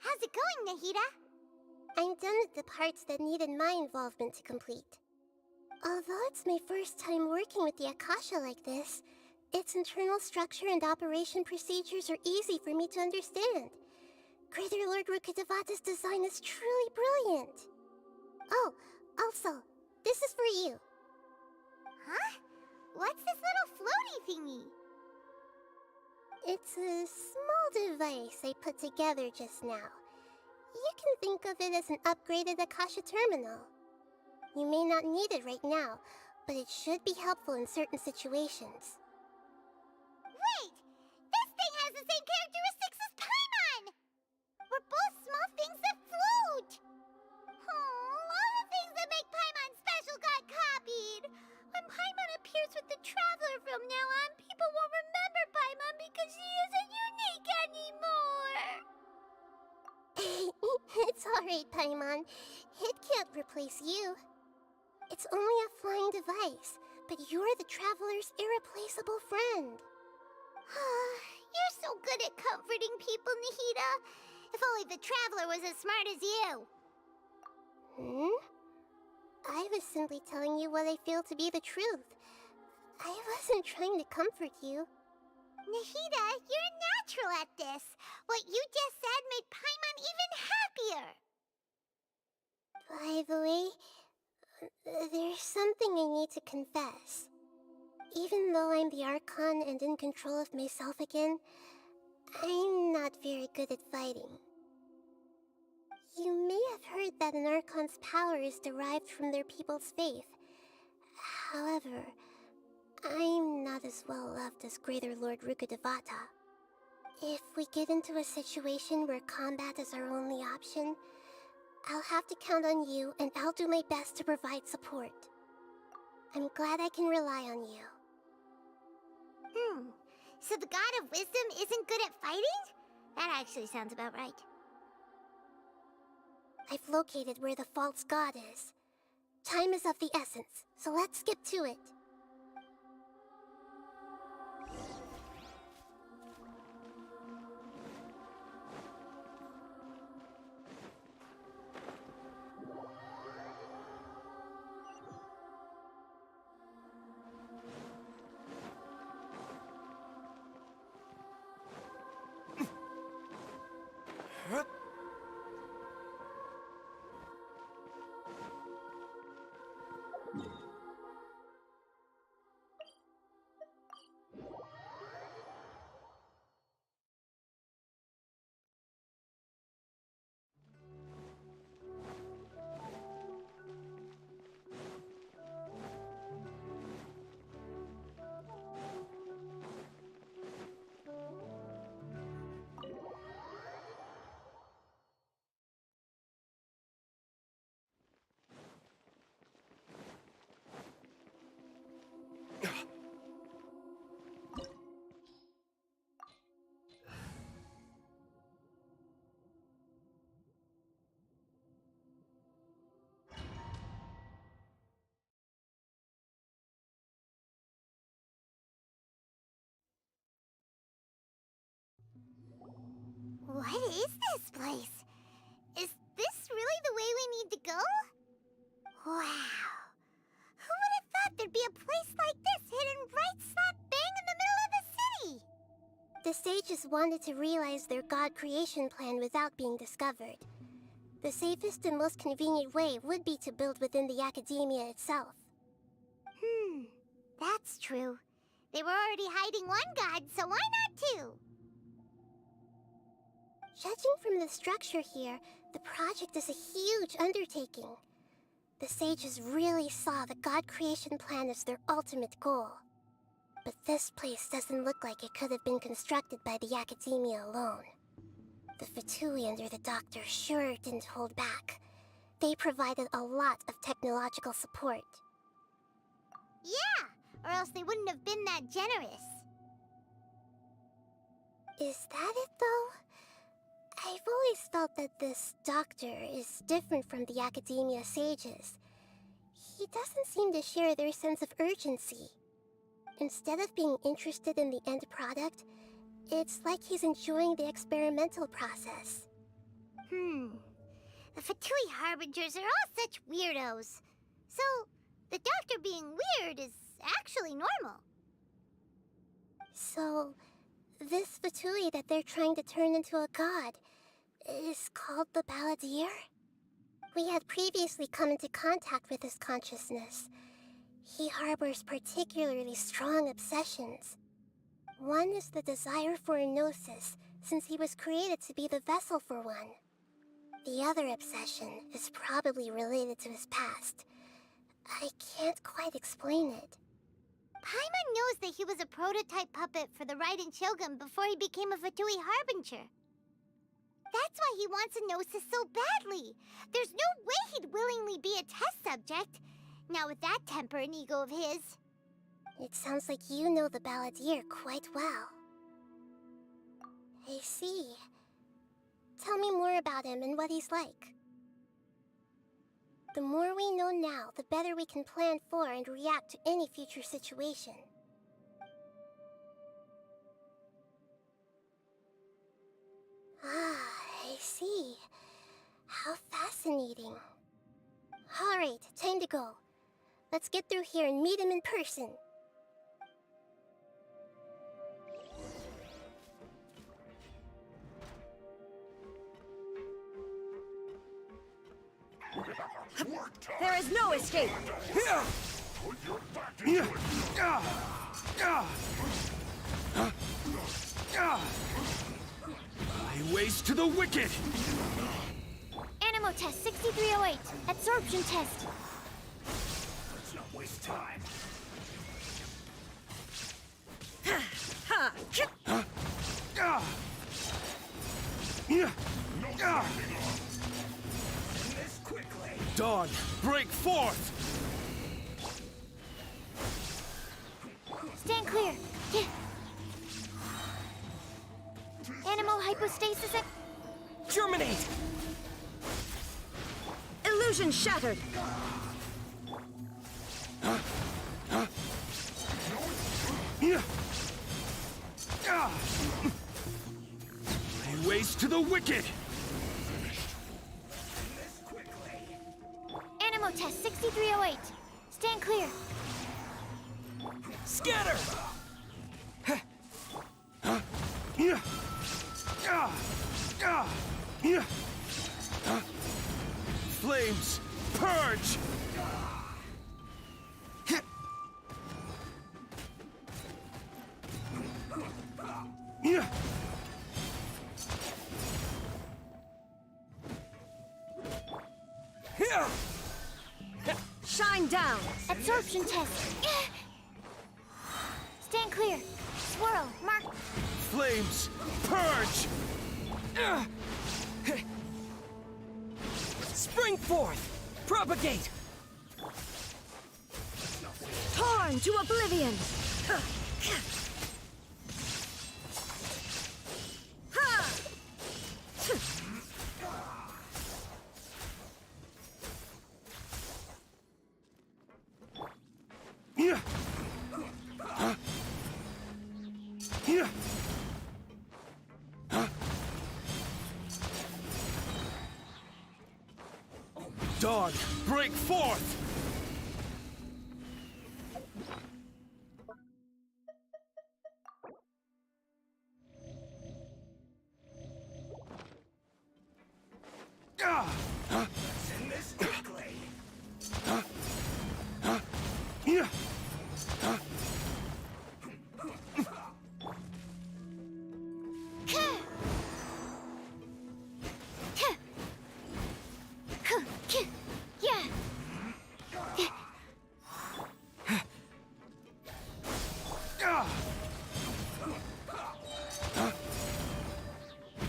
How's it going, Nahida? I'm done with the parts that needed my involvement to complete. Although it's my first time working with the Akasha like this, its internal structure and operation procedures are easy for me to understand. Greater Lord Rukkhadevata's design is truly brilliant. Oh, also, this is for you. Huh? What's this little floaty thingy? It's a small device I put together just now. You can think of it as an upgraded Akasha terminal. You may not need it right now, but it should be helpful in certain situations. Wait! This thing has the same characteristics as Paimon! We're both small things that float! Oh, all the things that make Paimon special got copied! When Paimon appears with the Traveler from now on, people won't remember Paimon because she isn't unique anymore! It's alright, Paimon. It can't replace you. It's only a flying device, but you're the Traveler's irreplaceable friend. You're so good at comforting people, Nahida. If only the Traveler was as smart as you. I was simply telling you what I feel to be the truth. I wasn't trying to comfort you. Nahida, you're a natural at this. What you just said made Paimon even happier. By the way, there's something I need to confess. Even though I'm the Archon and in control of myself again, I'm not very good at fighting. You may have heard that an Archon's power is derived from their people's faith. However, I'm not as well loved as Greater Lord Rukkhadevata. If we get into a situation where combat is our only option, I'll have to count on you, and I'll do my best to provide support. I'm glad I can rely on you. So the God of Wisdom isn't good at fighting? That actually sounds about right. I've located where the false god is. Time is of the essence, so let's skip to it. What is this place? Is this really the way we need to go? Wow. Who would have thought there'd be a place like this hidden right slap bang in the middle of the city? The sages wanted to realize their god creation plan without being discovered. The safest and most convenient way would be to build within the academia itself. That's true. They were already hiding one god, so why not two? Judging from the structure here, the project is a huge undertaking. The sages really saw the god creation plan as their ultimate goal. But this place doesn't look like it could have been constructed by the academia alone. The Fatui under the Doctor sure didn't hold back. They provided a lot of technological support. Yeah, or else they wouldn't have been that generous. Is that it, though? I've always felt that this Doctor is different from the academia sages. He doesn't seem to share their sense of urgency. Instead of being interested in the end product, it's like he's enjoying the experimental process. The Fatui Harbingers are all such weirdos. So, the doctor being weird is actually normal. So, this Fatui that they're trying to turn into a god is called the Balladeer? We had previously come into contact with his consciousness. He harbors particularly strong obsessions. One is the desire for a gnosis, since he was created to be the vessel for one. The other obsession is probably related to his past. I can't quite explain it. Paimon knows that he was a prototype puppet for the Raiden Shogun before he became a Fatui Harbinger. That's why he wants a gnosis so badly. There's no way he'd willingly be a test subject, not with that temper and ego of his. It sounds like you know the Balladeer quite well. I see. Tell me more about him and what he's like. The more we know now, the better we can plan for and react to any future situation. Ah, I see. How fascinating. Alright, time to go. Let's get through here and meet him in person. There is no escape! I waste to the wicked! Animo test 6308. Absorption test. Let's not waste time. Dawn, break forth! Stand clear. Animo hypostasis at... Germinate! Illusion shattered! I waste to the wicked! Animo test 6308. Stand clear. Scatter! Flames, purge! Shine down! Absorption test. Stand clear. Swirl. Mark. Flames, purge! Spring forth! Propagate! Torn to oblivion! Dawn, break forth! In this quickly.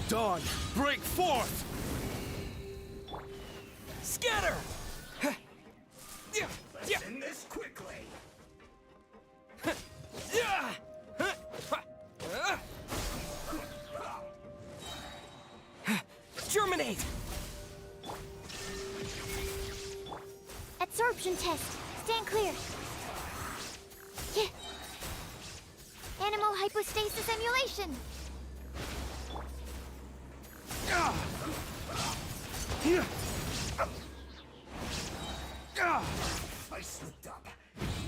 Dawn, break forth! Scatter! In this quickly. Germinate! Absorption test. Stand clear. Animo hypostasis emulation. I slipped up.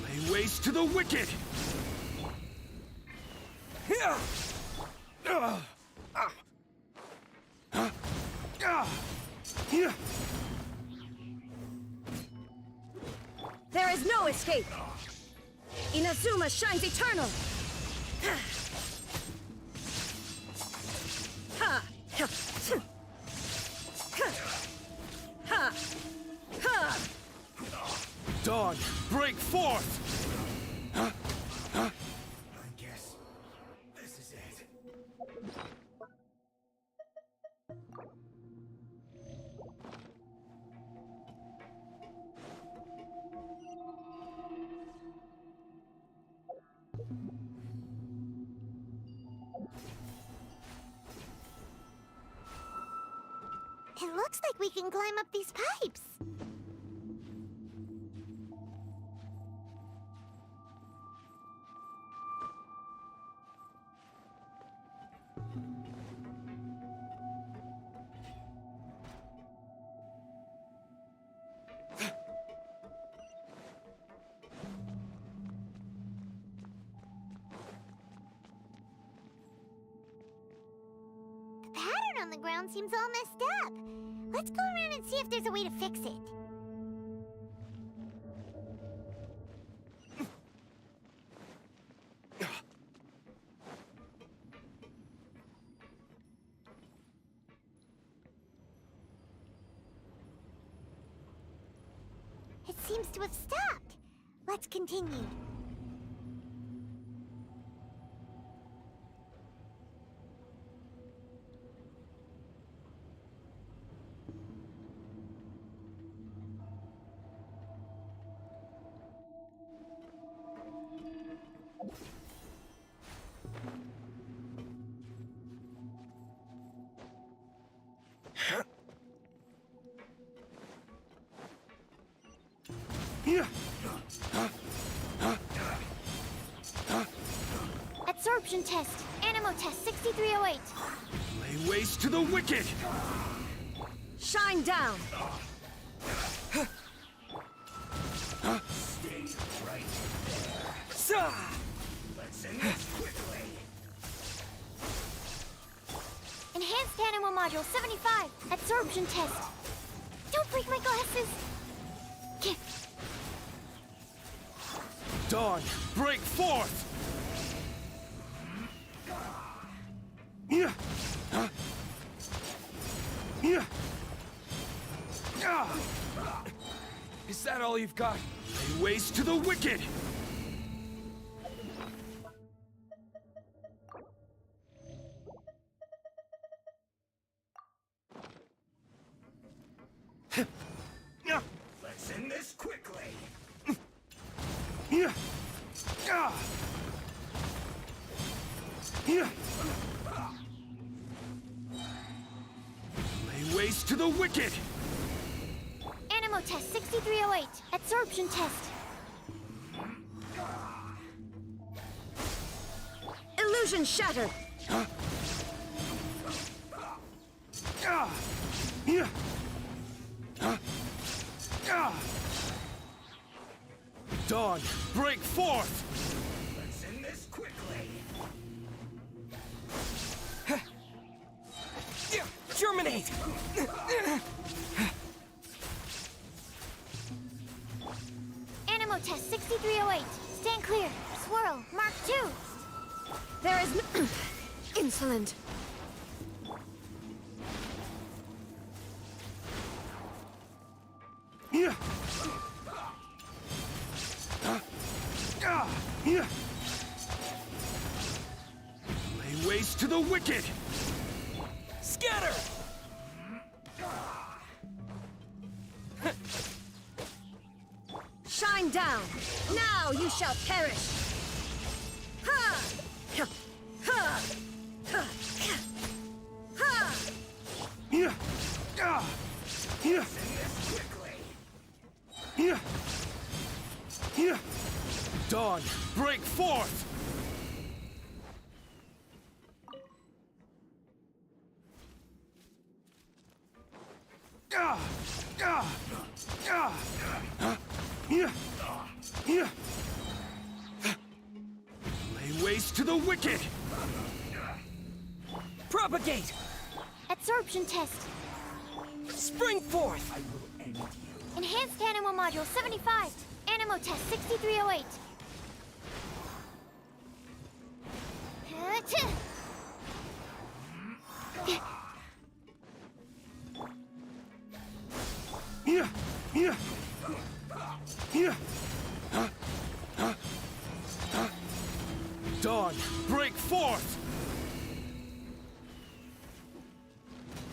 Lay waste to the wicked! There is no escape! Inazuma shines eternal! Ha! Ha! Ha! Ha! Dawn, break forth! I guess this is it. It looks like we can climb up these pipes. The pattern on the ground seems all messed up. Let's go around and see if there's a way to fix it. It seems to have stopped. Let's continue. Absorption test. Animo test 6308. Lay waste to the wicked! Shine down! Stay right there. Sa! Let's end this quickly. Enhanced Animo module 75. Absorption test. Don't break my glasses. Dawn, break forth! Is that all you've got? Lay waste to the wicked! Let's end this quickly. Lay waste to the wicked! Animo test 6308. Absorption test. Illusion shattered! Dawn, break forth! Let's end this quickly. Germinate! Animo test 6308. Stand clear. Swirl. Mark 2. There is no... Insolent! Lay waste to the wicked! Scatter! Shine down! Now you shall perish! Ha! Ha! Ha! Ha! Ha! Dawn, break forth! Lay waste to the wicked! Propagate! Absorption test. Spring forth! I will end you. Enhanced Animal Module 75. Animo test 6308. Dawn, break forth!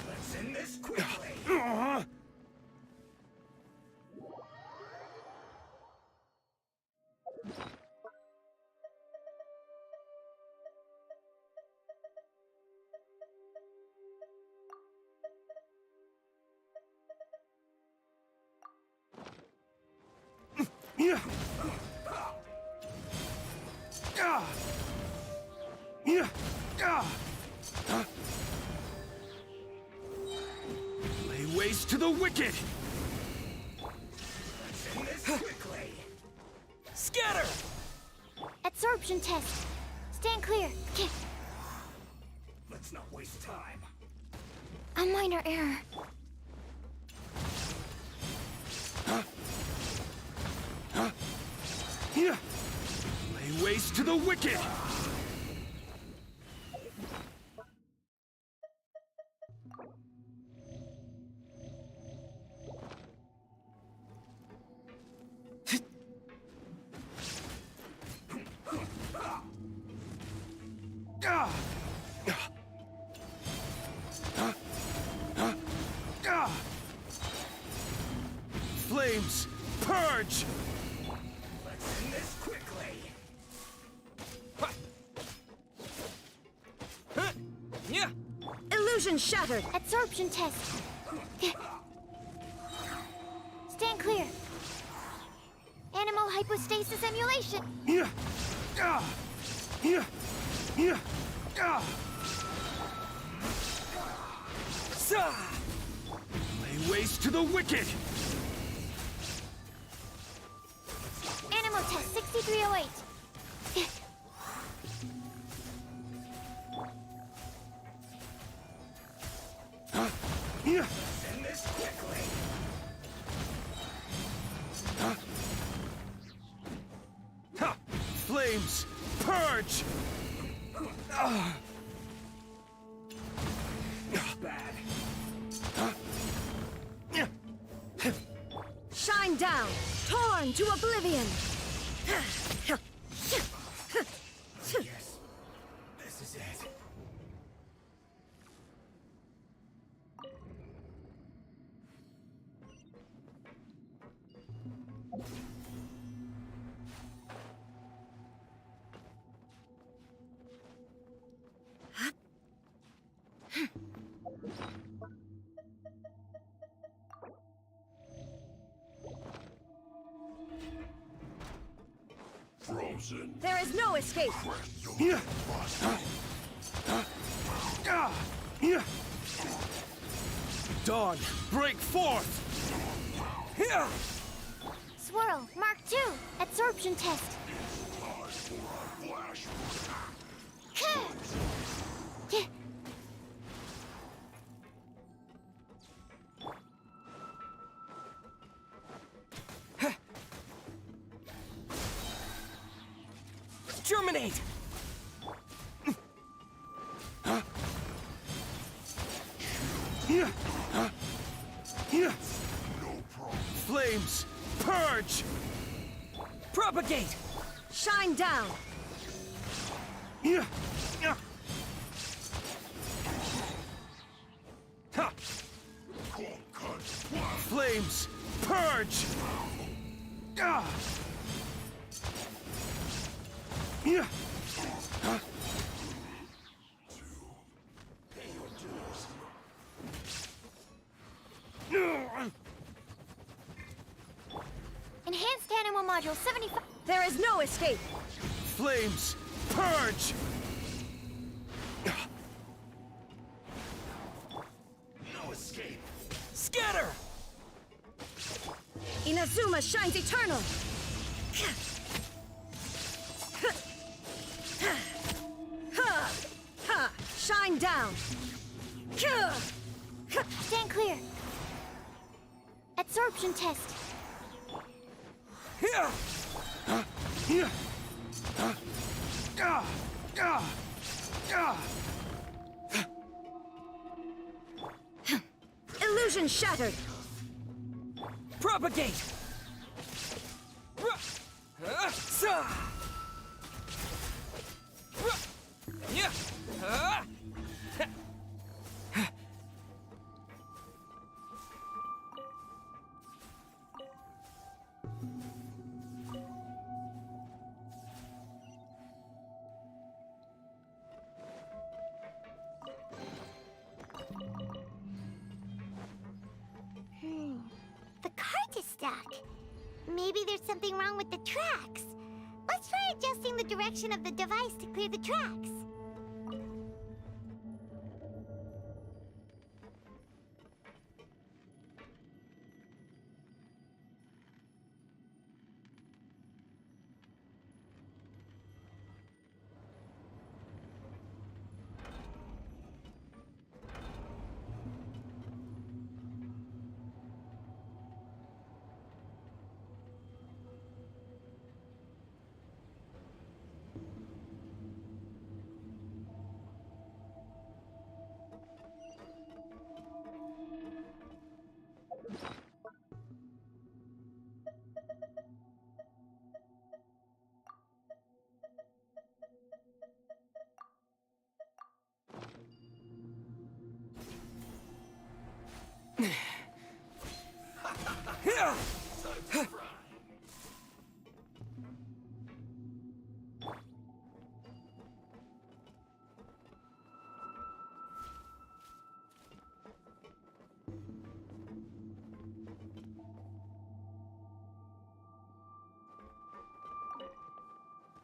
Let's end this quickly. Lay waste to the wicked! Let's end this quickly. Scatter! Absorption test. Stand clear. Let's not waste time. A minor error. Lay waste to the wicked! Flames, purge! Let's end this quickly. Yeah! Illusion shattered! Absorption test. Stand clear. Animal hypostasis emulation. Sa! Lay waste to the wicked! Animal test 6308. Let's end this quickly. Flames, purge! Bad. Shine down! Torn to oblivion! Yes. This is it. Frozen. There is no escape! Dawn, break forth! Here! Swirl. Mark 2. Absorption test. Germinate! Flames, purge! Propagate! Shine down! Flames, purge! Enhanced Animal Module 75. There is no escape! Flames, purge! No escape. Scatter! Karma shines eternal! Shine down! Stand clear. Absorption test. Illusion shattered! Propagate! The cart is stuck. Maybe there's something wrong with the tracks. Let's try adjusting the direction of the device to clear the tracks.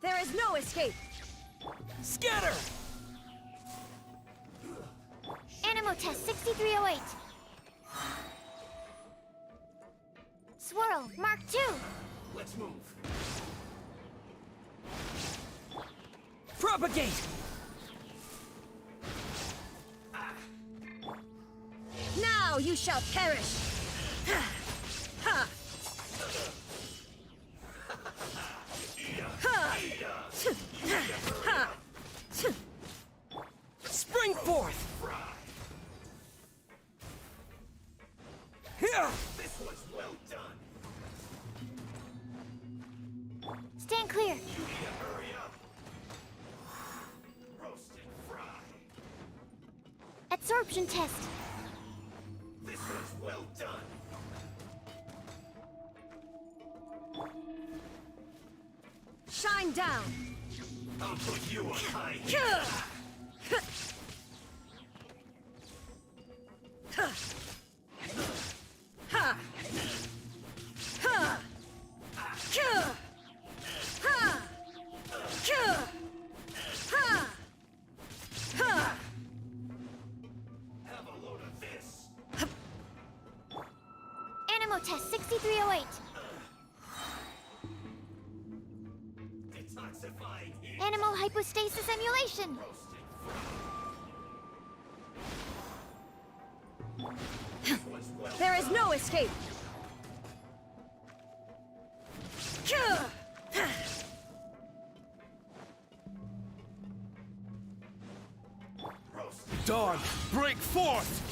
There is no escape! Scatter! Animal test 6308. Swirl, Mark 2. Let's move. Propagate! Now you shall perish! Ha! Spring forth! This was well done. Stand clear. You need to hurry up. Roast and fry. Absorption test. This was well done. Shine down! I'll put you on high. Have a load of this. Animal test 6308. Detoxifying heat. Animal hypostasis emulation. Roast and fry. This was well There is no escape! roasted. Dawn, break forth!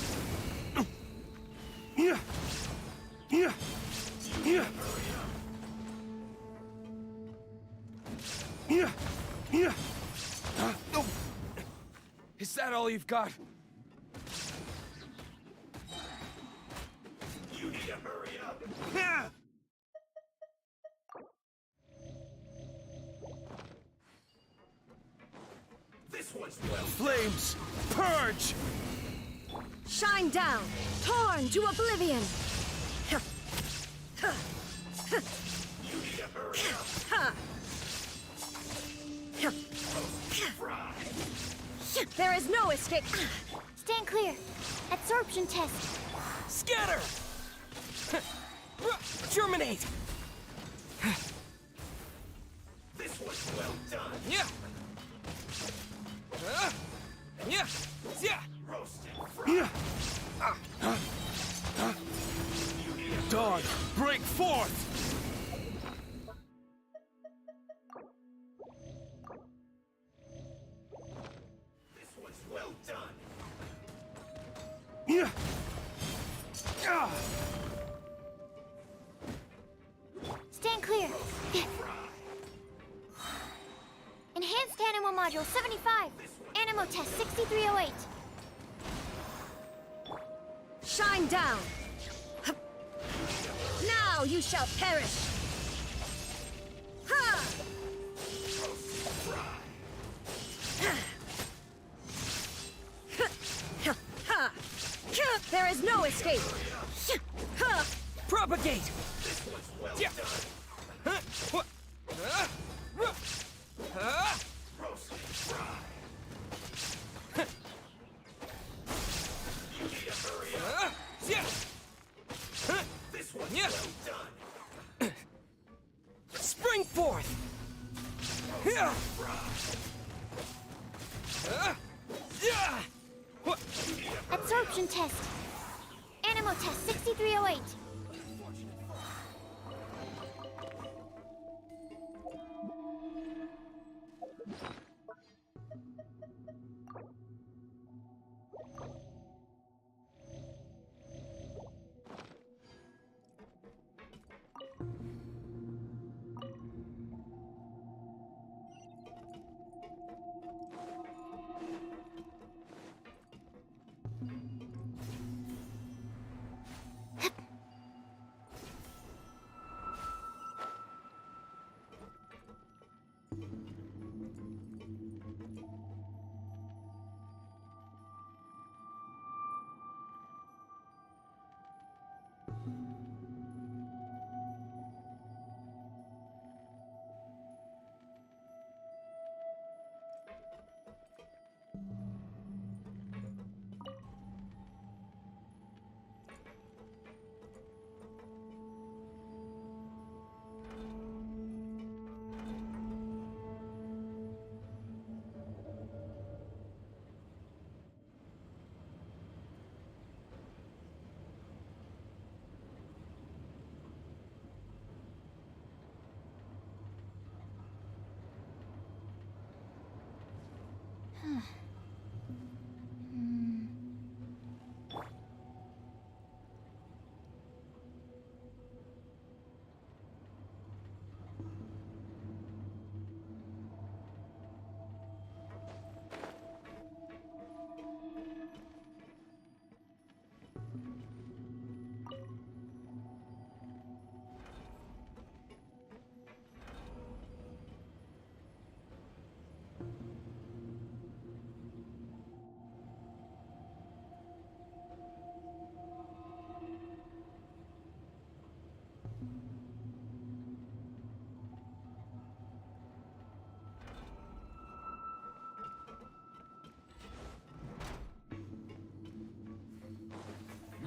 Is that all you've got? You need to hurry up. This was well. Flames, purge! Shine down! Torn to oblivion! You need to hurry up. Fry. There is no escape! Stand clear. Absorption test. Scatter! Germinate! well done. Yeah. Yeah. Yeah. Roasted fried. Dawn, break forth! This one's well done. Yeah. Stand clear. Enhanced Animal Module 75. Animal Test 6308. Shine down! Now you shall perish! Ha! Ha! There is no escape! Ha! Propagate! Yeah. Roasted fried. You need to hurry up. Yeah. This one's Yeah. well done. Spring forth! Yeah. Yeah. What? Absorption Test. Animal Test 6308.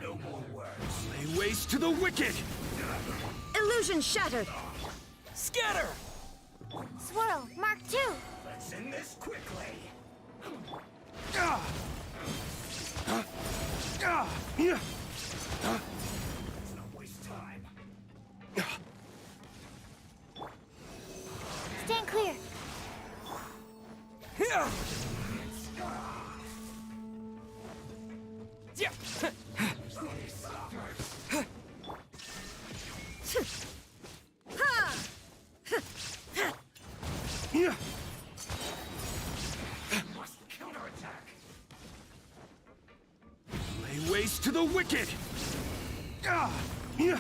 No more words. Lay waste to the wicked! Illusion shattered! Scatter! Swirl Mark II. Let's end this quickly. Ah! Ah! Yeah! Let's not waste time. Stand clear. Yeah! Yeah! Ha! Yeah! Must counterattack. Lay waste to the wicked! Ah! Yeah!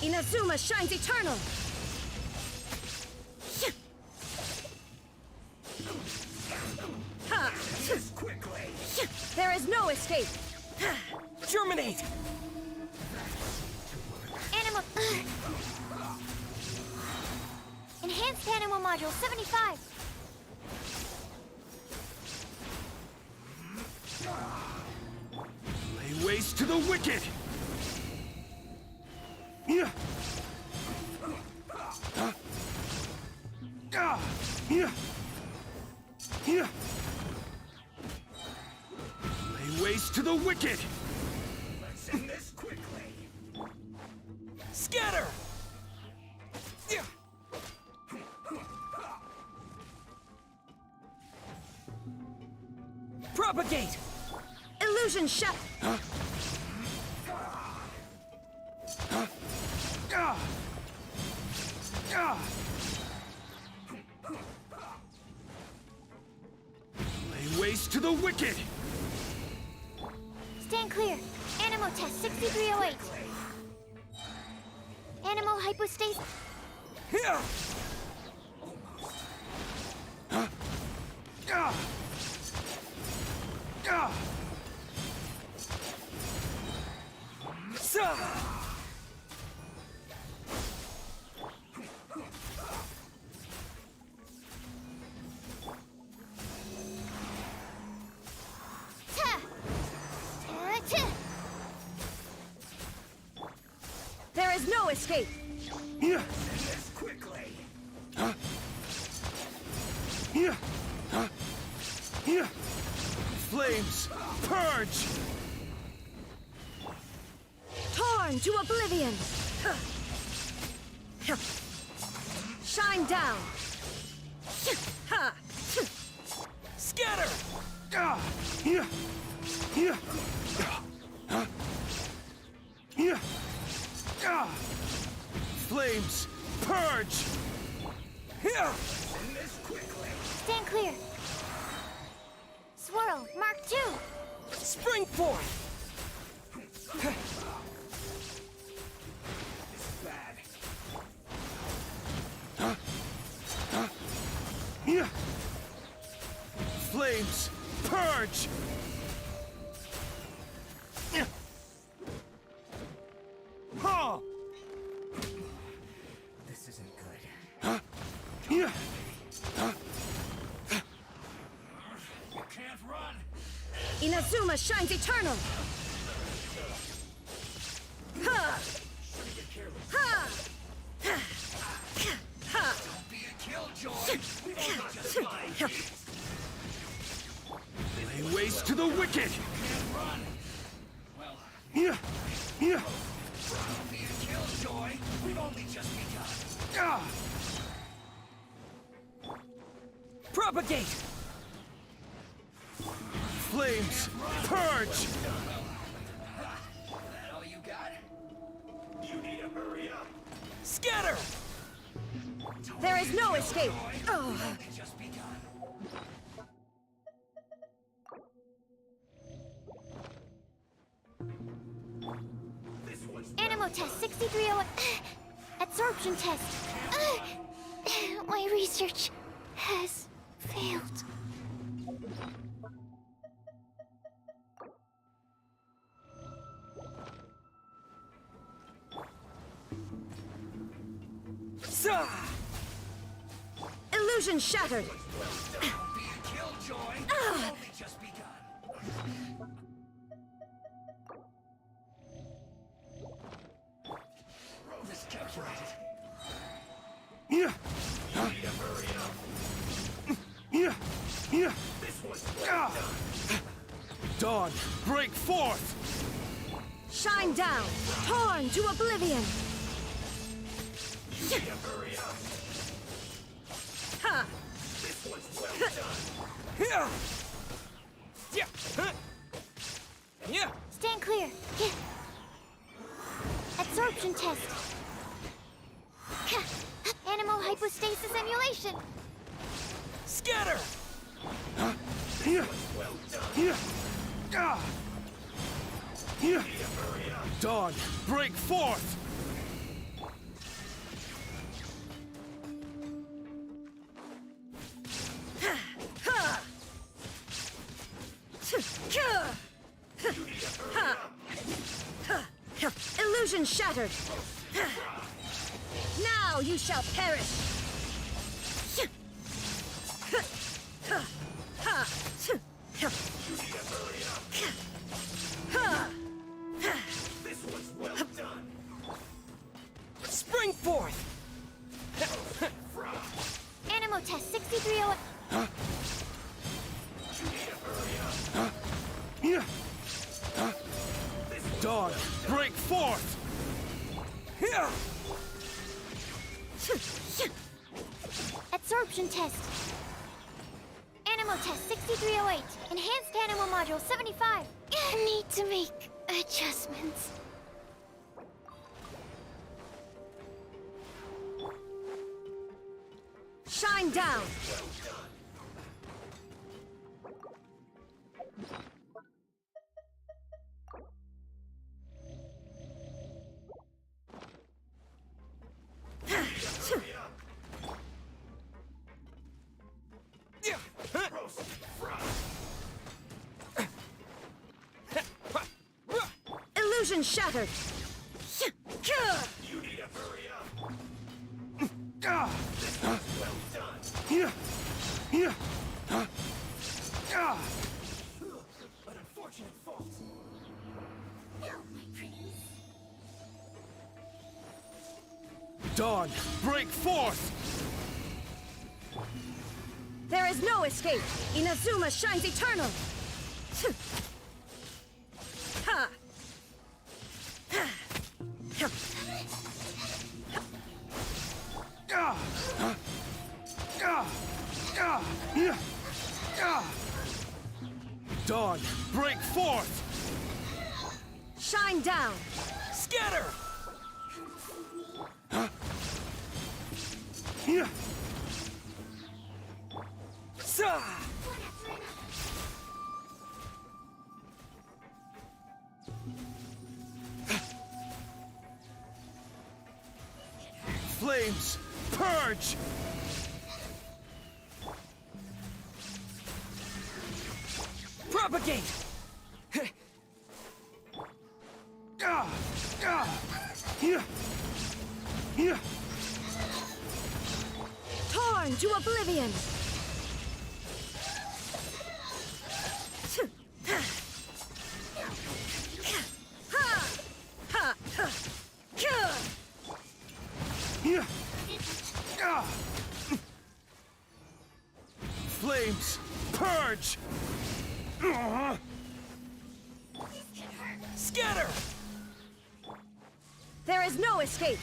Inazuma shines eternal! Ha! This quickly. There is no escape! Germinate! Animal. Enhanced Animal Module 75. Lay waste to the wicked! Yeah! Yeah. Yeah. Lay waste to the wicked. Let's end this quickly. Scatter! Yeah. Propagate! Illusion shot! Ah. Ah. Lay waste to the wicked. Stand clear. Animal test 6308. Animal hypostasis. Yeah. Ah. Ah. Sa! Ta! Ta! There is no escape! Yeah. End this quickly. Huh? Yeah. Huh? Yeah. Flames, purge. Torn to oblivion! Shine down! Ha! Scatter! Ah. Yeah. Yeah. Huh? Yeah. Ah. Flames, purge. Yeah! End this quickly. Stand clear. Swirl, Mark 2. Spring forth! This is bad. Yeah. Flames, purge. Yeah. Ha. This isn't good. Huh? Yeah. You can't run. Inazuma shines eternal! Ha! Ha! Ha! Don't be a killjoy. We don't just fine. Lay waste to the wicked. Can't run. Well, Yeah. Yeah. don't be a killjoy. We've only just begun. Ah. Propagate! Flames, purge. That all you got? You need to hurry up. Scatter! There is no escape! Oh. We've only just begun. This one's Animal test 6308. Absorption test. My research has failed. Sa! Illusion shattered! Don't be a killjoy. We've only just begun. Road is calculated. Yeah. Huh? Need to hurry up. Yeah. Yeah. This one's Ah. Dawn, break forth. Shine down! Torn to oblivion! need to hurry up. Ha! This one's well done. Yeah! Yeah! Huh? Yeah! Stand clear. Yeah. Absorption test. Animal hypostasis emulation. Scatter! Huh? Yeah. Well done. Yeah. Ah. Yeah. Dawn, break forth. Ha! Illusion shattered! Now you shall perish! This one's well done. Spring forth! Animal test 6308. Absorption test. Animal test 6308. Enhanced animal module 75. I need to make adjustments. Shine down. Illusion shattered. You need to hurry up. Well done. An unfortunate fault. Dawn, break forth! There is no escape. Inazuma shines eternal. Ha! Dawn, break forth! Shine down. Scatter! Sa! Flames, purge! Propagate! Torn to oblivion. Flames, purge! Scatter! There is no escape.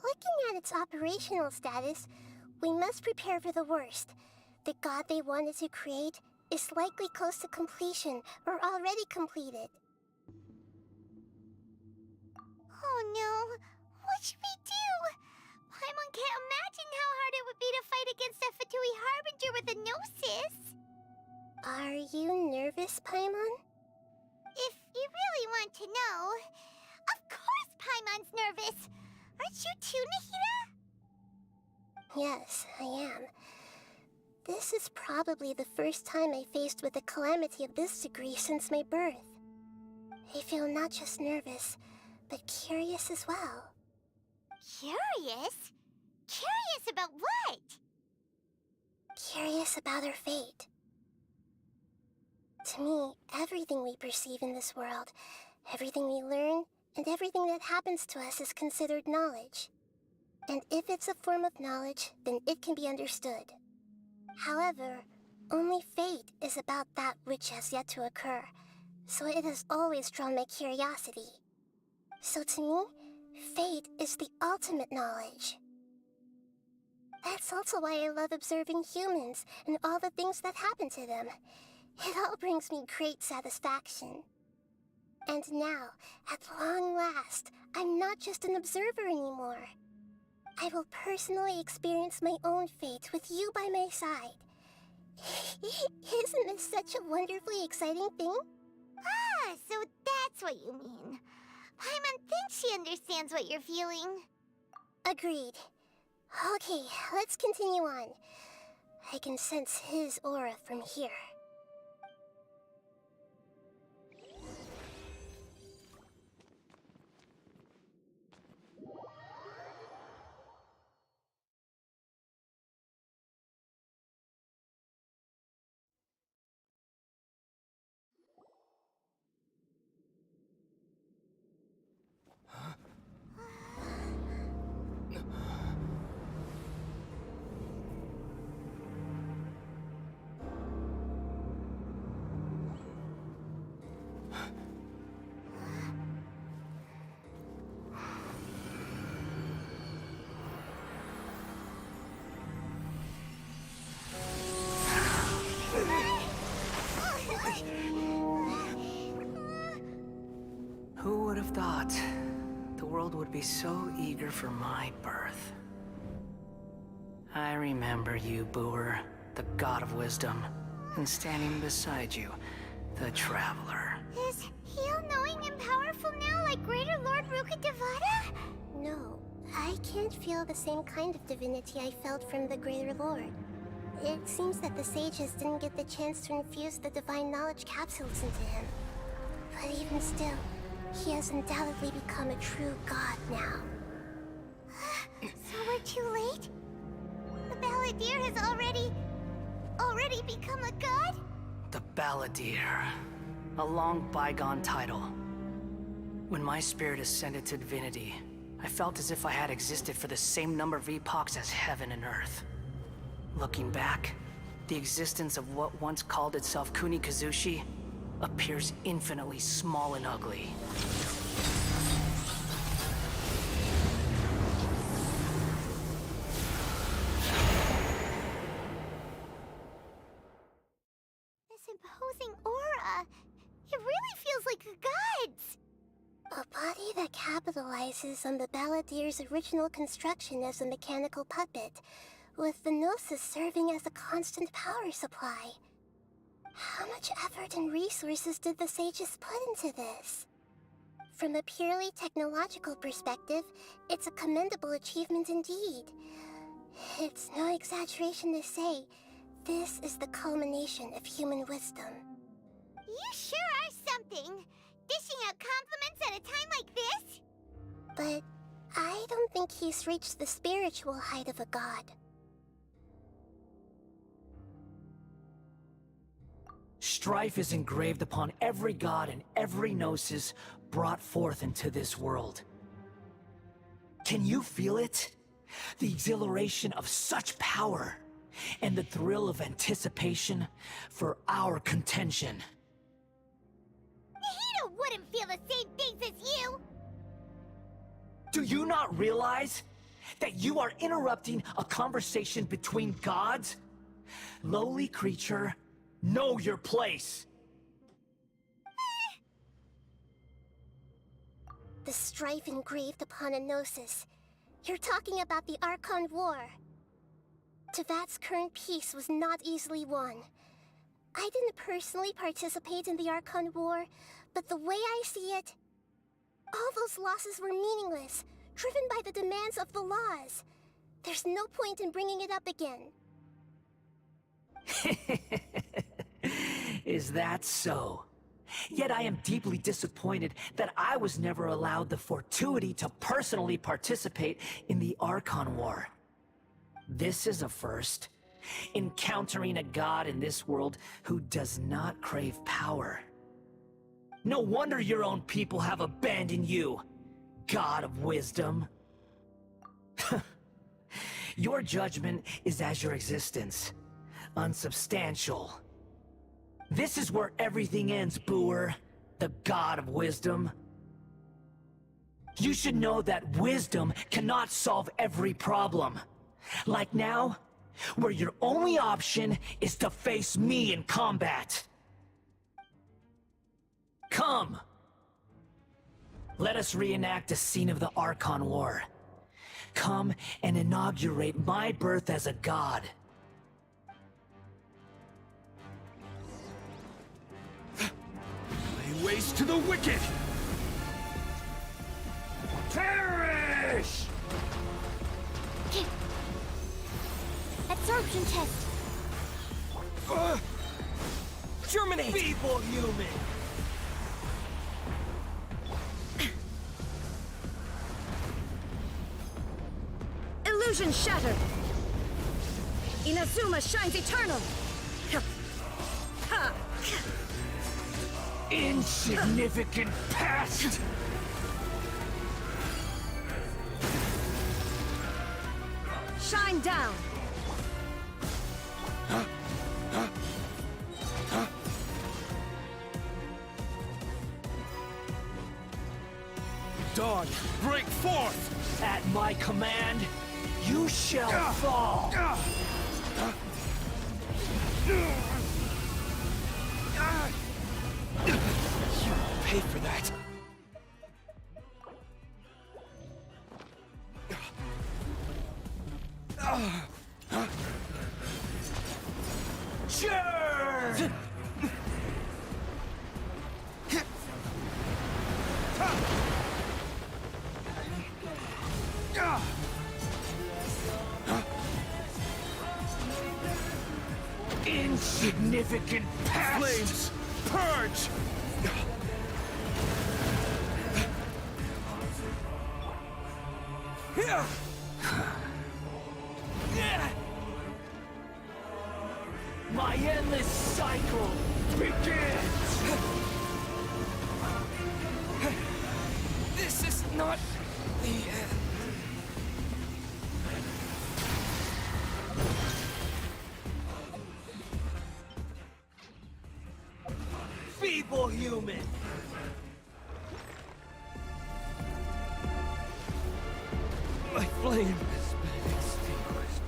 Looking at its operational status, we must prepare for the worst. The god they wanted to create is likely close to completion or already completed. Oh no, what should we do? Paimon can't imagine how hard it would be to fight against a Fatui Harbinger with a Gnosis. Are you nervous, Paimon? If you really want to know, of course Paimon's nervous. Aren't you too, Nahida? Yes, I am. This is probably the first time I faced with a calamity of this degree since my birth. I feel not just nervous, but curious as well. Curious? Curious about what? curious about our fate. To me, everything we perceive in this world, everything we learn, and everything that happens to us is considered knowledge. And if it's a form of knowledge, then it can be understood. However, only fate is about that which has yet to occur, so it has always drawn my curiosity. So to me, fate is the ultimate knowledge. That's also why I love observing humans and all the things that happen to them. It all brings me great satisfaction. And now, at long last, I'm not just an observer anymore. I will personally experience my own fate with you by my side. Isn't this such a wonderfully exciting thing? Ah, so that's what you mean. Paimon thinks she understands what you're feeling. Agreed. Okay, let's continue on. I can sense his aura from here. Who would have thought the world would be so eager for my birth? I remember you, Booer, the god of wisdom, and standing beside you, the traveler. Is he all-knowing and powerful now like Greater Lord Rukkhadevata? No, I can't feel the same kind of divinity I felt from the Greater Lord. It seems that the sages didn't get the chance to infuse the divine knowledge capsules into him. But even still, he has undoubtedly become a true god now. So we're too late? The Balladeer has already become a god? The Balladeer. A long bygone title. When my spirit ascended to divinity, I felt as if I had existed for the same number of epochs as heaven and earth. Looking back, the existence of what once called itself Kunikazushi appears infinitely small and ugly. This imposing aura, it really feels like a god's. A body that capitalizes on the Balladeer's original construction as a mechanical puppet, with the Gnosis serving as a constant power supply. How much effort and resources did the sages put into this? From a purely technological perspective, it's a commendable achievement indeed. It's no exaggeration to say, this is the culmination of human wisdom. You sure are something. Dishing out compliments at a time like this? But I don't think he's reached the spiritual height of a god. Strife is engraved upon every god and every gnosis brought forth into this world. Can you feel it? The exhilaration of such power, and the thrill of anticipation for our contention. Nahida wouldn't feel the same things as you! Do you not realize that you are interrupting a conversation between gods? Lowly creature, know your place! The strife engraved upon a gnosis. You're talking about the Archon War. Tevat's current peace was not easily won. I didn't personally participate in the Archon War, but the way I see it, all those losses were meaningless, driven by the demands of the laws. There's no point in bringing it up again. Is that so? Yet I am deeply disappointed that I was never allowed the fortuity to personally participate in the Archon War. This is a first, encountering a god in this world who does not crave power. No wonder your own people have abandoned you, God of Wisdom. Your judgment is as your existence, unsubstantial. This is where everything ends, Booer, the God of Wisdom. You should know that wisdom cannot solve every problem. Like now, where your only option is to face me in combat. Come! Let us reenact a scene of the Archon War. Come and inaugurate my birth as a god. Lay waste to the wicked! Perish! Absorption test. Germinate! Feeble human! Illusion shattered. Inazuma shines eternal. Insignificant past! Shine down. Dawn, break forth! At my command, you shall fall! You pay for that! Sure! Insignificant past! Flames, purge! My endless cycle begins! This is not the end. Feeble human! My flame has been extinguished.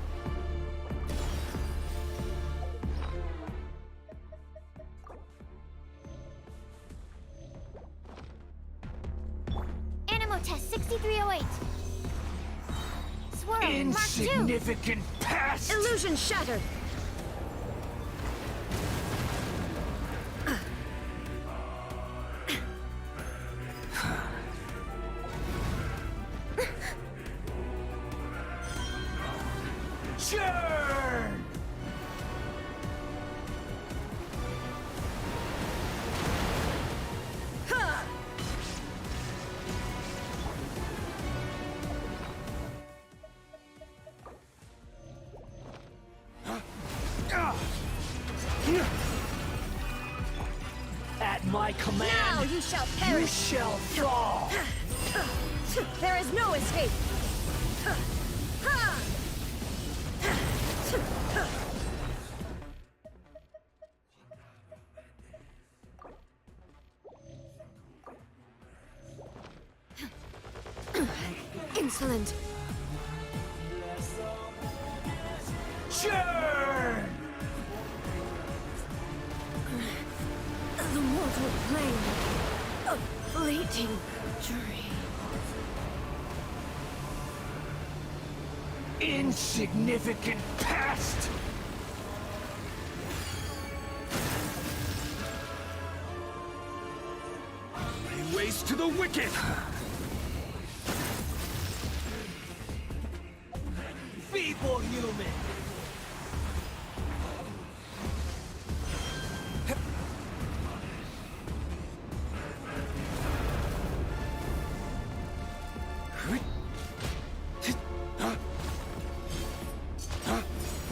Animo test 6308. Swirl, Mark 2. Insignificant past! Illusion shattered. Churn! At my command, Now you shall you perish. shall fall! There is no escape. Insolent. Churn! The mortal plane. A fleeting dream. Insignificant past! Lay waste to the wicked! Feeble human!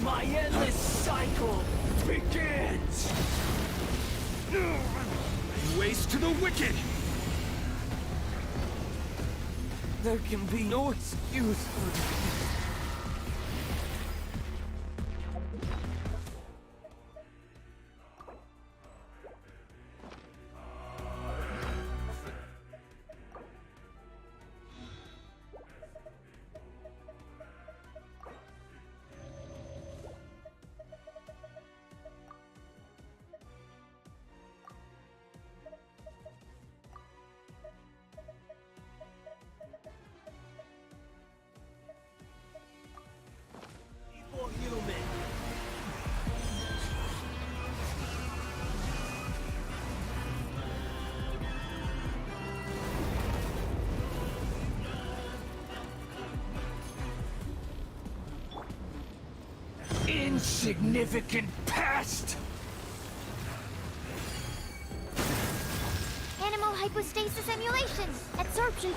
My endless ways to the wicked! There can be no excuse for this. Insignificant pest! Animal hypostasis emulation. Absorption.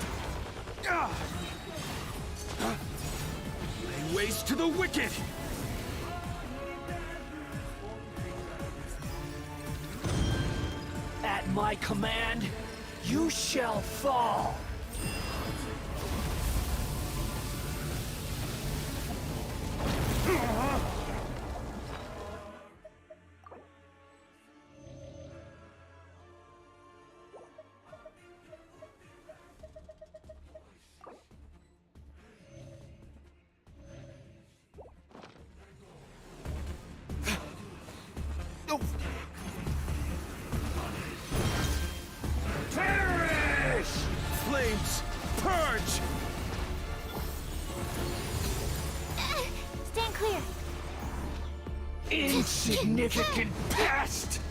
Lay waste to the wicked! At my command, you shall fall. Perish! Flames, purge! Stand clear. Insignificant pest!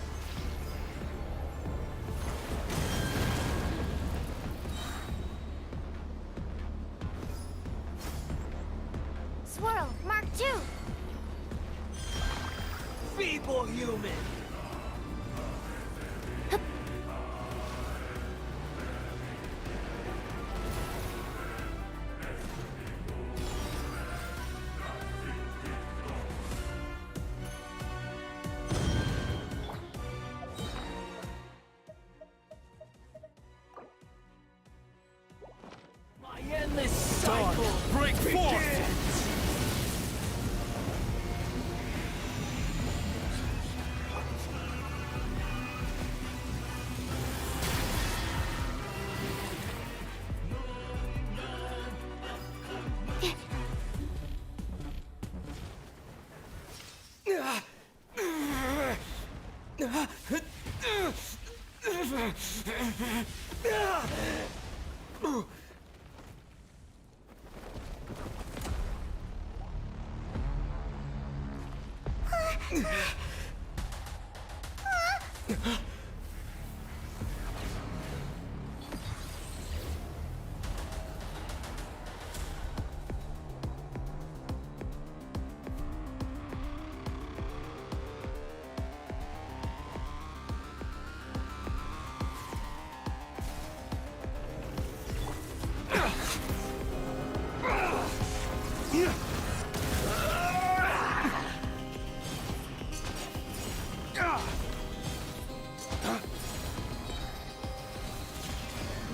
Swirl. Mark 2. Feeble human. My endless cycle Break forth! begins.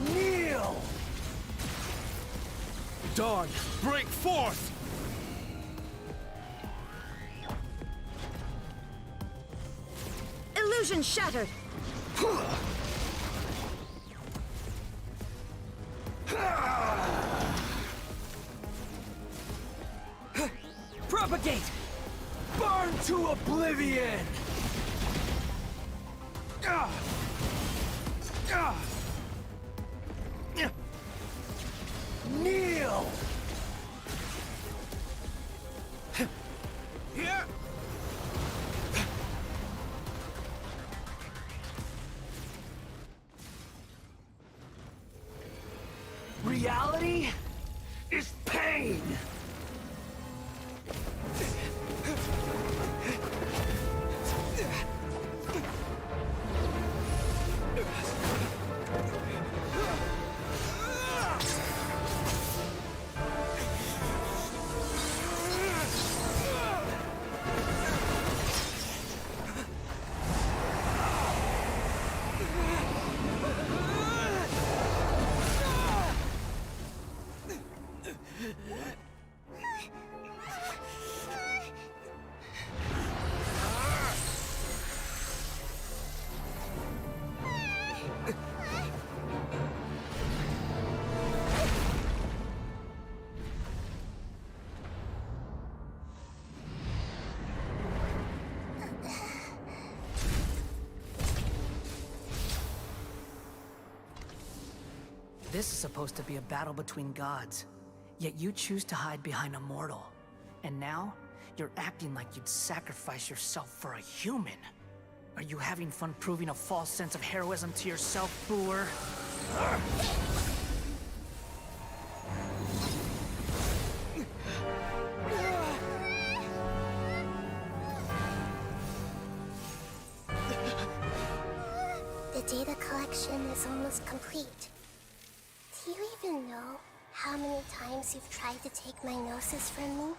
Kneel! Dawn, break forth! Illusion shattered. Propagate! Burn to oblivion! Kneel! Here! Reality is pain! This is supposed to be a battle between gods, yet you choose to hide behind a mortal. And now, you're acting like you'd sacrifice yourself for a human. Are you having fun proving a false sense of heroism to yourself, Booer? The data collection is almost complete. Do you even know how many times you've tried to take my gnosis from me?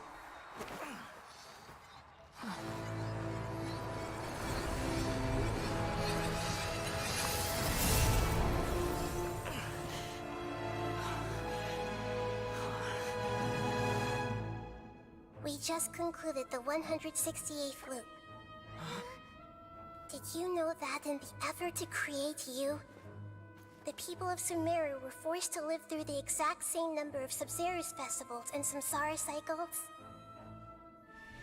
We just concluded the 168th loop. Did you know that in the effort to create you, the people of Sumeru were forced to live through the exact same number of Sub-Zerus festivals and samsara cycles?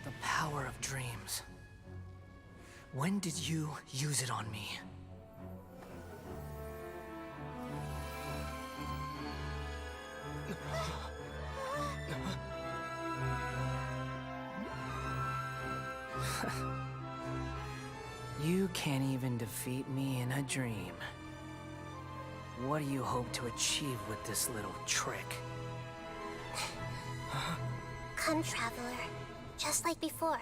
The power of dreams. When did you use it on me? You can't even defeat me in a dream. What do you hope to achieve with this little trick? Come, Traveler. Just like before.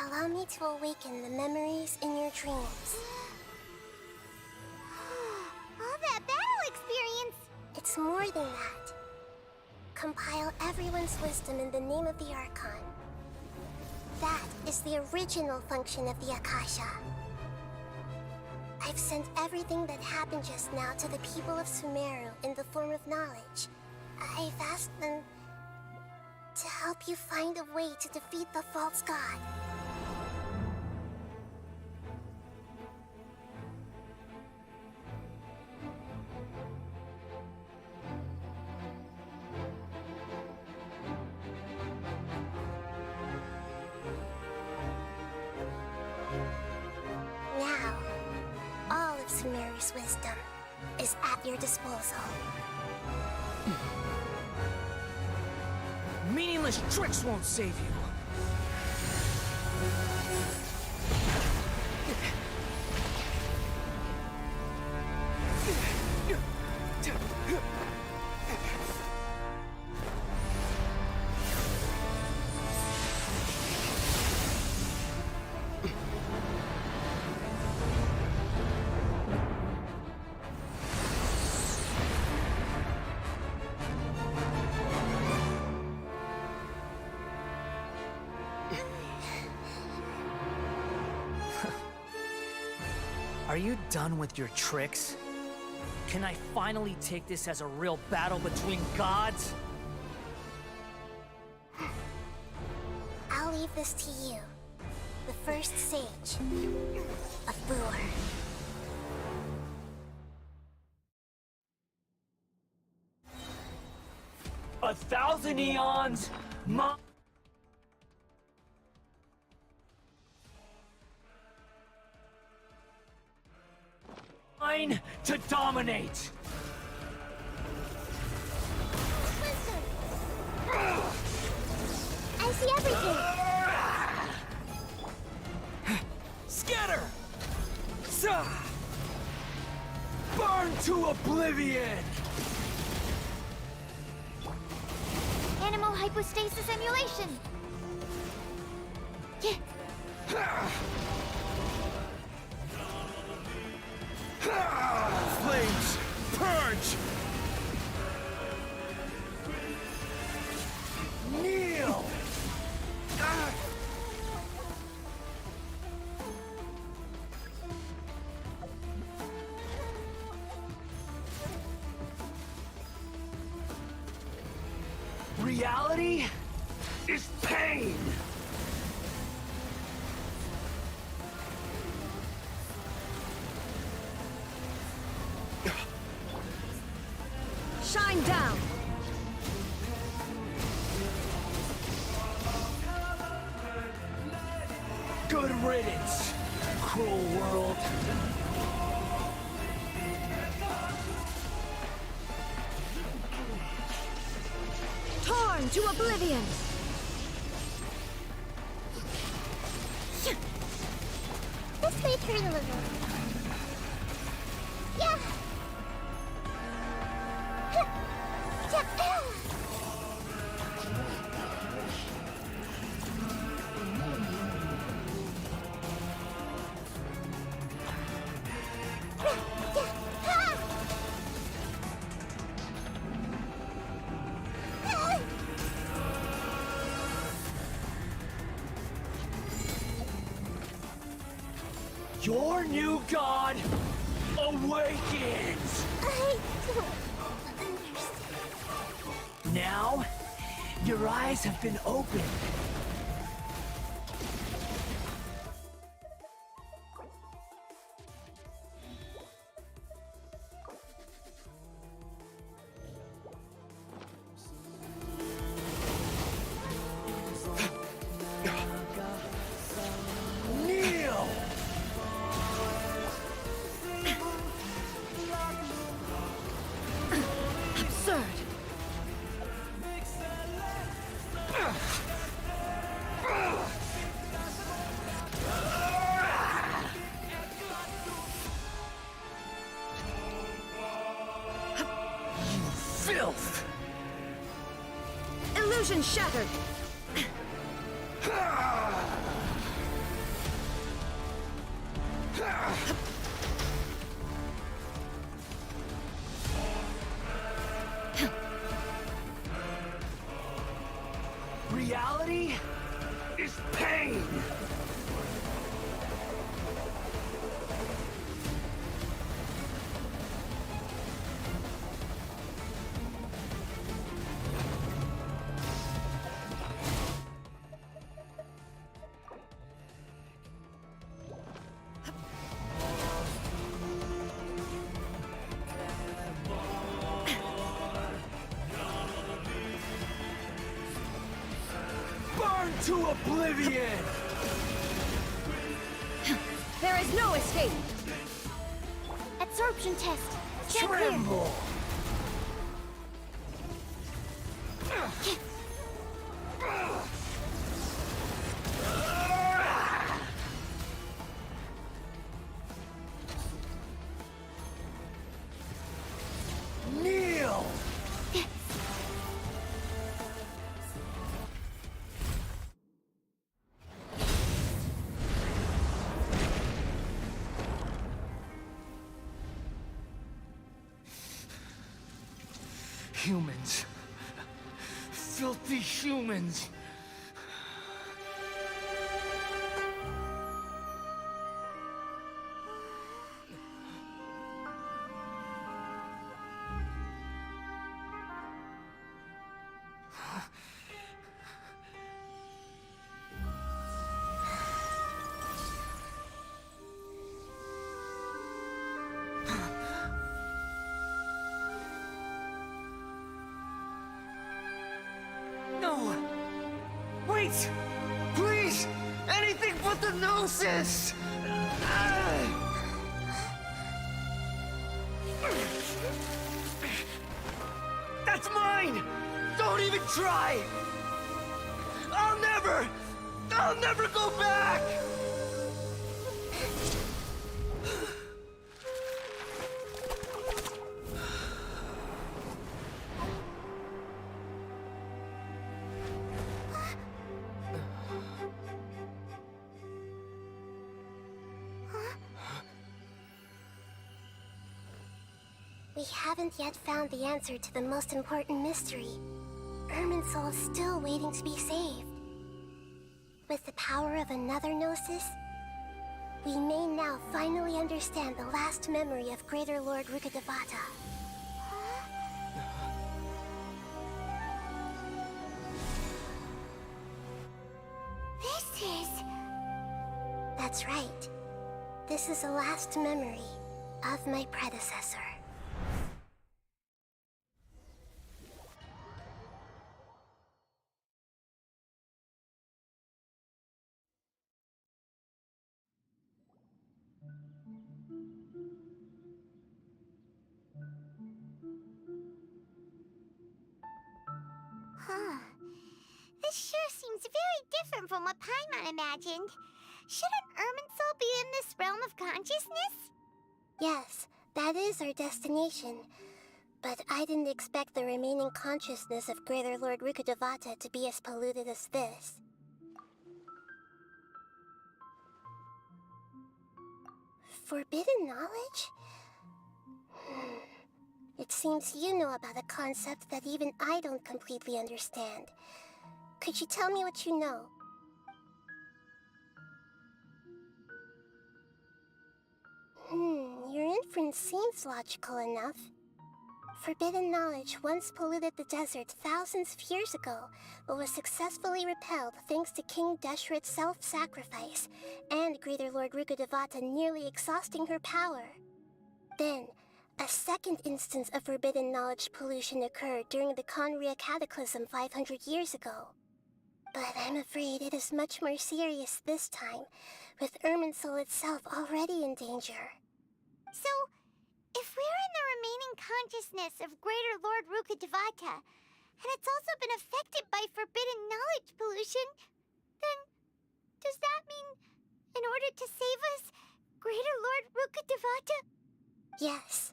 Allow me to awaken the memories in your dreams. All that battle experience! It's more than that. Compile everyone's wisdom in the name of the Archon. That is the original function of the Akasha. I've sent everything that happened just now to the people of Sumeru in the form of knowledge. I've asked them to help you find a way to defeat the false god. Now, all of Sumeru's wisdom is at your disposal. Meaningless tricks won't save you. Are you done with your tricks? Can I finally take this as a real battle between gods? I'll leave this to you, the first sage of Booer. A thousand eons! Mine to dominate! I see everything! Scatter! Burn to oblivion! Animal hypostasis emulation! Yeah. Flames, purge! Kneel! Reality is pain! Shine down! Good riddance, cruel world. Burn to oblivion! This might hurt a little. Yeah. Your new god awakens! I don't understand. Now, your eyes have been opened. Kneel! Absurd! Filth! Illusion shattered! Reality is pain! Burn to oblivion! There is no escape! Absorption test. Stand clear. Tremble! Kneel! Humans. Filthy humans. No! Wait! Please! Anything but the gnosis! That's mine! Don't even try! I'll never go back! We haven't yet found the answer to the most important mystery. Irminsul is still waiting to be saved. With the power of another Gnosis, we may now finally understand the last memory of Greater Lord Rukkhadevata. This is... That's right. This is the last memory of my predecessor. Huh. This sure seems very different from what Paimon imagined. Shouldn't Irminsul be in this realm of consciousness? Yes, that is our destination. But I didn't expect the remaining consciousness of Greater Lord Rukkhadevata to be as polluted as this. Forbidden knowledge? It seems you know about a concept that even I don't completely understand. Could you tell me what you know? Your inference seems logical enough. Forbidden knowledge once polluted the desert thousands of years ago, but was successfully repelled thanks to King Deshret's self-sacrifice, and Greater Lord Rukkhadevata nearly exhausting her power. Then, a second instance of forbidden knowledge pollution occurred during the Conria Cataclysm 500 years ago. But I'm afraid it is much more serious this time, with Irminsul itself already in danger. So, if we're in the remaining consciousness of Greater Lord Rukkhadevata, and it's also been affected by forbidden knowledge pollution, then does that mean, in order to save us, Greater Lord Rukkhadevata? Yes.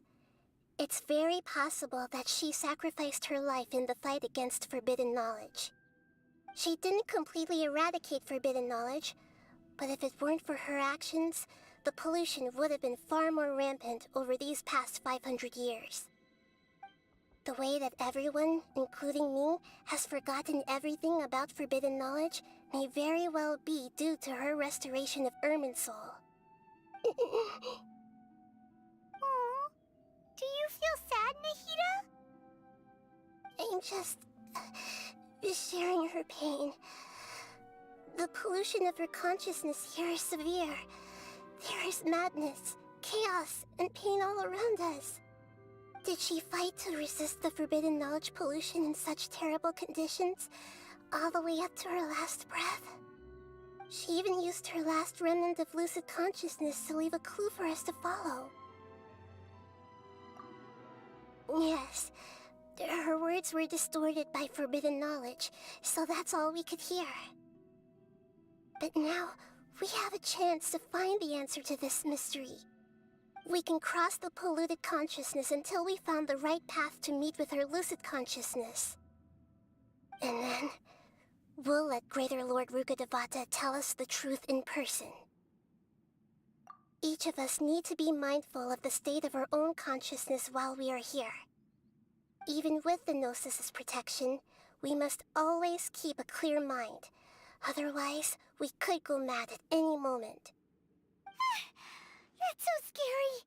It's very possible that she sacrificed her life in the fight against forbidden knowledge. She didn't completely eradicate forbidden knowledge, but if it weren't for her actions, the pollution would have been far more rampant over these past 500 years. The way that everyone, including me, has forgotten everything about forbidden knowledge may very well be due to her restoration of Irminsul. Aww. Do you feel sad, Nahida? I'm just sharing her pain. The pollution of her consciousness here is severe. There is madness, chaos, and pain all around us. Did she fight to resist the forbidden knowledge pollution in such terrible conditions, all the way up to her last breath? She even used her last remnant of lucid consciousness to leave a clue for us to follow. Yes, her words were distorted by forbidden knowledge, so that's all we could hear. But now, we have a chance to find the answer to this mystery. We can cross the polluted consciousness until we found the right path to meet with our lucid consciousness. And then, we'll let Greater Lord Rukkhadevata tell us the truth in person. Each of us need to be mindful of the state of our own consciousness while we are here. Even with the Gnosis' protection, we must always keep a clear mind. Otherwise, we could go mad at any moment. That's so scary.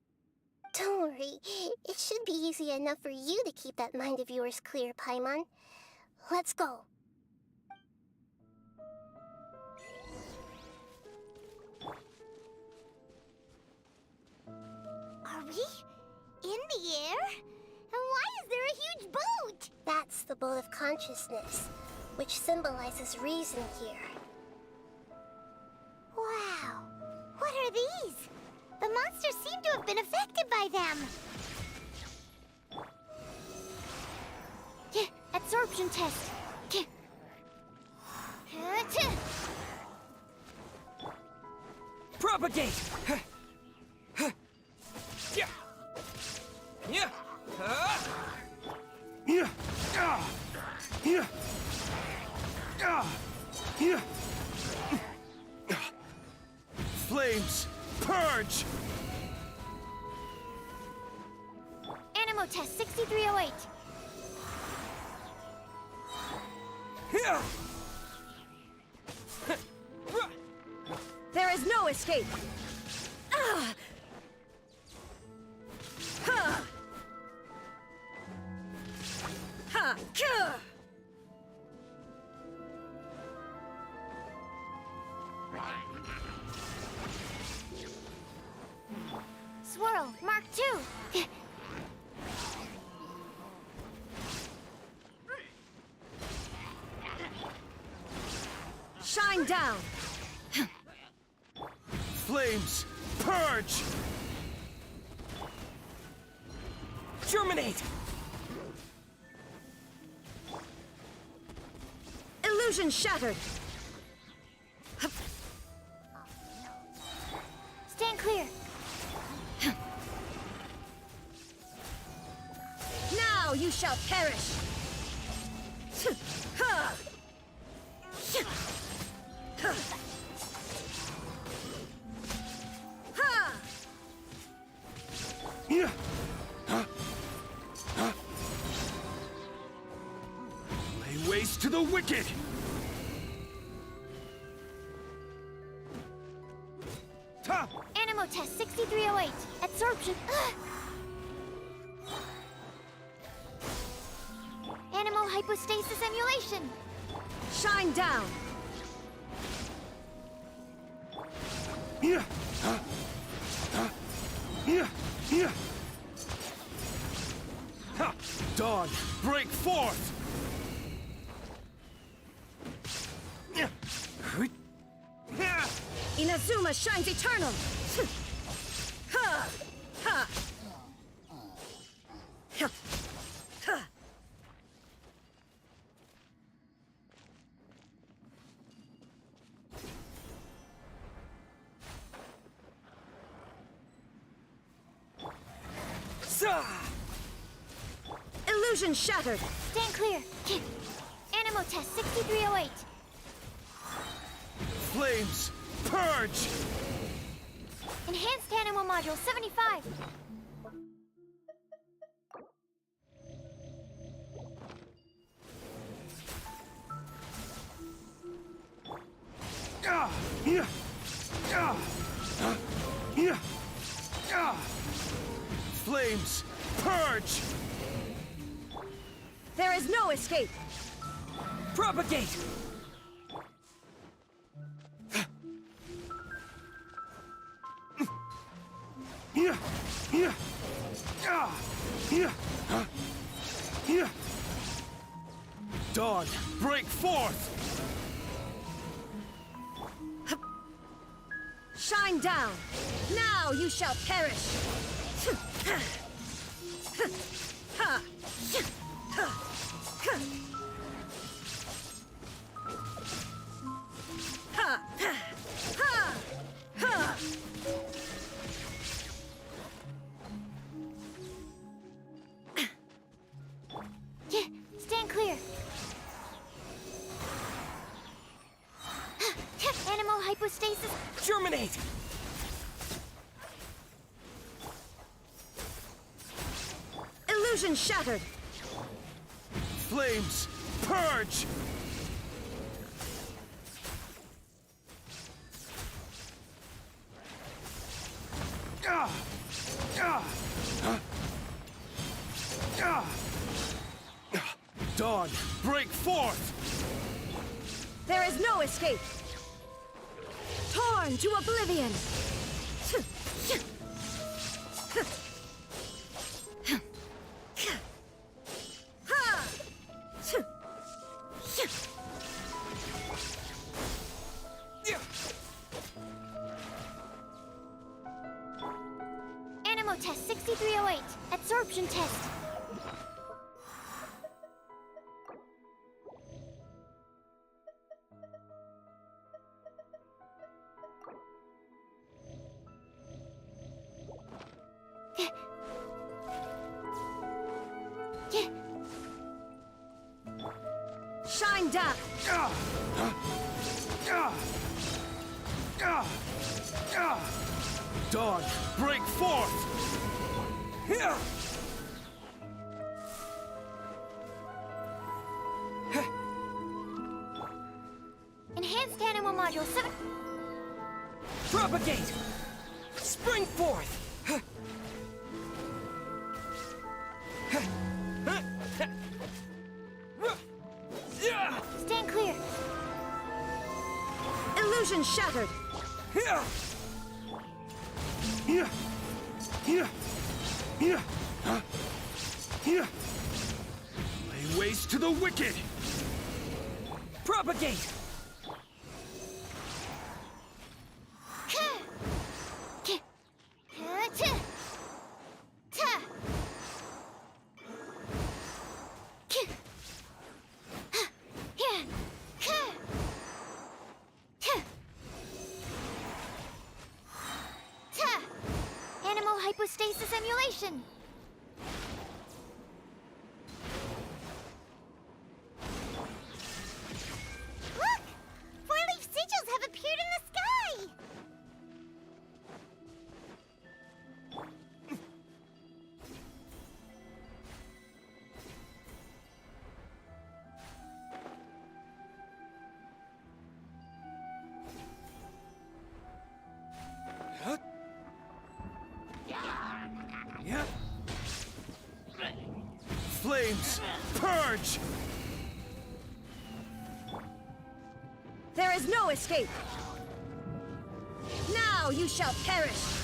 Don't worry, it should be easy enough for you to keep that mind of yours clear, Paimon. Let's go. Are we in the air? And why is there a huge boat? That's the boat of consciousness, which symbolizes reason here. Wow. What are these? The monsters seem to have been affected by them. Absorption test. Propagate! Yeah. Yeah. Yeah. Yeah. Yeah. Flames, purge! Animo test 6308. Yeah. There is no escape. Ah! Ha! Ha! Gah! Swirl, Mark II. Shine down. Flames, purge! Germinate. Illusion shattered. Stand clear. Now you shall perish. Ha! Ha! Yeah. Lay waste to the wicked! Ta! Animo test 6308. Absorption. Animo hypostasis emulation. Shine down. Yeah. Yeah. Yeah. Ha! Dawn, break forth! Yeah. Yeah. Inazuma shines eternal. Ha! Ha! Ha! Ha! Sa! Illusion shattered. Stand clear. Animo test 6308. Flames, purge! Enhanced Animo module 75. Ah! Yeah. Ah! Yeah. Ah! Flames, purge! There is no escape. Propagate! Yeah. Yeah. Ah! Yeah. Yeah. Dawn, break forth! Shine down. Now you shall perish. Ha! Ha! Ha! Ha! Yeah, stand clear. Animo hypostasis. Germinate! Illusion shattered. Flames, purge! Ah! Ah! Ah! Dawn, break forth! There is no escape. Torn to oblivion. Ha! Animo test 6308. Absorption test. Yeah. Shine down. Ah! Ah! Ah! Ah! Dawn, break forth! Here! Enhanced Animo module 7. Propagate! Spring forth! Stand clear. Illusion shattered. Here! Yeah! Yeah! Yeah! Yeah! Lay waste to the wicked! Propagate! hypostasis emulation. Look! Four-leaf sigils have appeared in the sky! Yeah. Flames, purge! There is no escape! Now you shall perish!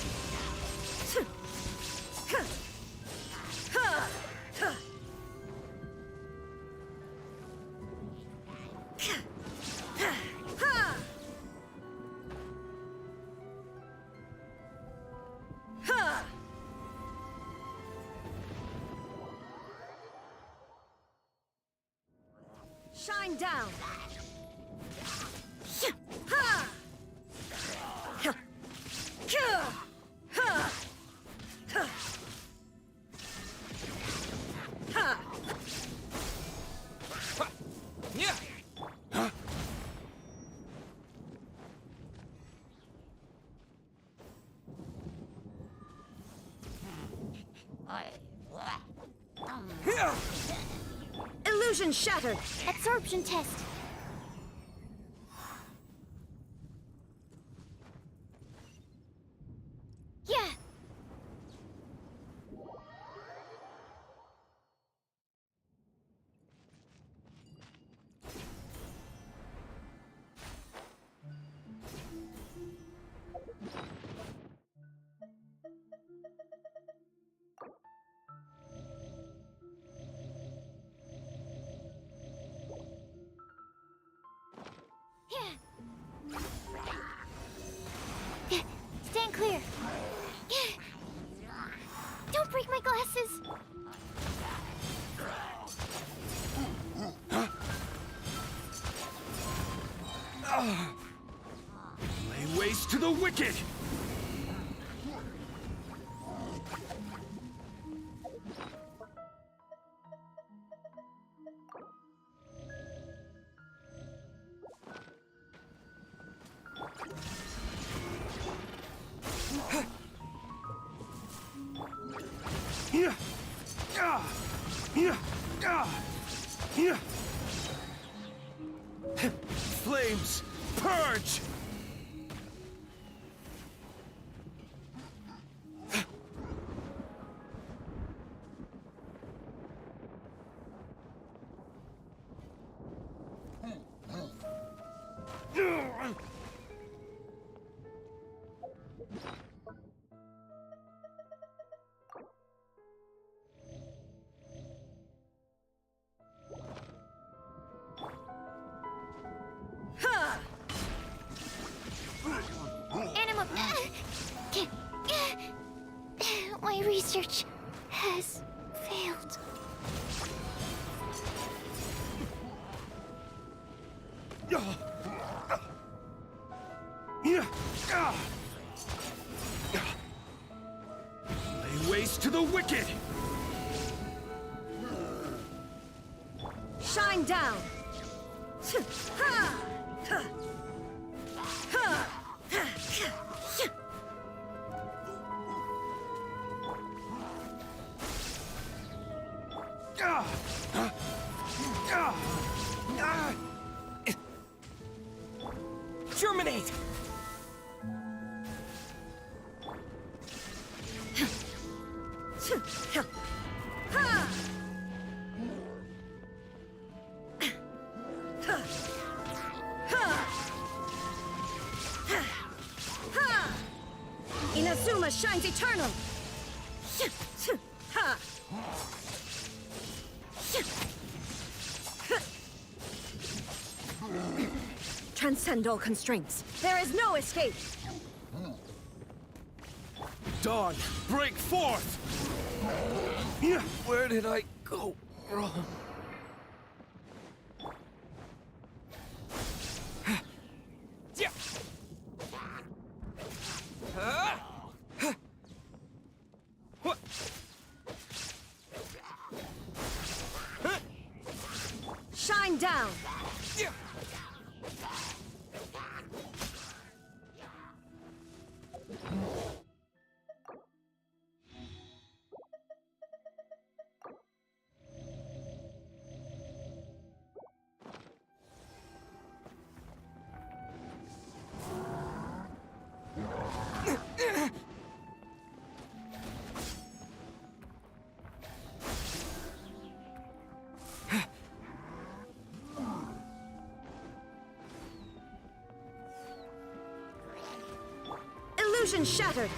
Shine down! Illusion shattered! Absorption test. Yeah. Stand clear. Don't break my glasses. Lay waste to the wicked! Flames, purge! Animal. My research has failed. Lay waste to the wicked! Shine down! Germinate! Inazuma shines eternal! Transcend all constraints. There is no escape! Dawn, break forth! Where did I go wrong? One down. Illusion shattered.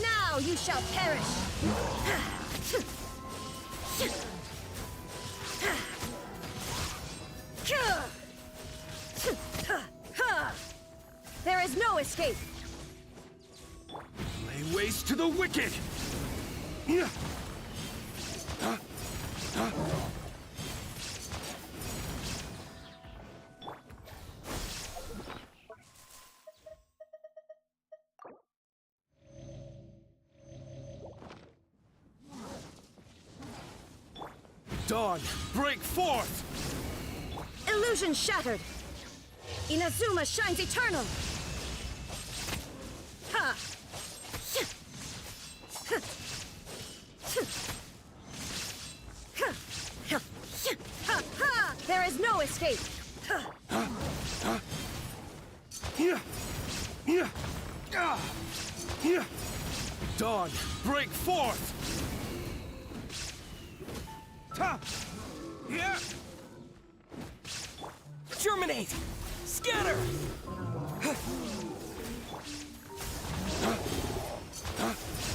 Now you shall perish. There is no escape. Lay waste to the wicked! Dawn, break forth! Illusion shattered. Inazuma shines eternal. Ha! There is no escape. Dawn, break forth! Germinate! Scatter!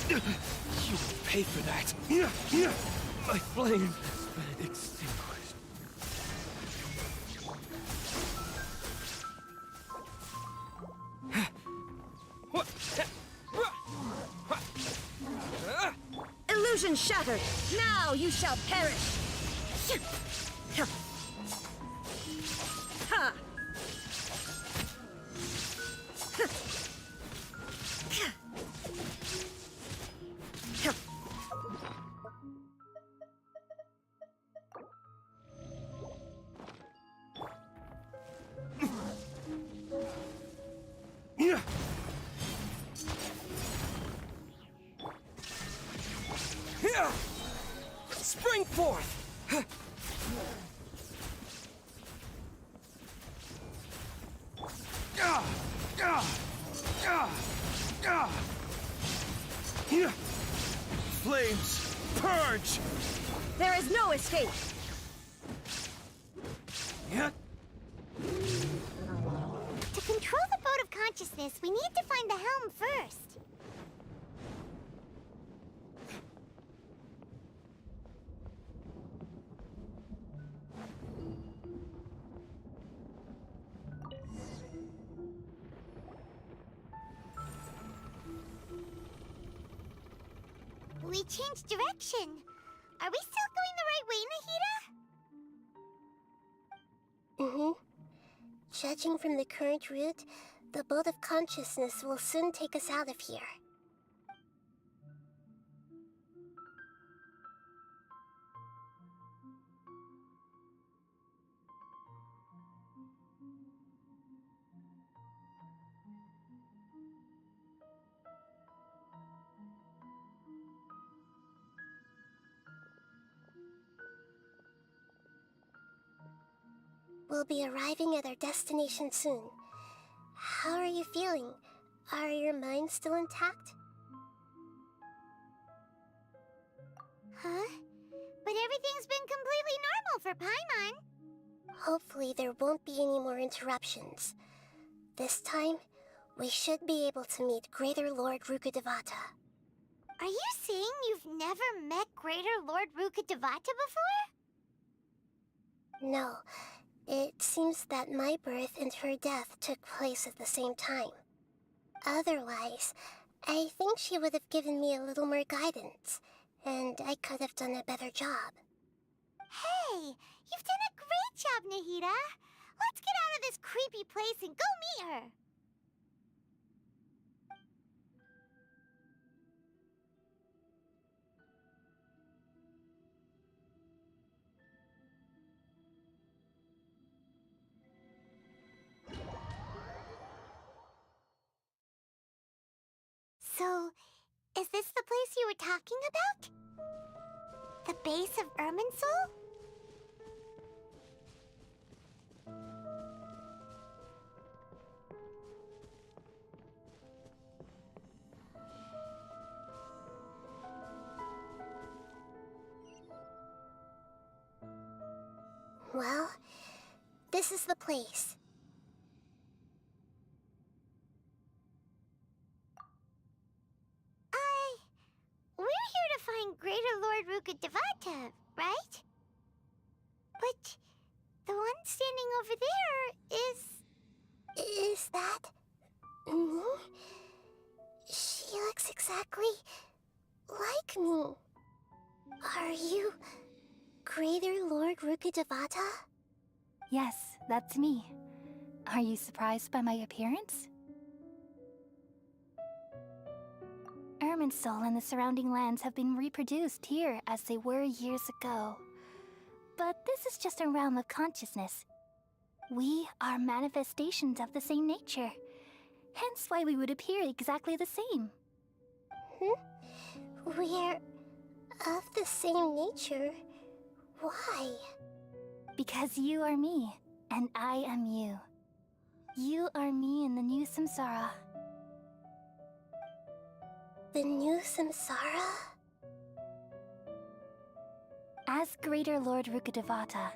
You will pay for that. My flame has been extinguished. Illusion shattered. Now you shall perish. Ha! Spring forth! Flames, purge! There is no escape. To control the boat of consciousness, we need to find the helm first. We changed direction. Are we still going the right way, Nahida? Mm-hmm. Judging from the current route, the boat of consciousness will soon take us out of here. We'll be arriving at our destination soon. How are you feeling? Are your minds still intact? Huh? But everything's been completely normal for Paimon. Hopefully there won't be any more interruptions. This time, we should be able to meet Greater Lord Rukkhadevata. Are you saying you've never met Greater Lord Rukkhadevata before? No, it seems that my birth and her death took place at the same time. Otherwise, I think she would have given me a little more guidance, and I could have done a better job. Hey, you've done a great job, Nahida. Let's get out of this creepy place and go meet her. So, is this the place you were talking about? The base of Irminsul? Well, this is the place. We're here to find Greater Lord Rukkhadevata, right? But the one standing over there is... Is that me? She looks exactly like me. Are you Greater Lord Rukkhadevata? Yes, that's me. Are you surprised by my appearance? Irminsul and the surrounding lands have been reproduced here as they were years ago. But this is just a realm of consciousness. We are manifestations of the same nature, hence why we would appear exactly the same. We're of the same nature. Why? Because you are me, and I am you. You are me in the new samsara. The new samsara? As Greater Lord Rukkhadevata,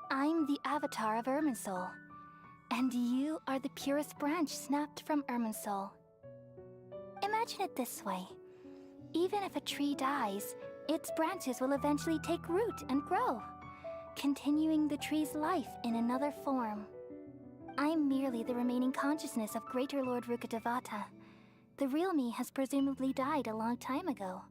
I'm the avatar of Irminsul, and you are the purest branch snapped from Irminsul. Imagine it this way. Even if a tree dies, its branches will eventually take root and grow, continuing the tree's life in another form. I'm merely the remaining consciousness of Greater Lord Rukkhadevata. The real me has presumably died a long time ago.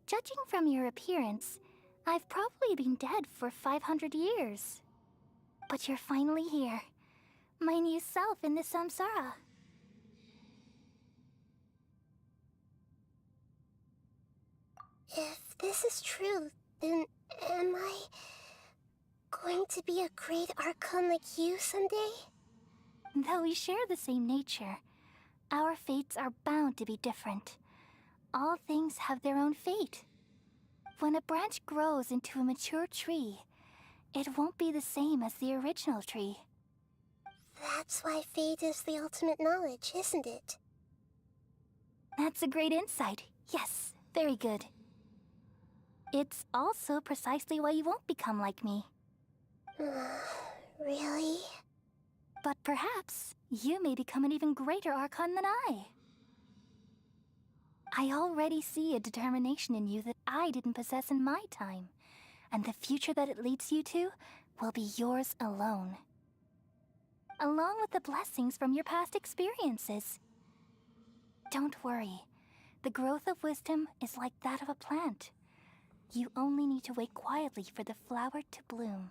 Judging from your appearance, I've probably been dead for 500 years. But you're finally here. My new self in the samsara. If this is true, then am I going to be a great Archon like you someday? Though we share the same nature, our fates are bound to be different. All things have their own fate. When a branch grows into a mature tree, it won't be the same as the original tree. That's why fate is the ultimate knowledge, isn't it? That's a great insight. Yes, very good. It's also precisely why you won't become like me. Really? But perhaps you may become an even greater Archon than I. I already see a determination in you that I didn't possess in my time, and the future that it leads you to will be yours alone. Along with the blessings from your past experiences. Don't worry, the growth of wisdom is like that of a plant. You only need to wait quietly for the flower to bloom.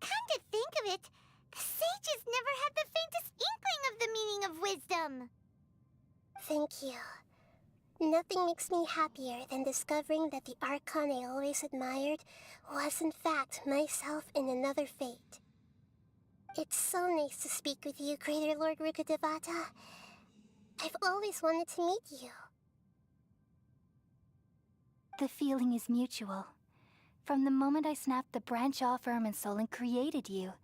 Come to think of it, the sages never had the faintest inkling of the meaning of wisdom. Thank you. Nothing makes me happier than discovering that the Archon I always admired was in fact myself in another fate. It's so nice to speak with you, Greater Lord Rukkhadevata. I've always wanted to meet you. The feeling is mutual. From the moment I snapped the branch off Irminsul and created you,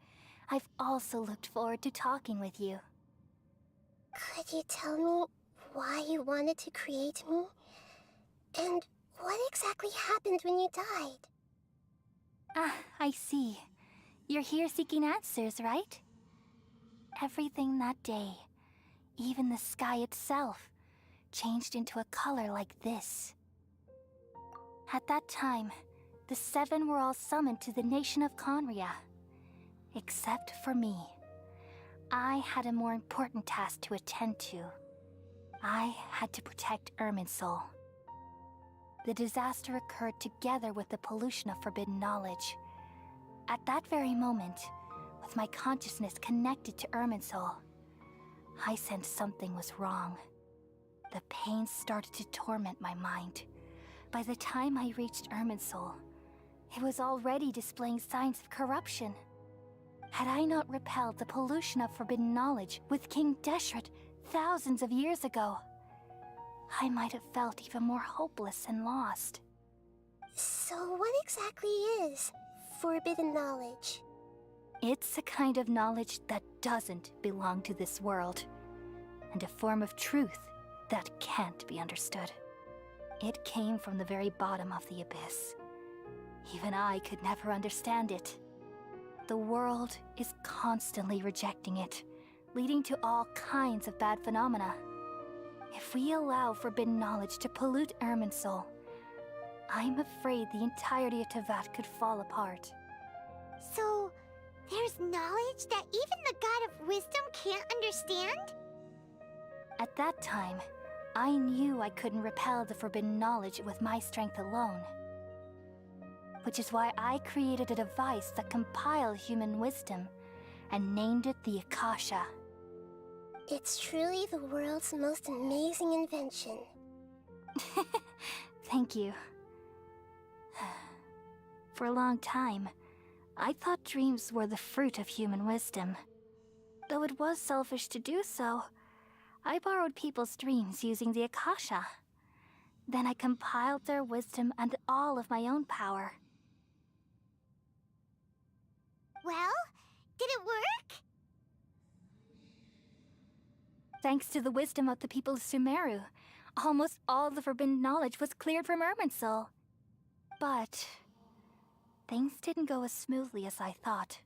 I've also looked forward to talking with you. Could you tell me why you wanted to create me? And what exactly happened when you died? Ah, I see. You're here seeking answers, right? Everything that day, even the sky itself, changed into a color like this. At that time, the Seven were all summoned to the nation of Conria. Except for me. I had a more important task to attend to. I had to protect Irminsul. the disaster occurred together with the pollution of forbidden knowledge. At that very moment, with my consciousness connected to Irminsul, I sensed something was wrong. The pain started to torment my mind. By the time I reached Irminsul, it was already displaying signs of corruption. Had I not repelled the pollution of forbidden knowledge with King Deshret thousands of years ago, I might have felt even more hopeless and lost. So what exactly is forbidden knowledge? It's a kind of knowledge that doesn't belong to this world, and a form of truth that can't be understood. It came from the very bottom of the abyss. Even I could never understand it. The world is constantly rejecting it, leading to all kinds of bad phenomena. If we allow forbidden knowledge to pollute Irminsul, I'm afraid the entirety of Teyvat could fall apart. So, there's knowledge that even the God of Wisdom can't understand? At that time, I knew I couldn't repel the forbidden knowledge with my strength alone. Which is why I created a device that compiled human wisdom and named it the Akasha. It's truly the world's most amazing invention. Thank you. For a long time, I thought dreams were the fruit of human wisdom. Though it was selfish to do so, I borrowed people's dreams using the Akasha. Then I compiled their wisdom and all of my own power. Well, did it work? Thanks to the wisdom of the people of Sumeru, almost all the forbidden knowledge was cleared from Irminsul. But things didn't go as smoothly as I thought.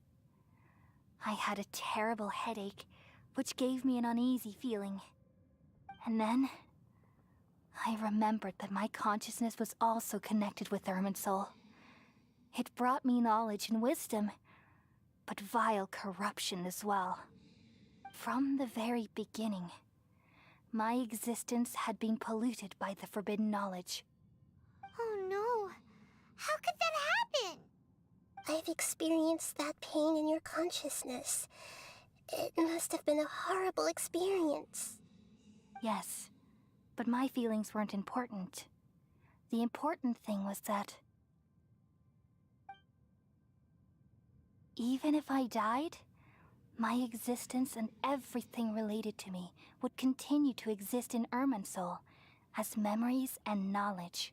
I had a terrible headache, which gave me an uneasy feeling. And then I remembered that my consciousness was also connected with Irminsul. It brought me knowledge and wisdom, but vile corruption as well. From the very beginning, my existence had been polluted by the forbidden knowledge. Oh no. How could that happen? I've experienced that pain in your consciousness. It must have been a horrible experience. Yes, but my feelings weren't important. The important thing was that even if I died, my existence and everything related to me would continue to exist in Irminsul as memories and knowledge,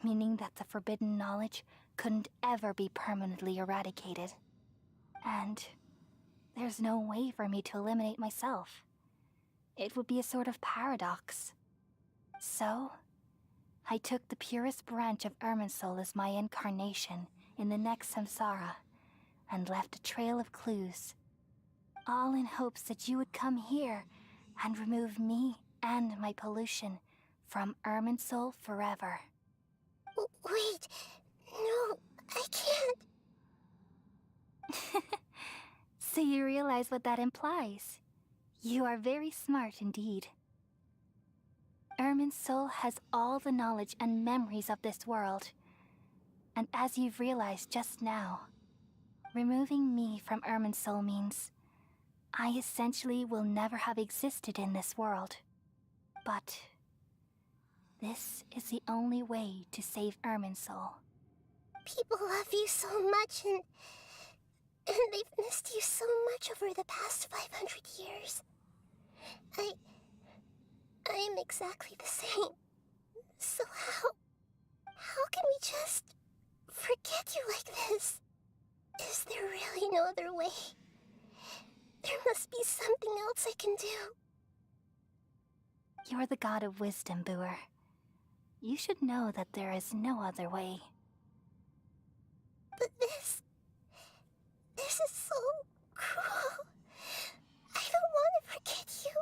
meaning that the forbidden knowledge couldn't ever be permanently eradicated. And there's no way for me to eliminate myself. It would be a sort of paradox. So, I took the purest branch of Irminsul as my incarnation in the next samsara, and left a trail of clues, all in hopes that you would come here and remove me and my pollution from Irminsul forever. Wait, no, I can't. So you realize what that implies. You are very smart indeed. Irminsul has all the knowledge and memories of this world. And as you've realized just now, removing me from Irminsul means I essentially will never have existed in this world. But this is the only way to save Irminsul. People love you so much, and they've missed you so much over the past 500 years. I am exactly the same. So how can we just forget you like this? Is there really no other way? There must be something else I can do. You're the god of wisdom, Booer. You should know that there is no other way. But this is so cruel. I don't want to forget you.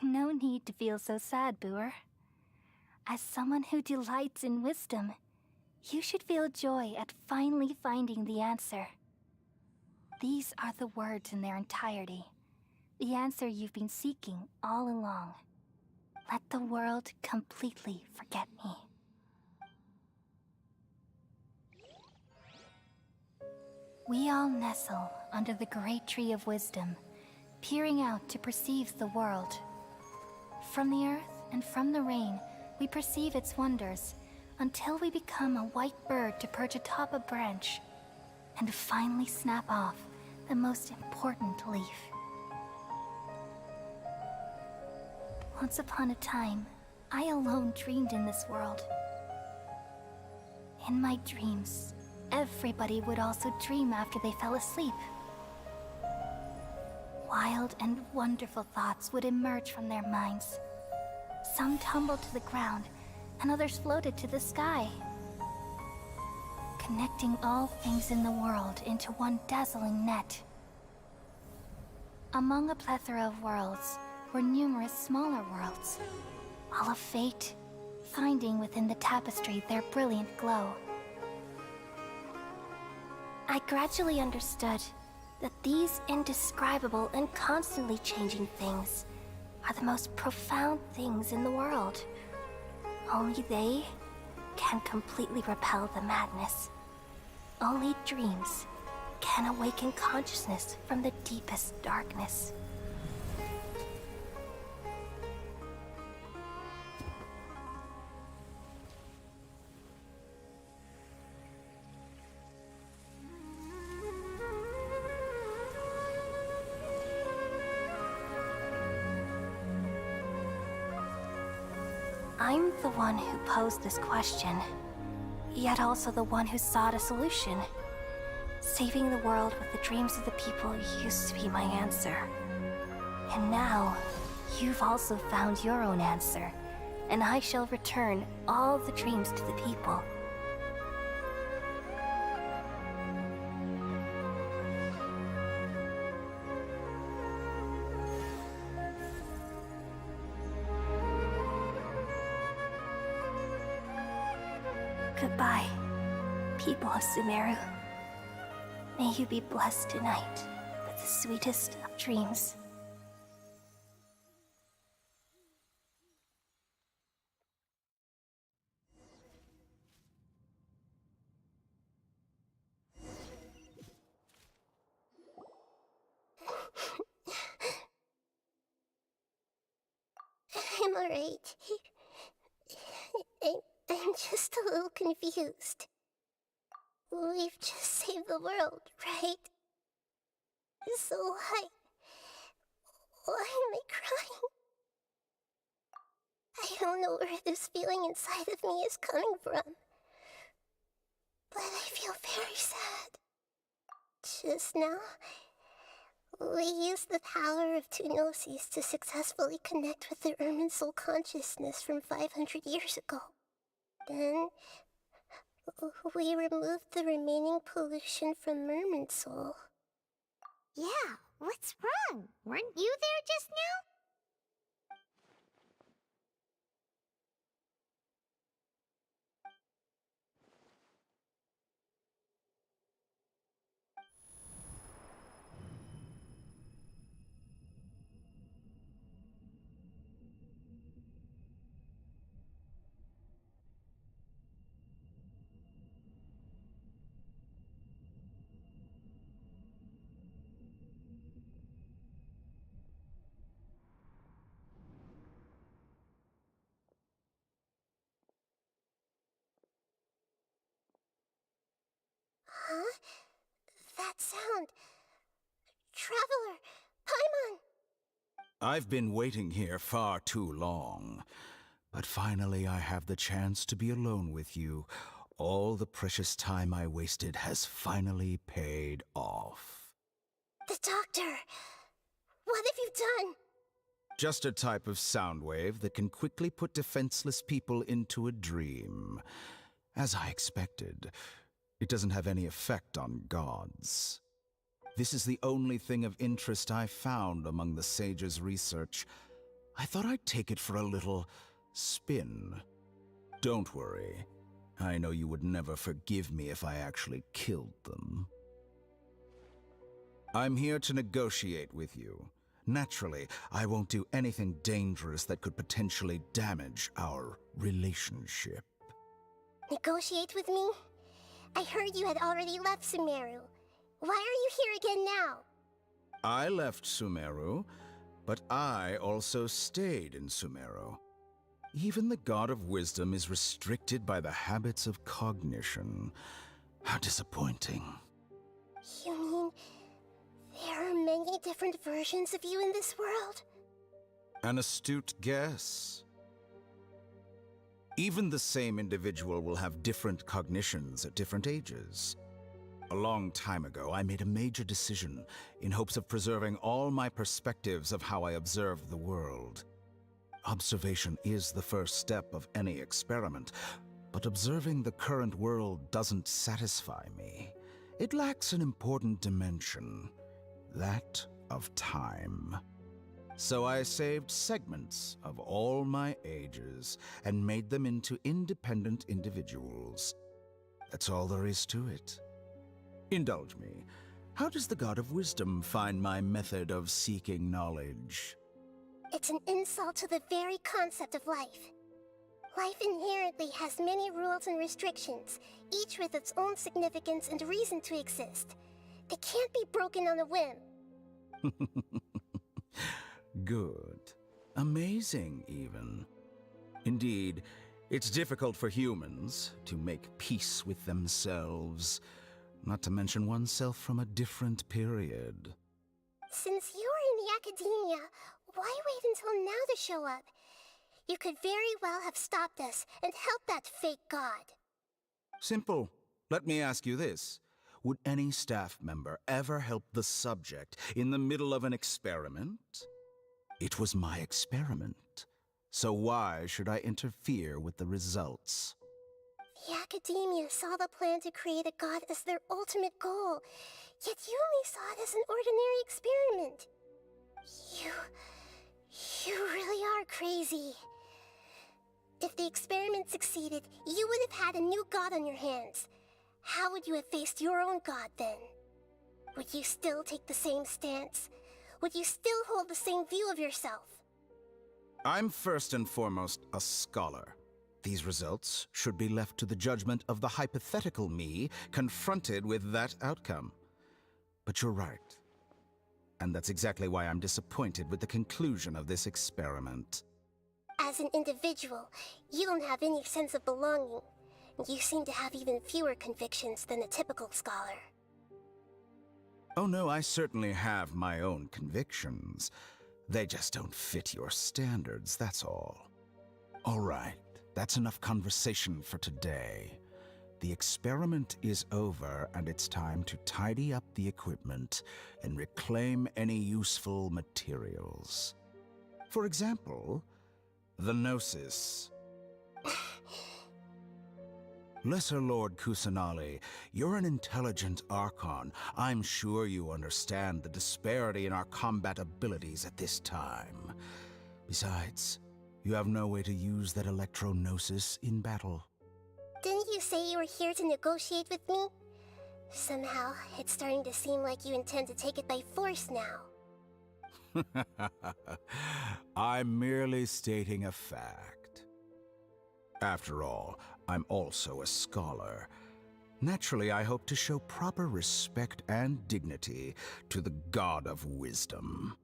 No need to feel so sad, Booer. As someone who delights in wisdom, you should feel joy at finally finding the answer. These are the words in their entirety. The answer you've been seeking all along. let the world completely forget me. We all nestle under the great tree of wisdom, peering out to perceive the world. From the earth and from the rain, we perceive its wonders, until we become a white bird to perch atop a branch, and finally snap off the most important leaf. Once upon a time, I alone dreamed in this world. In my dreams, everybody would also dream after they fell asleep. Wild and wonderful thoughts would emerge from their minds. Some tumbled to the ground, and others floated to the sky, connecting all things in the world into one dazzling net. Among a plethora of worlds were numerous smaller worlds, all of fate, finding within the tapestry their brilliant glow. I gradually understood that these indescribable and constantly changing things are the most profound things in the world. Only they can completely repel the madness. Only dreams can awaken consciousness from the deepest darkness. I'm the one who posed this question, yet also the one who sought a solution. Saving the world with the dreams of the people used to be my answer. And now, you've also found your own answer, and I shall return all the dreams to the people. Goodbye, people of Sumeru. May you be blessed tonight with the sweetest of dreams. I'm alright. I'm just a little confused. We've just saved the world, right? So why am I crying? I don't know where this feeling inside of me is coming from, but I feel very sad. Just now, we used the power of two gnosis to successfully connect with the Irminsul consciousness from 500 years ago. Then, we removed the remaining pollution from Irminsul. Yeah, what's wrong? Weren't you there just now? Huh? That sound. Traveler! Paimon! I've been waiting here far too long. But finally I have the chance to be alone with you. All the precious time I wasted has finally paid off. The doctor! What have you done? Just a type of sound wave that can quickly put defenseless people into a dream. As I expected, it doesn't have any effect on gods. This is the only thing of interest I found among the sage's research. I thought I'd take it for a little spin. Don't worry. I know you would never forgive me if I actually killed them. I'm here to negotiate with you. Naturally, I won't do anything dangerous that could potentially damage our relationship. Negotiate with me? I heard you had already left Sumeru. Why are you here again now? I left Sumeru, but I also stayed in Sumeru. Even the God of Wisdom is restricted by the habits of cognition. How disappointing. You mean there are many different versions of you in this world? An astute guess. Even the same individual will have different cognitions at different ages. A long time ago, I made a major decision in hopes of preserving all my perspectives of how I observe the world. Observation is the first step of any experiment, but observing the current world doesn't satisfy me. It lacks an important dimension, that of time. So I saved segments of all my ages and made them into independent individuals. That's all there is to it. Indulge me. How does the God of Wisdom find my method of seeking knowledge? It's an insult to the very concept of life. Life inherently has many rules and restrictions, each with its own significance and reason to exist. They can't be broken on a whim. Good. Amazing, even. Indeed, it's difficult for humans to make peace with themselves, not to mention oneself from a different period. Since you're in the academia, why wait until now to show up? You could very well have stopped us and helped that fake god. Simple. Let me ask you this. Would any staff member ever help the subject in the middle of an experiment? It was my experiment. So why should I interfere with the results? The academia saw the plan to create a god as their ultimate goal, yet you only saw it as an ordinary experiment. You really are crazy. If the experiment succeeded, you would have had a new god on your hands. How would you have faced your own god then? Would you still take the same stance? Would you still hold the same view of yourself? I'm first and foremost a scholar. These results should be left to the judgment of the hypothetical me confronted with that outcome. But you're right. And that's exactly why I'm disappointed with the conclusion of this experiment. As an individual, you don't have any sense of belonging. You seem to have even fewer convictions than a typical scholar. Oh no, I certainly have my own convictions. They just don't fit your standards, that's all. All right, that's enough conversation for today. The experiment is over, and it's time to tidy up the equipment and reclaim any useful materials. For example, the Gnosis. Lesser Lord Kusanali, you're an intelligent Archon. I'm sure you understand the disparity in our combat abilities at this time. Besides, you have no way to use that Electro-Gnosis in battle. Didn't you say you were here to negotiate with me? Somehow, it's starting to seem like you intend to take it by force now. I'm merely stating a fact. After all, I'm also a scholar. Naturally, I hope to show proper respect and dignity to the God of Wisdom.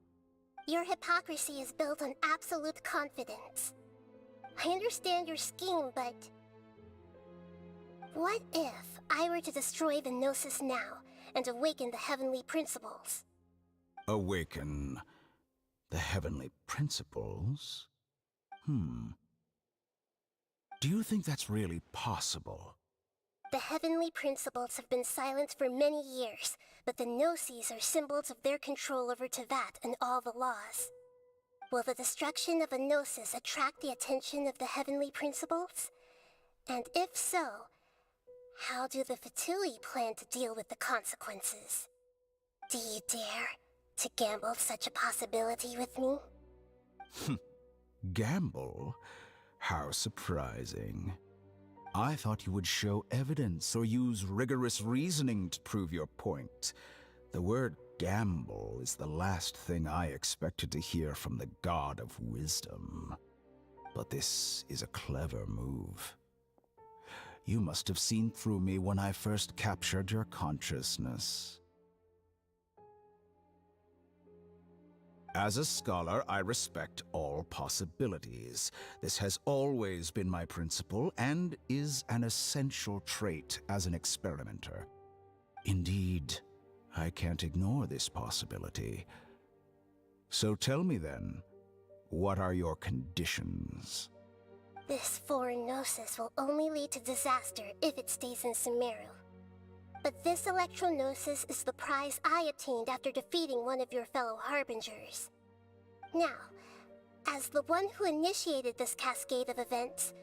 Your hypocrisy is built on absolute confidence. I understand your scheme, but... what if I were to destroy the Gnosis now and awaken the heavenly principles? Awaken the heavenly principles? Do you think that's really possible? The heavenly principles have been silent for many years, but the Gnosis are symbols of their control over Tevat and all the laws. Will the destruction of a Gnosis attract the attention of the heavenly principles? And if so, how do the Fatui plan to deal with the consequences? Do you dare to gamble such a possibility with me? Gamble? How surprising. I thought you would show evidence or use rigorous reasoning to prove your point. The word gamble is the last thing I expected to hear from the God of Wisdom. But this is a clever move. You must have seen through me when I first captured your consciousness. As a scholar, I respect all possibilities. This has always been my principle and is an essential trait as an experimenter. Indeed, I can't ignore this possibility. So tell me then, what are your conditions? This foreign gnosis will only lead to disaster if it stays in Sumeru. But this electro-gnosis is the prize I obtained after defeating one of your fellow Harbingers. Now, as the one who initiated this cascade of events,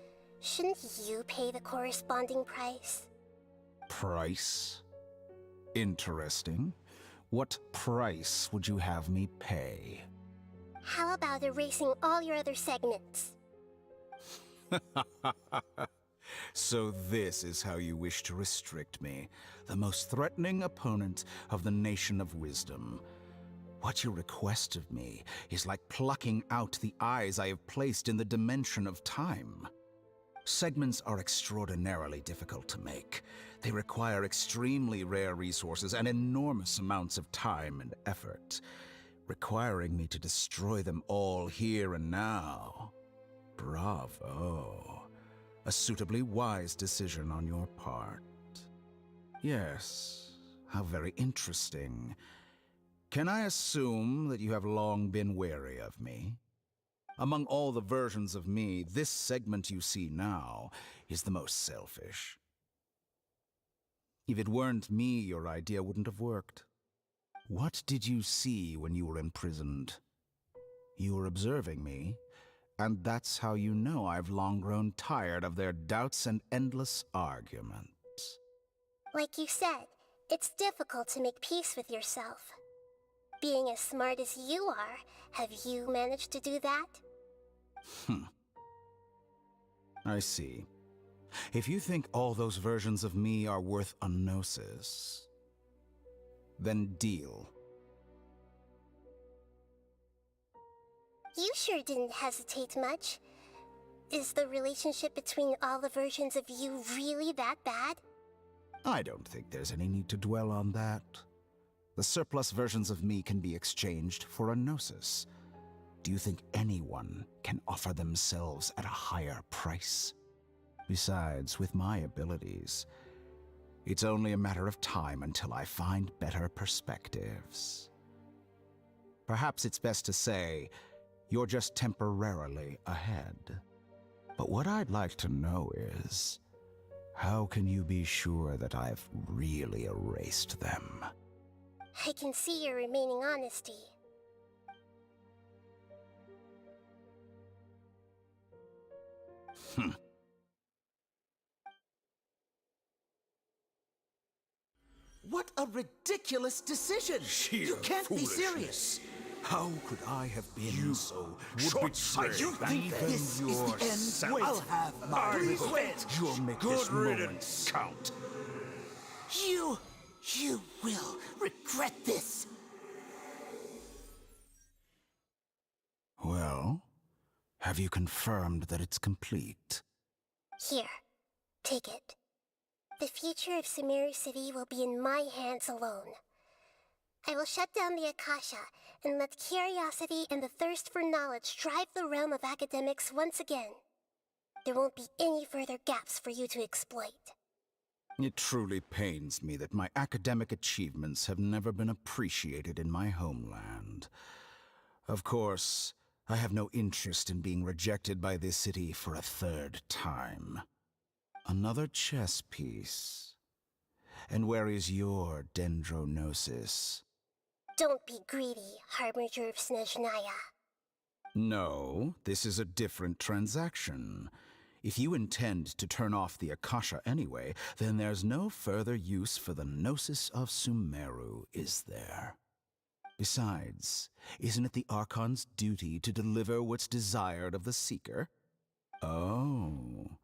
shouldn't you pay the corresponding price? Price? Interesting. What price would you have me pay? How about erasing all your other segments? So this is how you wish to restrict me, the most threatening opponent of the Nation of Wisdom. What you request of me is like plucking out the eyes I have placed in the dimension of time. Segments are extraordinarily difficult to make. They require extremely rare resources and enormous amounts of time and effort, requiring me to destroy them all here and now. Bravo. A suitably wise decision on your part. Yes, how very interesting. Can I assume that you have long been wary of me? Among all the versions of me, this segment you see now is the most selfish. If it weren't me, your idea wouldn't have worked. What did you see when you were imprisoned? You were observing me, and that's how you know I've long grown tired of their doubts and endless arguments. Like you said, it's difficult to make peace with yourself. Being as smart as you are, have you managed to do that? I see. If you think all those versions of me are worth a gnosis, then deal. You sure didn't hesitate much. Is the relationship between all the versions of you really that bad? I don't think there's any need to dwell on that. The surplus versions of me can be exchanged for a gnosis. Do you think anyone can offer themselves at a higher price? Besides, with my abilities, it's only a matter of time until I find better perspectives. Perhaps it's best to say, you're just temporarily ahead. But what I'd like to know is, how can you be sure that I've really erased them? I can see your remaining honesty. What a ridiculous decision! You can't be serious! How could I have been so short-sighted? You think this is the end? I'll have my revenge! You'll make this moment count. You will regret this! Well, have you confirmed that it's complete? Here, take it. The future of Sumeru City will be in my hands alone. I will shut down the Akasha and let curiosity and the thirst for knowledge drive the realm of academics once again. There won't be any further gaps for you to exploit. It truly pains me that my academic achievements have never been appreciated in my homeland. Of course, I have no interest in being rejected by this city for a third time. Another chess piece. And where is your dendronosis? Don't be greedy, Harbinger of Snezhnaya. No, this is a different transaction. If you intend to turn off the Akasha anyway, then there's no further use for the Gnosis of Sumeru, is there? Besides, isn't it the Archon's duty to deliver what's desired of the Seeker? Oh,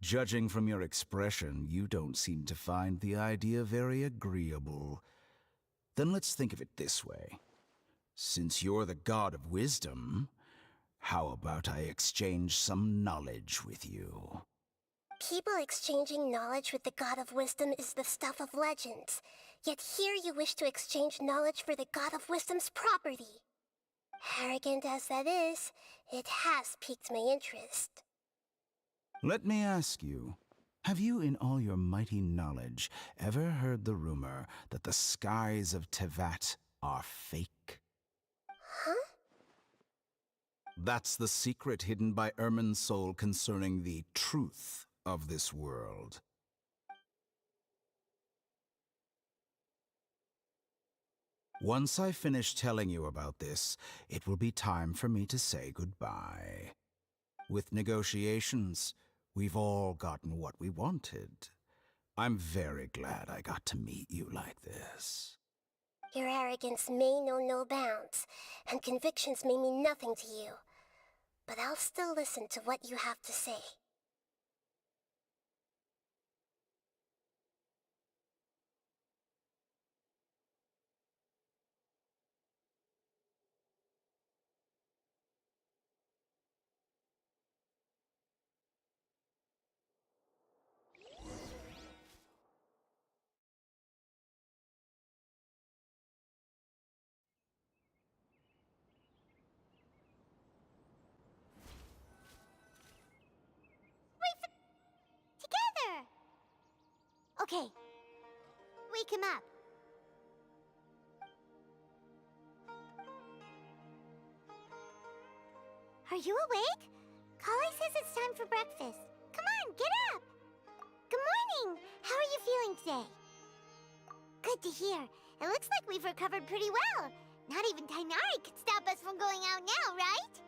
judging from your expression, you don't seem to find the idea very agreeable. Then let's think of it this way. Since you're the god of wisdom, how about I exchange some knowledge with you? People exchanging knowledge with the god of wisdom is the stuff of legends. Yet here you wish to exchange knowledge for the god of wisdom's property. Arrogant as that is, it has piqued my interest. Let me ask you, have you in all your mighty knowledge ever heard the rumor that the skies of Tevat are fake? Huh? That's the secret hidden by Irminsul concerning the truth of this world. Once I finish telling you about this, it will be time for me to say goodbye. With negotiations, we've all gotten what we wanted. I'm very glad I got to meet you like this. Your arrogance may know no bounds, and convictions may mean nothing to you. But I'll still listen to what you have to say. Together! Okay. Wake him up. Are you awake? Kali says it's time for breakfast. Come on, get up! Good morning! How are you feeling today? Good to hear. It looks like we've recovered pretty well. Not even Tainari could stop us from going out now, right?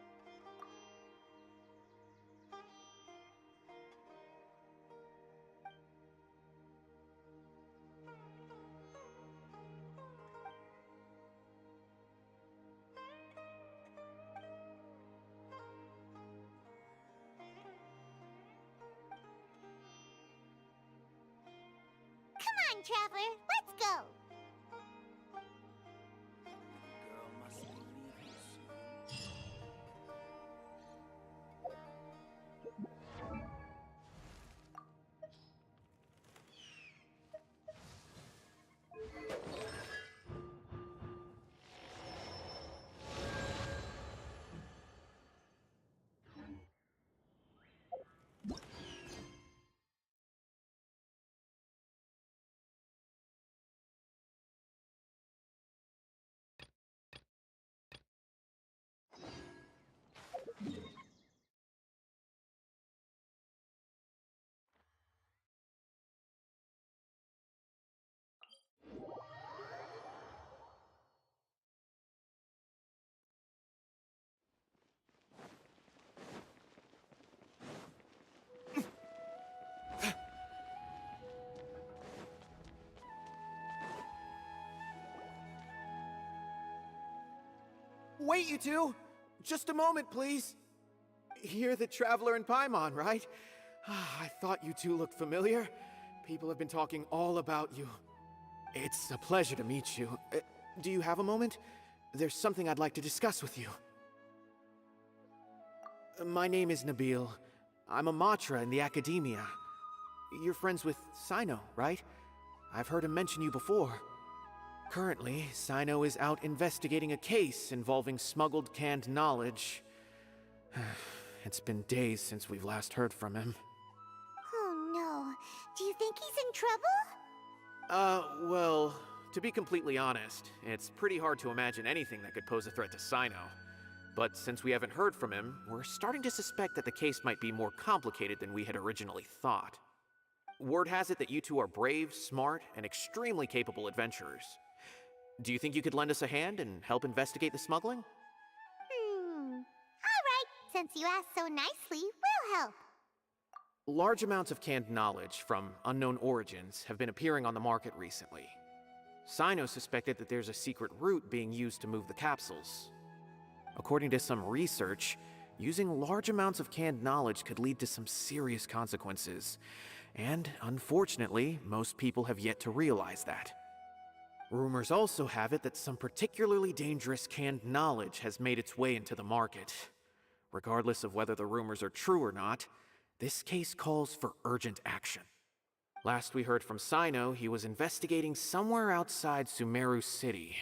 Come on, Traveler, let's go! Wait, you two! Just a moment, please. You're the Traveler in Paimon, right? I thought you two looked familiar. People have been talking all about you. It's a pleasure to meet you. Do you have a moment? There's something I'd like to discuss with you. My name is Nabil. I'm a Matra in the Academia. You're friends with Sino, right? I've heard him mention you before. Currently, Sino is out investigating a case involving smuggled canned knowledge. It's been days since we've last heard from him. Oh no. Do you think he's in trouble? Well, to be completely honest, it's pretty hard to imagine anything that could pose a threat to Sino. But since we haven't heard from him, we're starting to suspect that the case might be more complicated than we had originally thought. Word has it that you two are brave, smart, and extremely capable adventurers. Do you think you could lend us a hand and help investigate the smuggling? Alright, since you asked so nicely, we'll help. Large amounts of canned knowledge from unknown origins have been appearing on the market recently. Sino suspected that there's a secret route being used to move the capsules. According to some research, using large amounts of canned knowledge could lead to some serious consequences. And unfortunately, most people have yet to realize that. Rumors also have it that some particularly dangerous canned knowledge has made its way into the market. Regardless of whether the rumors are true or not, this case calls for urgent action. Last we heard from Sino, he was investigating somewhere outside Sumeru City.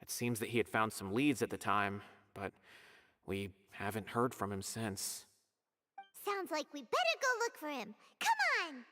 It seems that he had found some leads at the time, but we haven't heard from him since. Sounds like we better go look for him. Come on!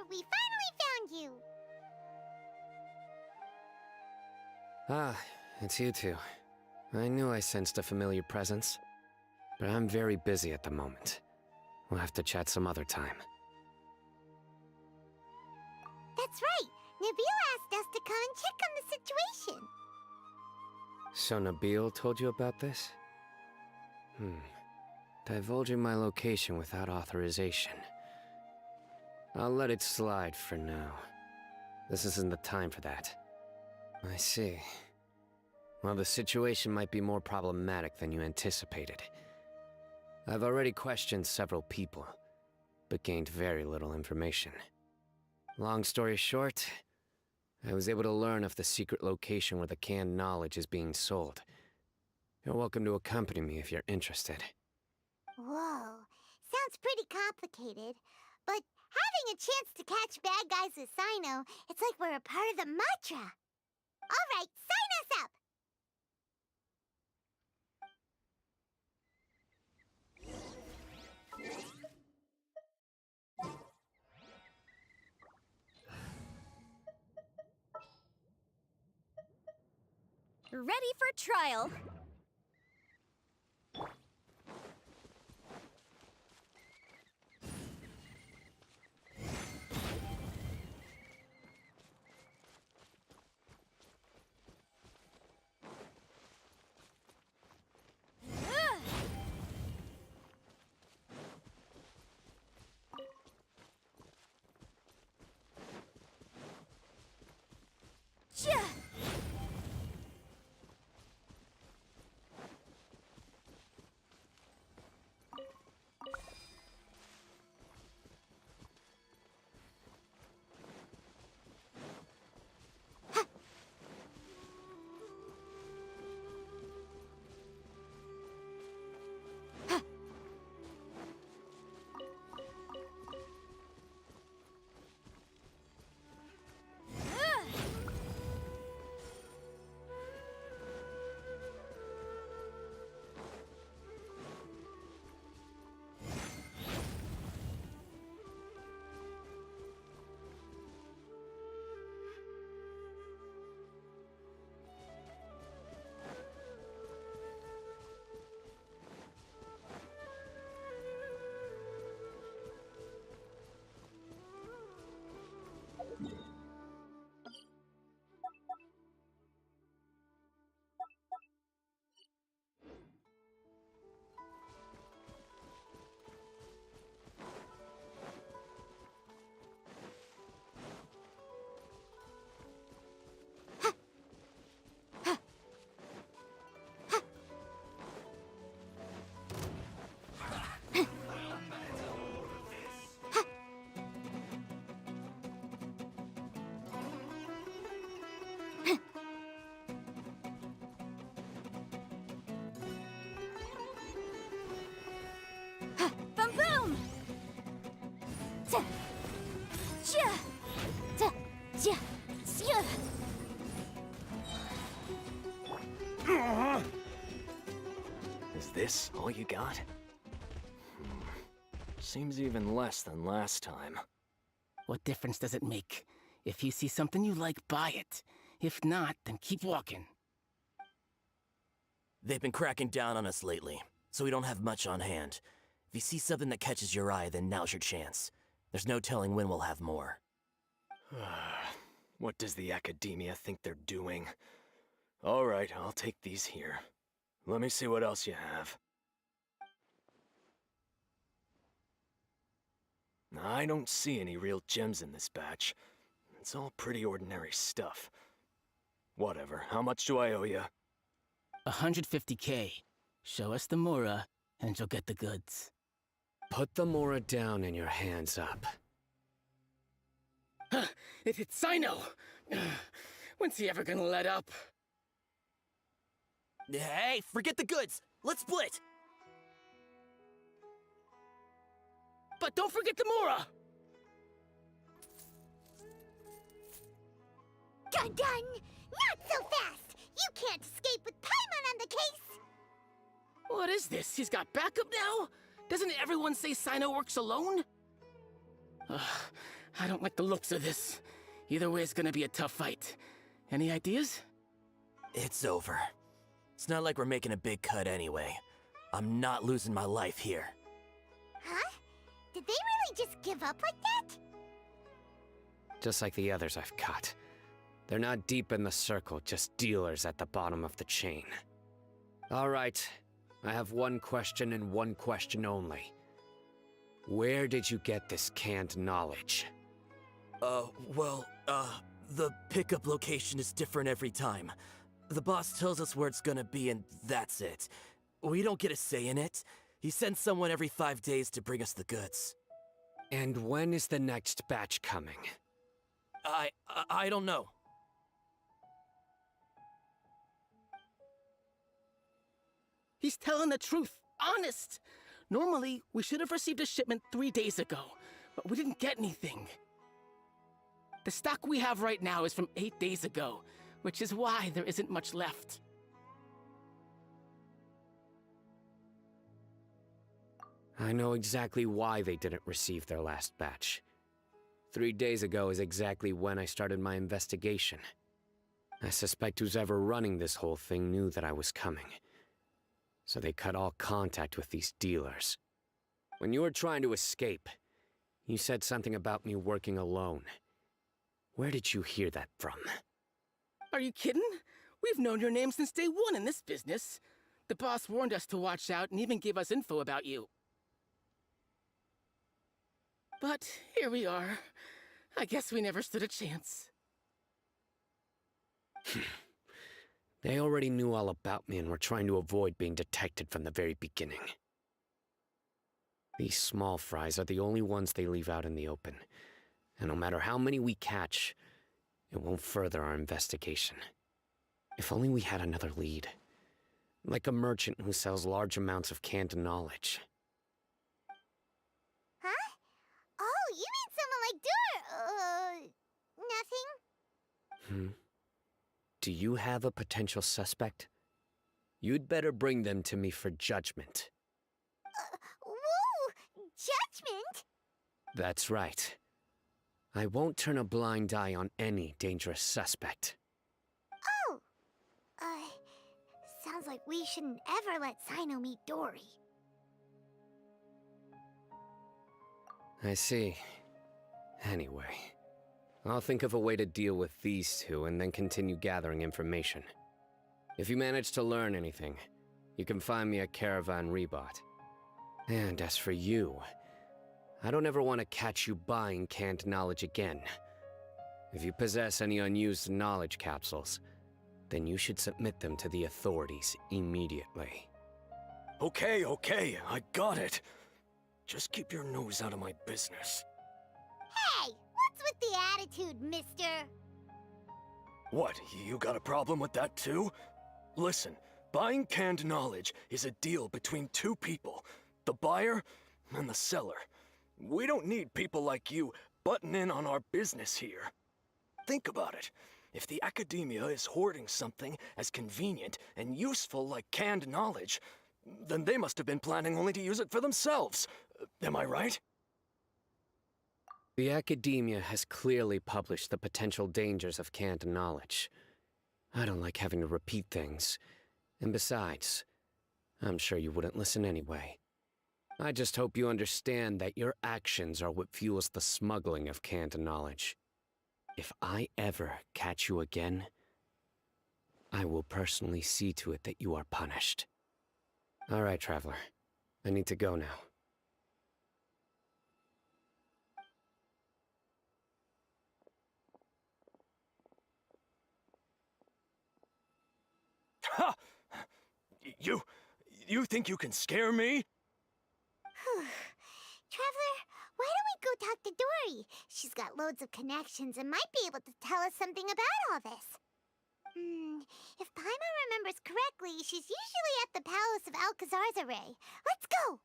We finally found you! Ah, it's you two. I knew I sensed a familiar presence. But I'm very busy at the moment. We'll have to chat some other time. That's right! Nabil asked us to come and check on the situation. So Nabil told you about this? Divulging my location without authorization. I'll let it slide for now. This isn't the time for that. I see. Well, the situation might be more problematic than you anticipated. I've already questioned several people, but gained very little information. Long story short, I was able to learn of the secret location where the canned knowledge is being sold. You're welcome to accompany me if you're interested. Whoa, sounds pretty complicated. But having a chance to catch bad guys with Sino, it's like we're a part of the mantra. All right, sign us up! Ready for trial. Boom boom! Is this all you got? Seems even less than last time. What difference does it make? If you see something you like, buy it. If not, then keep walking. They've been cracking down on us lately, so we don't have much on hand. If you see something that catches your eye, then now's your chance. There's no telling when we'll have more. What does the academia think they're doing? All right, I'll take these here. Let me see what else you have. I don't see any real gems in this batch. It's all pretty ordinary stuff. Whatever, how much do I owe you? 150K. Show us the Mora, and you'll get the goods. Put the Mora down and your hands up. It's Sino! When's he ever gonna let up? Hey, forget the goods! Let's split! But don't forget the Mora! Dun dun! Not so fast! You can't escape with Paimon on the case! What is this? He's got backup now? Doesn't everyone say Sino works alone? I don't like the looks of this. Either way, it's gonna be a tough fight. Any ideas? It's over. It's not like we're making a big cut anyway. I'm not losing my life here. Huh? Did they really just give up like that? Just like the others I've caught. They're not deep in the circle, just dealers at the bottom of the chain. All right, I have one question and one question only. Where did you get this canned knowledge? The pickup location is different every time. The boss tells us where it's gonna be and that's it. We don't get a say in it. He sends someone every 5 days to bring us the goods. And when is the next batch coming? I don't know. He's telling the truth. Honest. Normally, we should have received a shipment 3 days ago, but we didn't get anything. The stock we have right now is from 8 days ago, which is why there isn't much left. I know exactly why they didn't receive their last batch. 3 days ago is exactly when I started my investigation. I suspect who's ever running this whole thing knew that I was coming. So they cut all contact with these dealers. When you were trying to escape, you said something about me working alone. Where did you hear that from? Are you kidding? We've known your name since day one in this business. The boss warned us to watch out and even gave us info about you. But here we are. I guess we never stood a chance. They already knew all about me and were trying to avoid being detected from the very beginning. These small fries are the only ones they leave out in the open. And no matter how many we catch, it won't further our investigation. If only we had another lead. Like a merchant who sells large amounts of canned knowledge. Huh? Oh, you mean someone like nothing? Do you have a potential suspect? You'd better bring them to me for judgment. Whoa! Judgment? That's right. I won't turn a blind eye on any dangerous suspect. Oh! Sounds like we shouldn't ever let Sino meet Dory. I see. Anyway, I'll think of a way to deal with these two and then continue gathering information. If you manage to learn anything, you can find me at Caravan Rebot. And as for you, I don't ever want to catch you buying canned knowledge again. If you possess any unused knowledge capsules, then you should submit them to the authorities immediately. Okay, I got it. Just keep your nose out of my business. Hey! What's with the attitude, mister? What, you got a problem with that too? Listen, buying canned knowledge is a deal between two people, the buyer and the seller. We don't need people like you butting in on our business here. Think about it. If the academia is hoarding something as convenient and useful like canned knowledge, then they must have been planning only to use it for themselves. Am I right? The academia has clearly published the potential dangers of canned knowledge. I don't like having to repeat things. And besides, I'm sure you wouldn't listen anyway. I just hope you understand that your actions are what fuels the smuggling of canned knowledge. If I ever catch you again, I will personally see to it that you are punished. All right, Traveler. I need to go now. Ha! You think you can scare me? Traveler, why don't we go talk to Dory? She's got loads of connections and might be able to tell us something about all this. If Paimon remembers correctly, she's usually at the Palace of Alcazar's Array. Let's go!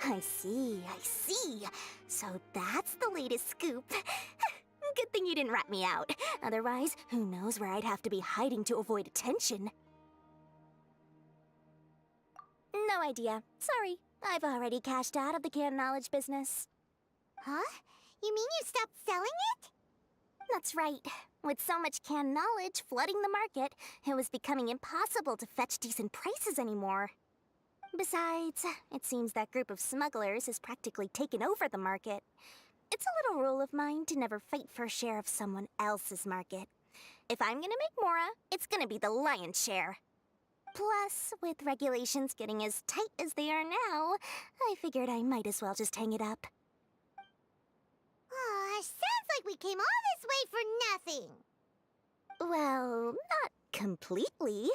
I see. So that's the latest scoop. Good thing you didn't rat me out. Otherwise, who knows where I'd have to be hiding to avoid attention. No idea. Sorry. I've already cashed out of the canned knowledge business. Huh? You mean you stopped selling it? That's right. With so much canned knowledge flooding the market, it was becoming impossible to fetch decent prices anymore. Besides, it seems that group of smugglers has practically taken over the market. It's a little rule of mine to never fight for a share of someone else's market. If I'm gonna make Mora, it's gonna be the lion's share. Plus, with regulations getting as tight as they are now, I figured I might as well just hang it up. Sounds like we came all this way for nothing. Well, not completely.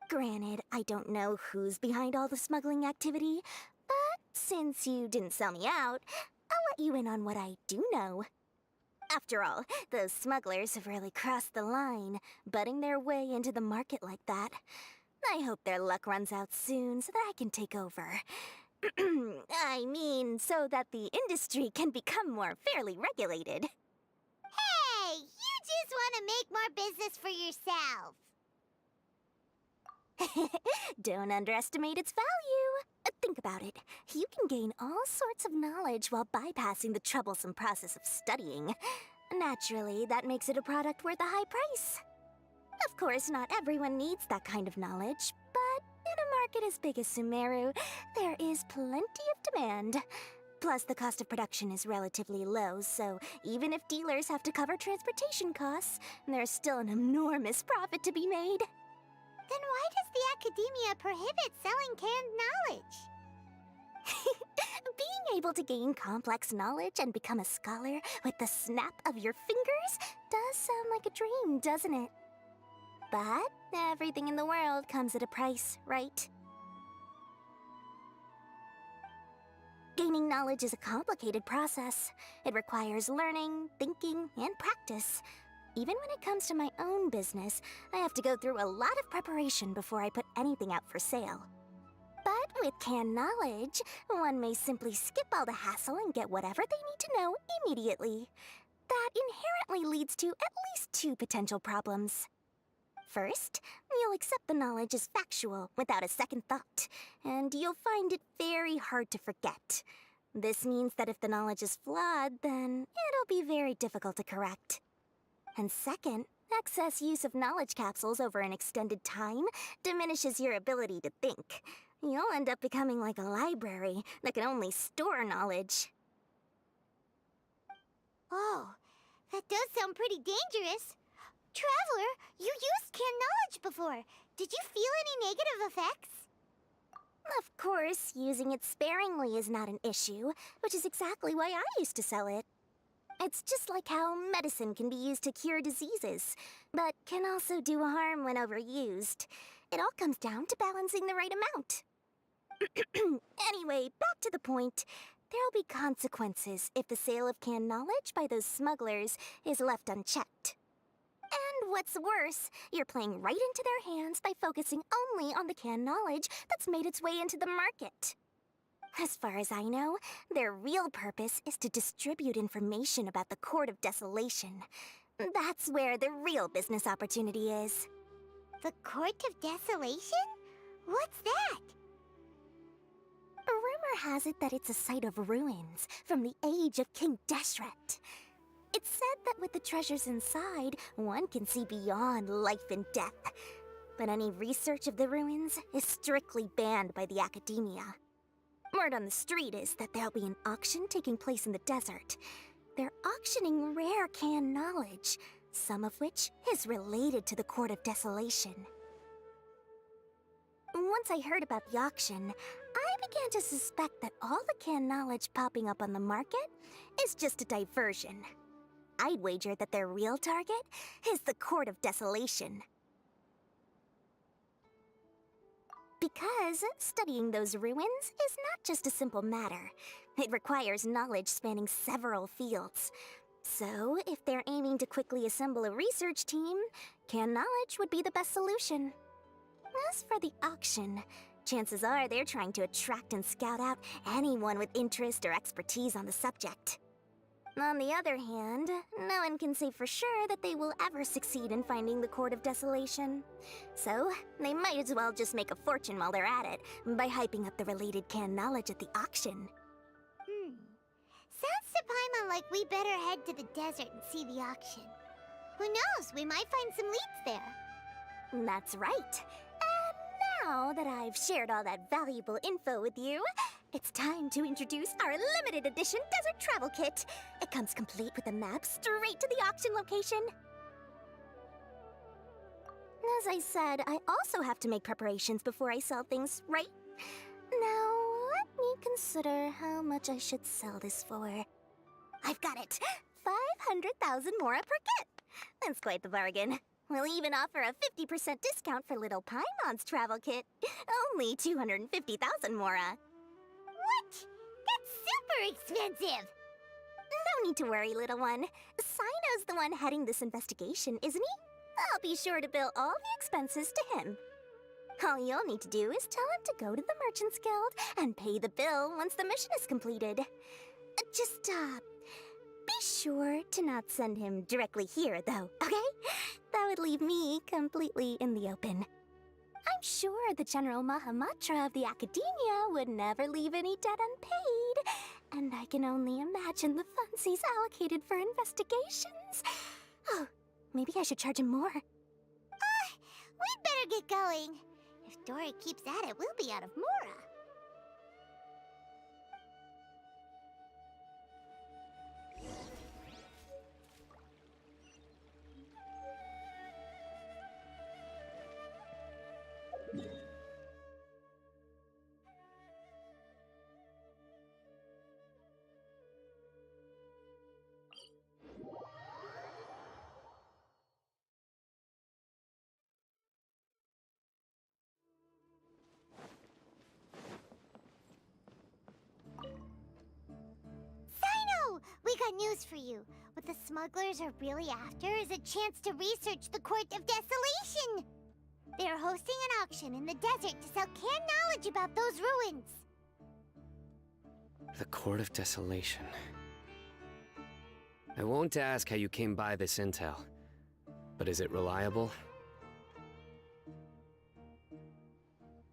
Granted, I don't know who's behind all the smuggling activity, but since you didn't sell me out, I'll let you in on what I do know. After all, those smugglers have really crossed the line, butting their way into the market like that. I hope their luck runs out soon so that I can take over. I mean, so that the industry can become more fairly regulated. Hey, you just want to make more business for yourself. Don't underestimate its value. Think about it. You can gain all sorts of knowledge while bypassing the troublesome process of studying. Naturally, that makes it a product worth a high price. Of course, not everyone needs that kind of knowledge, but in a market as big as Sumeru, there is plenty of demand. Plus, the cost of production is relatively low, so even if dealers have to cover transportation costs, there's still an enormous profit to be made. Then why does the Academia prohibit selling canned knowledge? Being able to gain complex knowledge and become a scholar with the snap of your fingers does sound like a dream, doesn't it? But everything in the world comes at a price, right? Gaining knowledge is a complicated process. It requires learning, thinking, and practice. Even when it comes to my own business, I have to go through a lot of preparation before I put anything out for sale. But with canned knowledge, one may simply skip all the hassle and get whatever they need to know immediately. That inherently leads to at least two potential problems. First, you'll accept the knowledge as factual without a second thought, and you'll find it very hard to forget. This means that if the knowledge is flawed, then it'll be very difficult to correct. And second, excess use of knowledge capsules over an extended time diminishes your ability to think. You'll end up becoming like a library that can only store knowledge. Oh, that does sound pretty dangerous. Traveler, you used canned knowledge before. Did you feel any negative effects? Of course, using it sparingly is not an issue, which is exactly why I used to sell it. It's just like how medicine can be used to cure diseases, but can also do harm when overused. It all comes down to balancing the right amount. Anyway, back to the point. There'll be consequences if the sale of canned knowledge by those smugglers is left unchecked. And what's worse, you're playing right into their hands by focusing only on the canned knowledge that's made its way into the market. As far as I know, their real purpose is to distribute information about the Court of Desolation. That's where the real business opportunity is. The Court of Desolation? What's that? A rumor has it that it's a site of ruins from the age of King Deshret. It's said that with the treasures inside, one can see beyond life and death. But any research of the ruins is strictly banned by the Academia. Word on the street is that there'll be an auction taking place in the desert. They're auctioning rare canned knowledge, some of which is related to the Court of Desolation. Once I heard about the auction, I began to suspect that all the canned knowledge popping up on the market is just a diversion. I'd wager that their real target is the Court of Desolation. Because studying those ruins is not just a simple matter. It requires knowledge spanning several fields. So, if they're aiming to quickly assemble a research team, canned knowledge would be the best solution. As for the auction, chances are they're trying to attract and scout out anyone with interest or expertise on the subject. On the other hand, no one can say for sure that they will ever succeed in finding the Court of Desolation. So, they might as well just make a fortune while they're at it by hyping up the related canned knowledge at the auction. Sounds to Paimon like we better head to the desert and see the auction. Who knows, we might find some leads there. That's right. And now that I've shared all that valuable info with you, it's time to introduce our limited edition desert travel kit. It comes complete with a map straight to the auction location. As I said, I also have to make preparations before I sell things, right? Now, let me consider how much I should sell this for. I've got it! 500,000 mora per kit! That's quite the bargain. We'll even offer a 50% discount for little Paimon's travel kit. Only 250,000 mora. What? That's super expensive! No need to worry, little one. Sino's the one heading this investigation, isn't he? I'll be sure to bill all the expenses to him. All you'll need to do is tell him to go to the Merchants Guild and pay the bill once the mission is completed. Just, be sure to not send him directly here, though, okay? That would leave me completely in the open. I'm sure the General Mahamatra of the Academia would never leave any debt unpaid, and I can only imagine the funds he's allocated for investigations. Oh, maybe I should charge him more. We'd better get going. If Dory keeps at it, we'll be out of mora. We got news for you. What the smugglers are really after is a chance to research the Court of Desolation. They're hosting an auction in the desert to sell canned knowledge about those ruins. The Court of Desolation. I won't ask how you came by this intel, but is it reliable?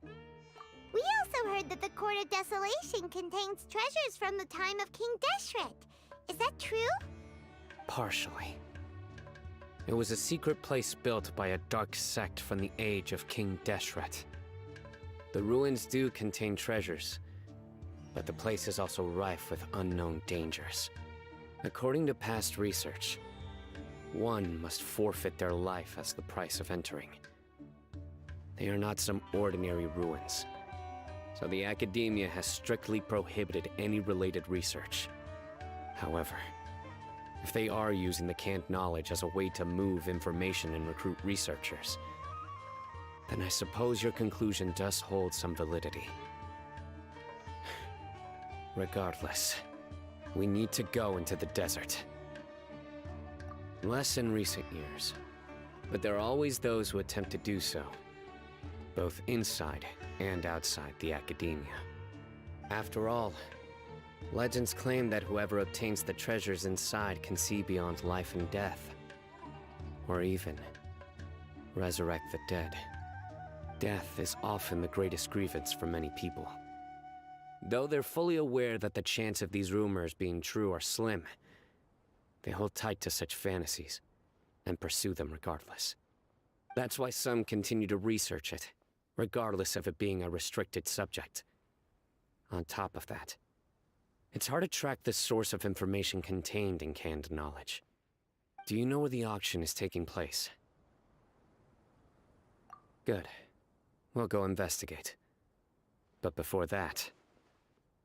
We also heard that the Court of Desolation contains treasures from the time of King Deshret. Is that true? Partially. It was a secret place built by a dark sect from the age of King Deshret. The ruins do contain treasures, but the place is also rife with unknown dangers. According to past research, one must forfeit their life as the price of entering. They are not some ordinary ruins, so the Academia has strictly prohibited any related research. However, if they are using the canned knowledge as a way to move information and recruit researchers, then I suppose your conclusion does hold some validity. Regardless, we need to go into the desert. Less in recent years, but there are always those who attempt to do so, both inside and outside the Academia. After all, legends claim that whoever obtains the treasures inside can see beyond life and death, or even resurrect the dead. Death is often the greatest grievance for many people. Though they're fully aware that the chance of these rumors being true are slim, they hold tight to such fantasies and pursue them regardless. That's why some continue to research it, regardless of it being a restricted subject. On top of that, it's hard to track the source of information contained in canned knowledge. Do you know where the auction is taking place? Good. We'll go investigate. But before that,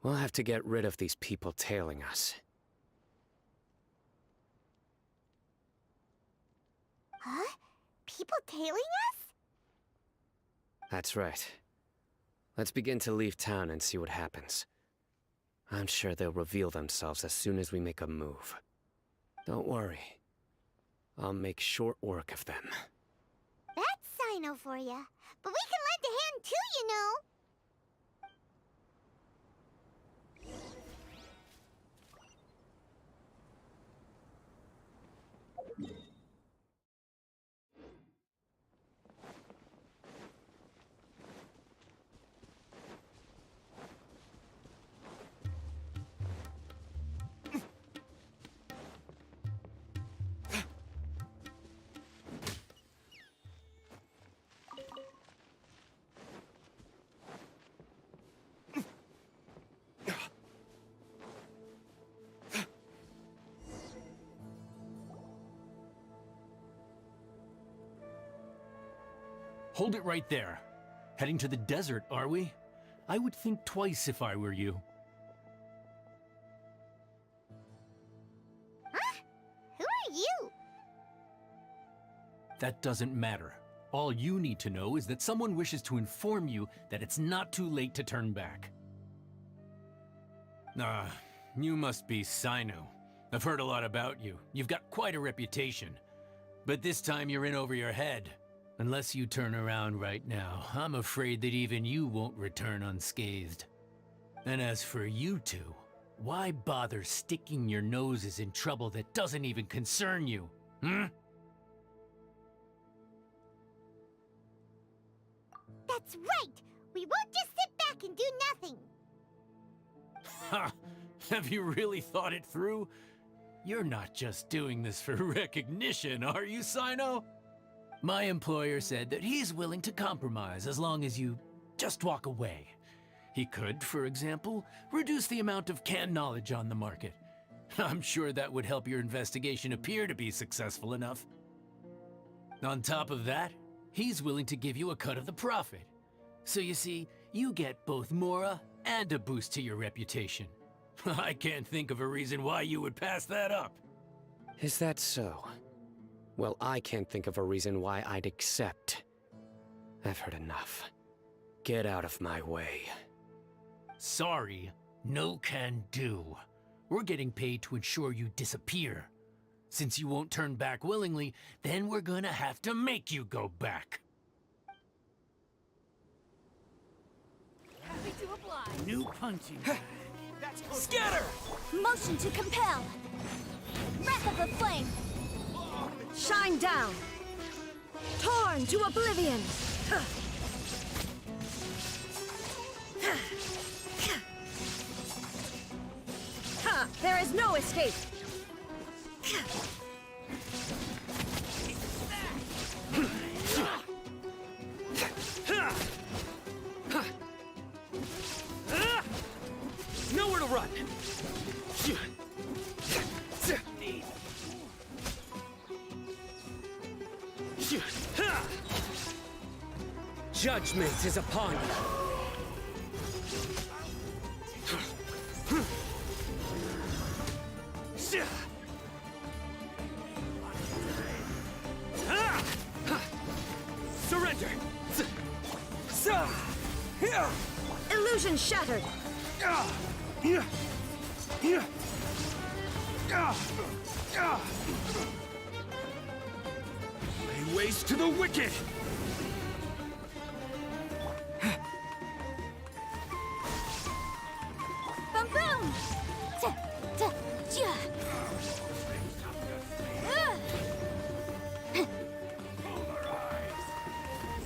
we'll have to get rid of these people tailing us. Huh? People tailing us? That's right. Let's begin to leave town and see what happens. I'm sure they'll reveal themselves as soon as we make a move. Don't worry. I'll make short work of them. That's Sino for ya. But we can lend a hand too, you know. hold it right there. Heading to the desert, are we? I would think twice if I were you. Huh? Who are you? That doesn't matter. All you need to know is that someone wishes to inform you that it's not too late to turn back. You must be Sino. I've heard a lot about you. You've got quite a reputation. But this time you're in over your head. Unless you turn around right now, I'm afraid that even you won't return unscathed. And as for you two, why bother sticking your noses in trouble that doesn't even concern you, hmm? That's right! We won't just sit back and do nothing! Ha! Have you really thought it through? You're not just doing this for recognition, are you, Sino? My employer said that he's willing to compromise as long as you just walk away. He could, for example, reduce the amount of canned knowledge on the market. I'm sure that would help your investigation appear to be successful enough. On top of that, he's willing to give you a cut of the profit. So you see, you get both Mora and a boost to your reputation. I can't think of a reason why you would pass that up. Is that so? Well, I can't think of a reason why I'd accept. I've heard enough. Get out of my way. Sorry, no can do. We're getting paid to ensure you disappear. Since you won't turn back willingly, then we're gonna have to make you go back. Happy to oblige. New punching bag. Scatter! Motion to compel. Breath of the flame. Shine down! Torn to oblivion! There is no escape! Nowhere to run! Judgment is upon you. Surrender! Illusion shattered! Lay waste to the wicked! Boom boom!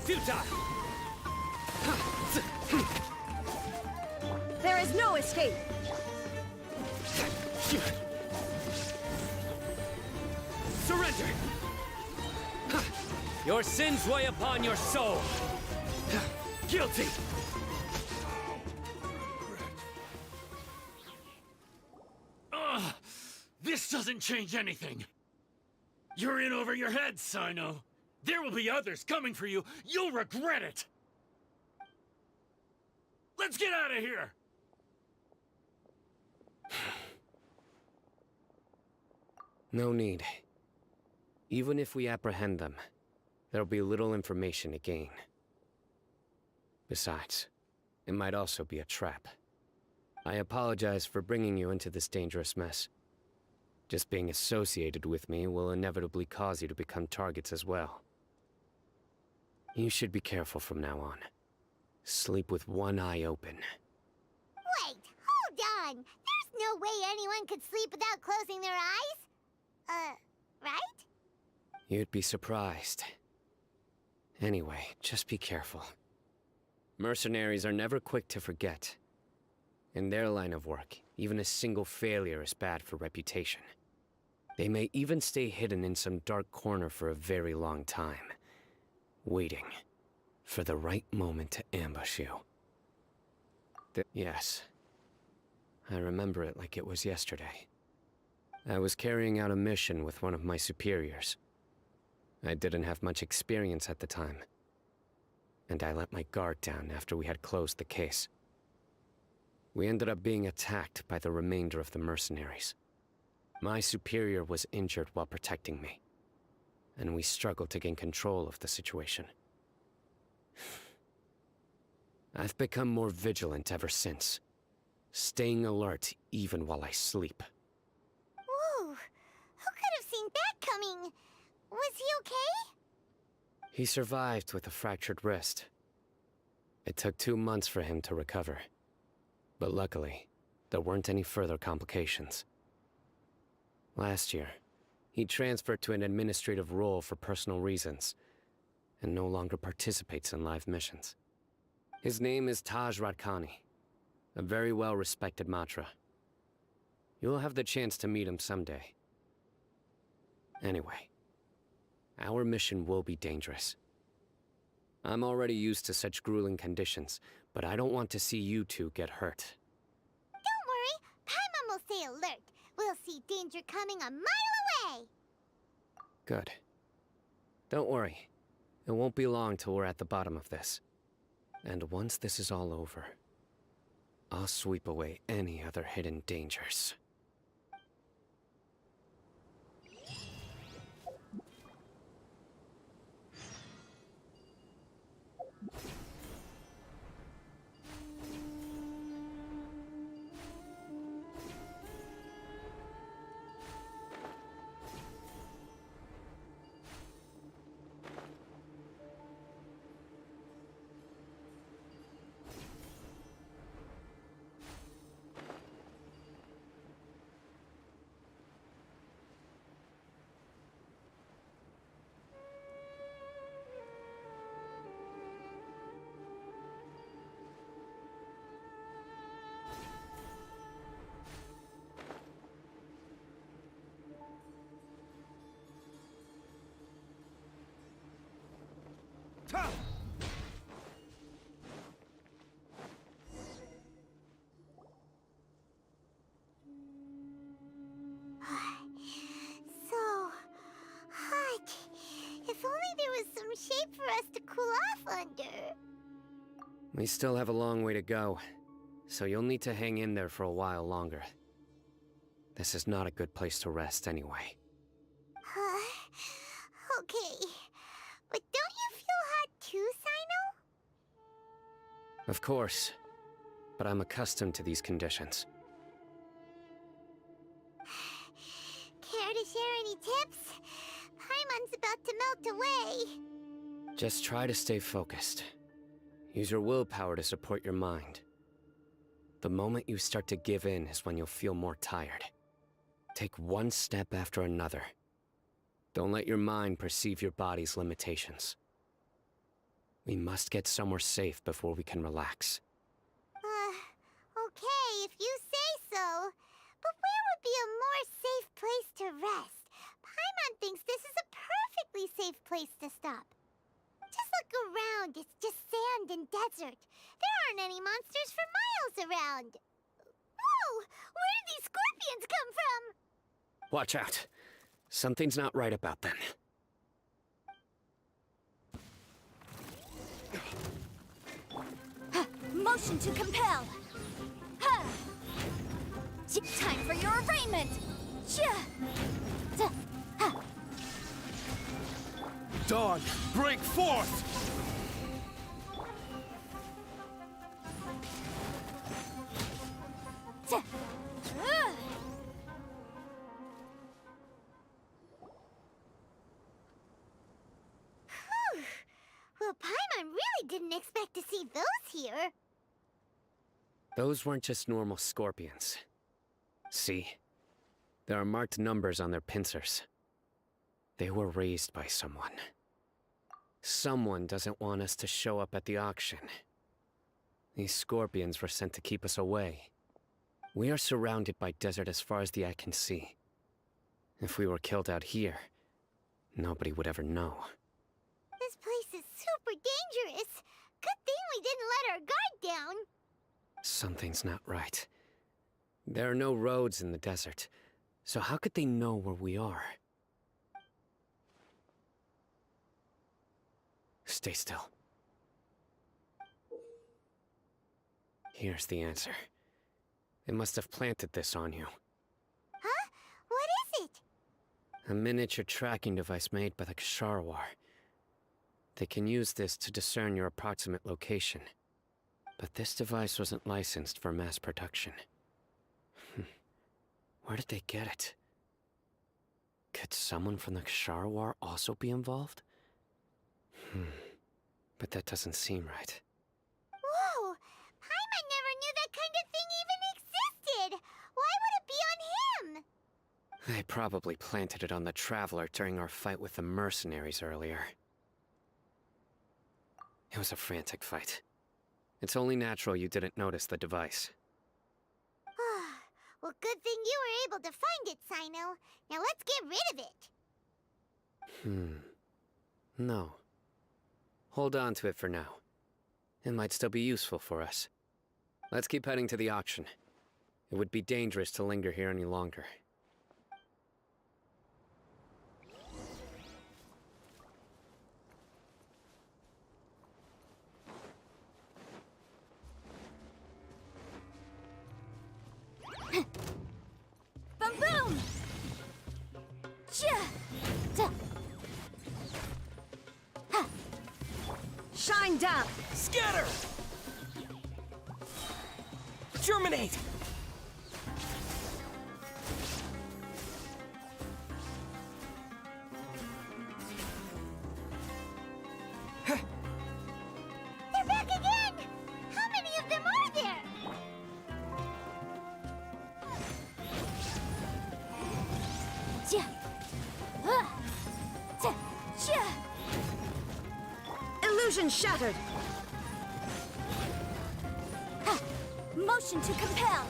Futile! There is no escape! Surrender! Your sins weigh upon your soul! Guilty! This doesn't change anything. You're in over your head, Sino. There will be others coming for you. You'll regret it. Let's get out of here. No need. Even if we apprehend them, there'll be little information to gain. Besides, it might also be a trap. I apologize for bringing you into this dangerous mess. Just being associated with me will inevitably cause you to become targets as well. You should be careful from now on. Sleep with one eye open. Wait, hold on! There's no way anyone could sleep without closing their eyes? Right? You'd be surprised. Anyway, just be careful. Mercenaries are never quick to forget. In their line of work, even a single failure is bad for reputation. They may even stay hidden in some dark corner for a very long time, waiting for the right moment to ambush you. Yes, I remember it like it was yesterday. I was carrying out a mission with one of my superiors. I didn't have much experience at the time, and I let my guard down after we had closed the case. We ended up being attacked by the remainder of the mercenaries. My superior was injured while protecting me, and we struggled to gain control of the situation. I've become more vigilant ever since, staying alert even while I sleep. Whoa! Who could have seen that coming? Was he okay? He survived with a fractured wrist. It took 2 months for him to recover. But luckily, there weren't any further complications. Last year, he transferred to an administrative role for personal reasons, and no longer participates in live missions. His name is Taj Radkani, a very well-respected Matra. You'll have the chance to meet him someday. Anyway, our mission will be dangerous. I'm already used to such grueling conditions, but I don't want to see you two get hurt. Don't worry, Paimon will stay alert. We'll see danger coming a mile away. Good. Don't worry. It won't be long till we're at the bottom of this. And once this is all over, I'll sweep away any other hidden dangers. So hot. If only there was some shade for us to cool off under. We still have a long way to go, so you'll need to hang in there for a while longer. This is not a good place to rest anyway. Okay. But don't you feel hot too, Sino? Of course, but I'm accustomed to these conditions. Care to share any tips? Paimon's about to melt away. Just try to stay focused. Use your willpower to support your mind. The moment you start to give in is when you'll feel more tired. Take one step after another. Don't let your mind perceive your body's limitations. We must get somewhere safe before we can relax. Okay, if you say so. But where would be a more safe place to rest? Paimon thinks this is a perfectly safe place to stop. Just look around, it's just sand and desert. There aren't any monsters for miles around. Whoa! Where did these scorpions come from? Watch out. Something's not right about them. Motion to compel. Time for your arraignment. Dawn, break forth! Well, Paimon really didn't expect to see those here. Those weren't just normal scorpions. See? There are marked numbers on their pincers. They were raised by someone. Someone doesn't want us to show up at the auction. These scorpions were sent to keep us away. We are surrounded by desert as far as the eye can see. If we were killed out here, nobody would ever know. This place is super dangerous. Good thing we didn't let our guard down. Something's not right. There are no roads in the desert, so how could they know where we are? Stay still. Here's the answer. They must have planted this on you. Huh? What is it? A miniature tracking device made by the Ksharwar. They can use this to discern your approximate location. But this device wasn't licensed for mass production. Where did they get it? Could someone from the Ksharwar also be involved? But that doesn't seem right. Whoa! Paimon never knew that kind of thing even existed! Why would it be on him? They probably planted it on the Traveler during our fight with the mercenaries earlier. It was a frantic fight. It's only natural you didn't notice the device. Well, good thing you were able to find it, Sino. Now let's get rid of it. No. Hold on to it for now. It might still be useful for us. Let's keep heading to the auction. It would be dangerous to linger here any longer. Boom boom! Shine down! Scatter! Germinate! They're back again! How many of them are there? Illusion shattered! Motion to compel!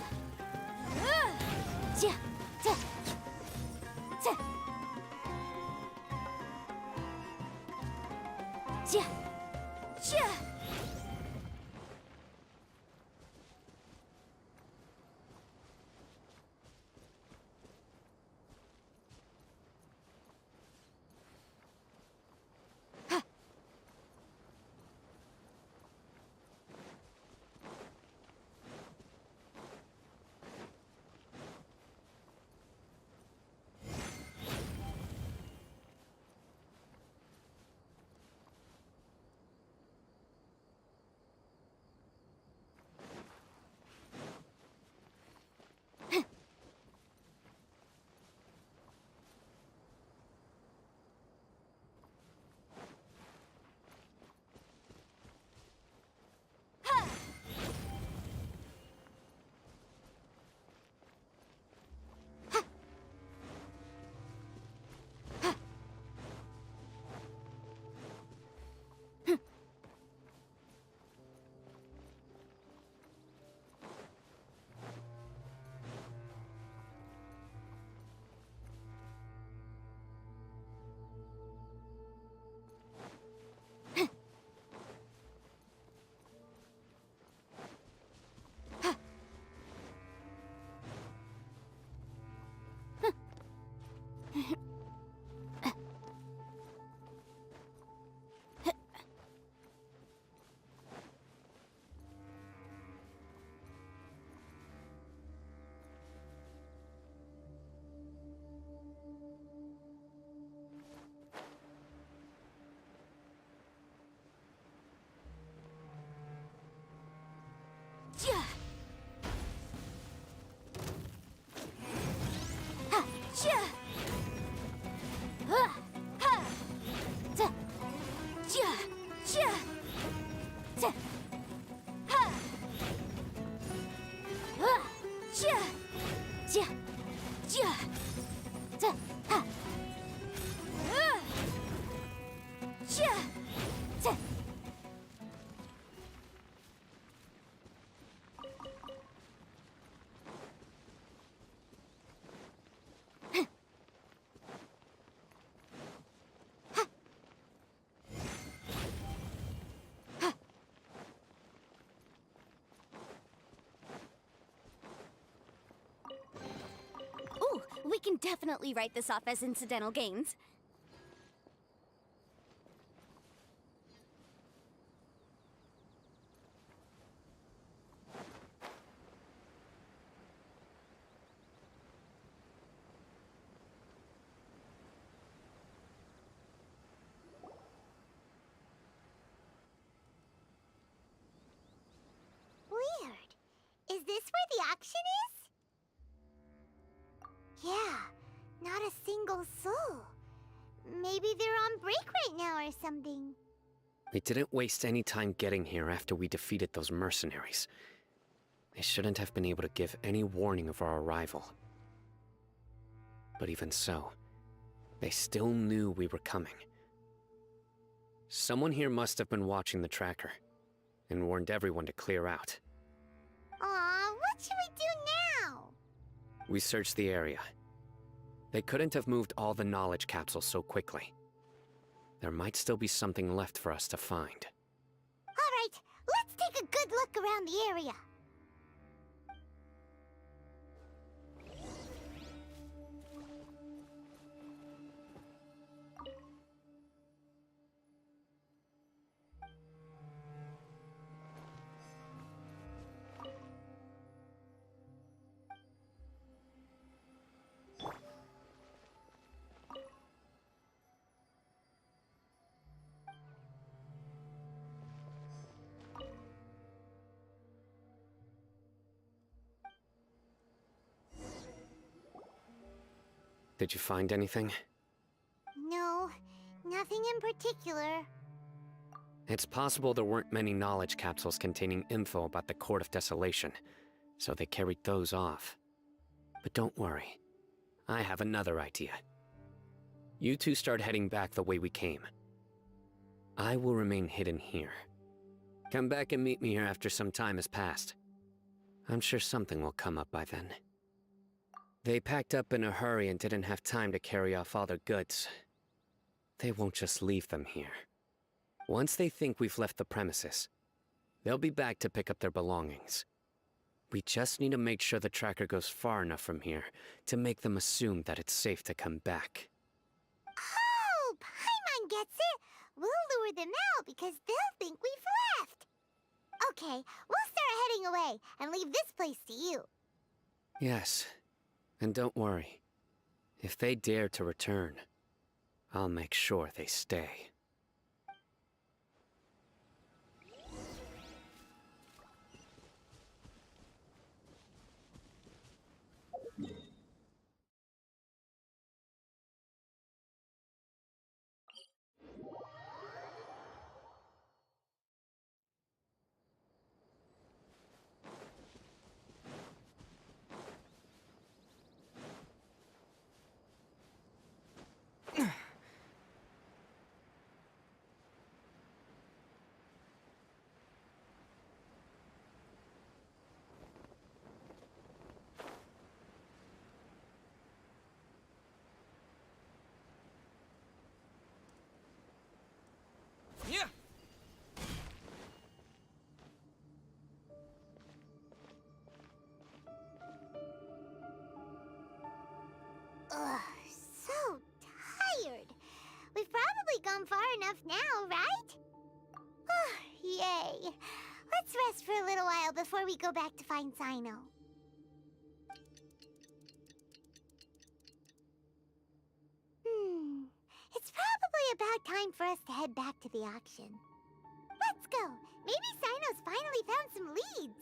Ooh, we can definitely write this off as incidental gains. this where the auction is? Yeah, not a single soul. Maybe they're on break right now or something. We didn't waste any time getting here after we defeated those mercenaries. They shouldn't have been able to give any warning of our arrival. But even so, they still knew we were coming. Someone here must have been watching the tracker, and warned everyone to clear out. Aw, what should we do now? We searched the area. They couldn't have moved all the knowledge capsules so quickly. There might still be something left for us to find. Alright, let's take a good look around the area. Did you find anything? No, nothing in particular. It's possible there weren't many knowledge capsules containing info about the Court of Desolation, so they carried those off. But don't worry. I have another idea. You two start heading back the way we came. I will remain hidden here. Come back and meet me here after some time has passed. I'm sure something will come up by then. They packed up in a hurry and didn't have time to carry off all their goods. They won't just leave them here. Once they think we've left the premises, they'll be back to pick up their belongings. We just need to make sure the tracker goes far enough from here to make them assume that it's safe to come back. Oh, Paimon gets it! We'll lure them out because they'll think we've left. Okay, we'll start heading away and leave this place to you. Yes, and don't worry. If they dare to return, I'll make sure they stay. Yeah. Ugh, so tired. We've probably gone far enough now, right? Yay. Let's rest for a little while before we go back to find Sino. It's probably about time for us to head back to the auction. Let's go. Maybe Sino's finally found some leads.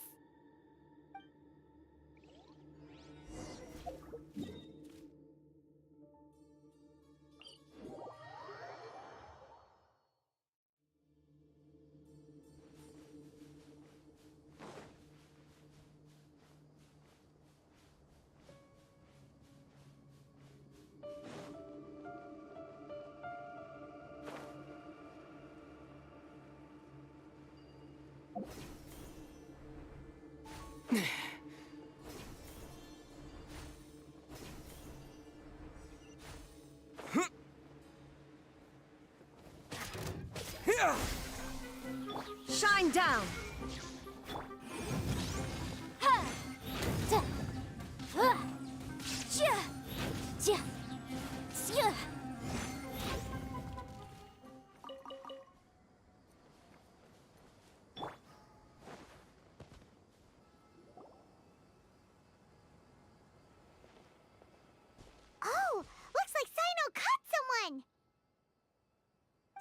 Shine down! Oh, looks like Sino caught someone!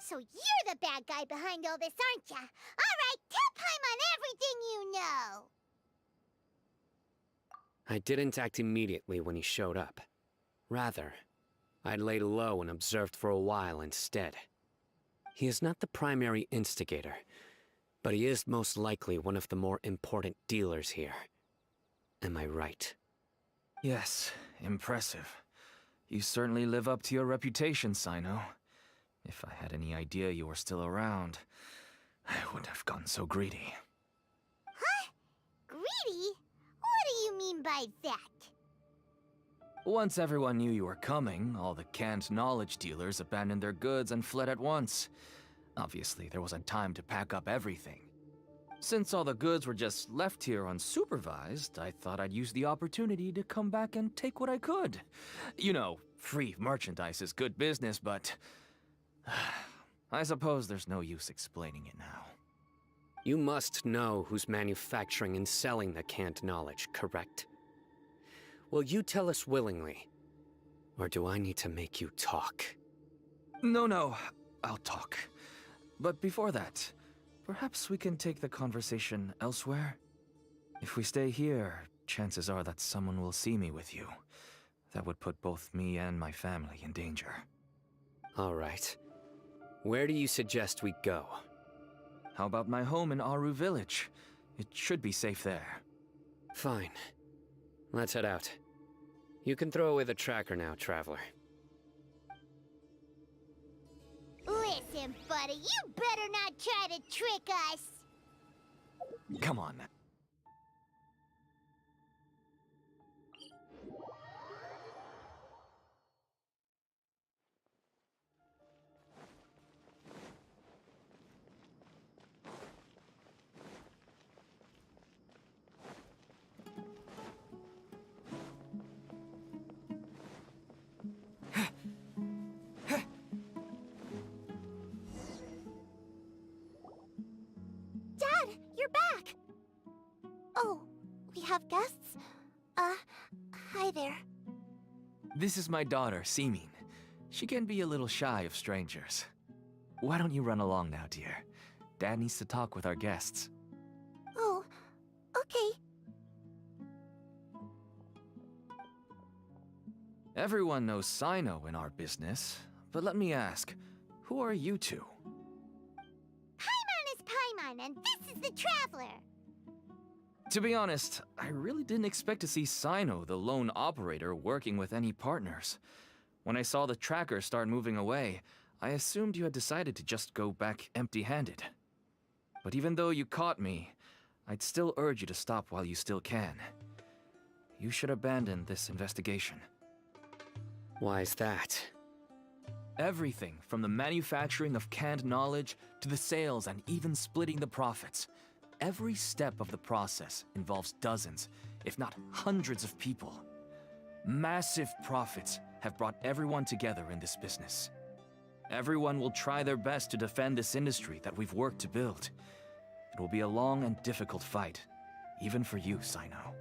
So you're the bad guy behind all this, aren't ya? All right, tell Paimon everything you know! I didn't act immediately when he showed up. Rather, I laid low and observed for a while instead. He is not the primary instigator, but he is most likely one of the more important dealers here. Am I right? Yes, impressive. You certainly live up to your reputation, Sino. If I had any idea you were still around, I wouldn't have gotten so greedy. Huh? Greedy? What do you mean by that? Once everyone knew you were coming, all the canned knowledge dealers abandoned their goods and fled at once. Obviously, there wasn't time to pack up everything. Since all the goods were just left here unsupervised, I thought I'd use the opportunity to come back and take what I could. You know, free merchandise is good business, but I suppose there's no use explaining it now. You must know who's manufacturing and selling the canned knowledge, correct? Will you tell us willingly? Or do I need to make you talk? No, I'll talk. But before that, perhaps we can take the conversation elsewhere? If we stay here, chances are that someone will see me with you. That would put both me and my family in danger. All right. Where do you suggest we go? How about my home in Aru Village? It should be safe there. Fine. Let's head out. You can throw away the tracker now, Traveler. Listen, buddy, you better not try to trick us. Come on. Dad, you're back! Oh, we have guests? Hi there. This is my daughter, Seemin. She can be a little shy of strangers. Why don't you run along now, dear? Dad needs to talk with our guests. Oh, okay. Everyone knows Sino in our business, but let me ask, who are you two? Paimon is Paimon, and this is the Traveler. To be honest, I really didn't expect to see Sino, the lone operator, working with any partners. When I saw the tracker start moving away, I assumed you had decided to just go back empty-handed. But even though you caught me, I'd still urge you to stop while you still can. You should abandon this investigation. Why is that? Everything from the manufacturing of canned knowledge to the sales and even splitting the profits. Every step of the process involves dozens, if not hundreds of people. Massive profits have brought everyone together in this business. Everyone will try their best to defend this industry that we've worked to build. It will be a long and difficult fight, even for you, Sino.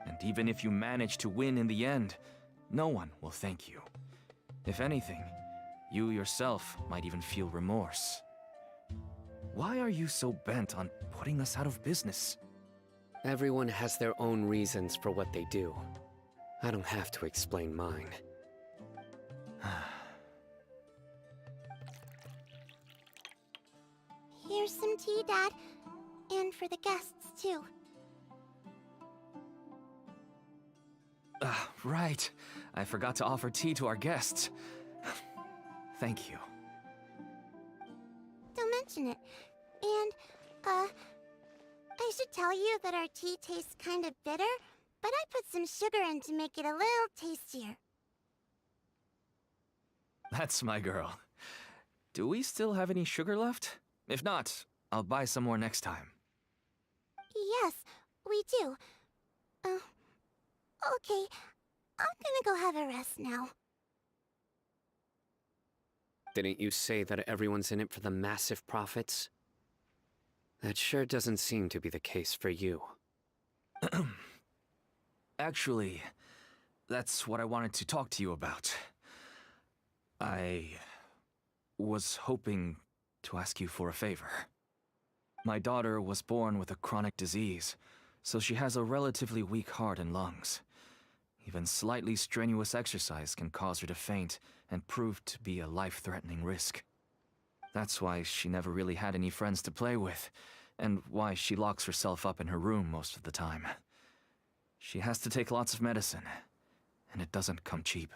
And even if you manage to win in the end, no one will thank you. If anything, you yourself might even feel remorse. Why are you so bent on putting us out of business? Everyone has their own reasons for what they do. I don't have to explain mine. Here's some tea, Dad. And for the guests, too. Right. I forgot to offer tea to our guests. Thank you. Don't mention it. And, I should tell you that our tea tastes kind of bitter, but I put some sugar in to make it a little tastier. That's my girl. Do we still have any sugar left? If not, I'll buy some more next time. Yes, we do. Okay. I'm gonna go have a rest now. Didn't you say that everyone's in it for the massive profits? That sure doesn't seem to be the case for you. Actually, that's what I wanted to talk to you about. I was hoping to ask you for a favor. My daughter was born with a chronic disease, so she has a relatively weak heart and lungs. Even slightly strenuous exercise can cause her to faint and prove to be a life-threatening risk. That's why she never really had any friends to play with, and why she locks herself up in her room most of the time. She has to take lots of medicine, and it doesn't come cheap.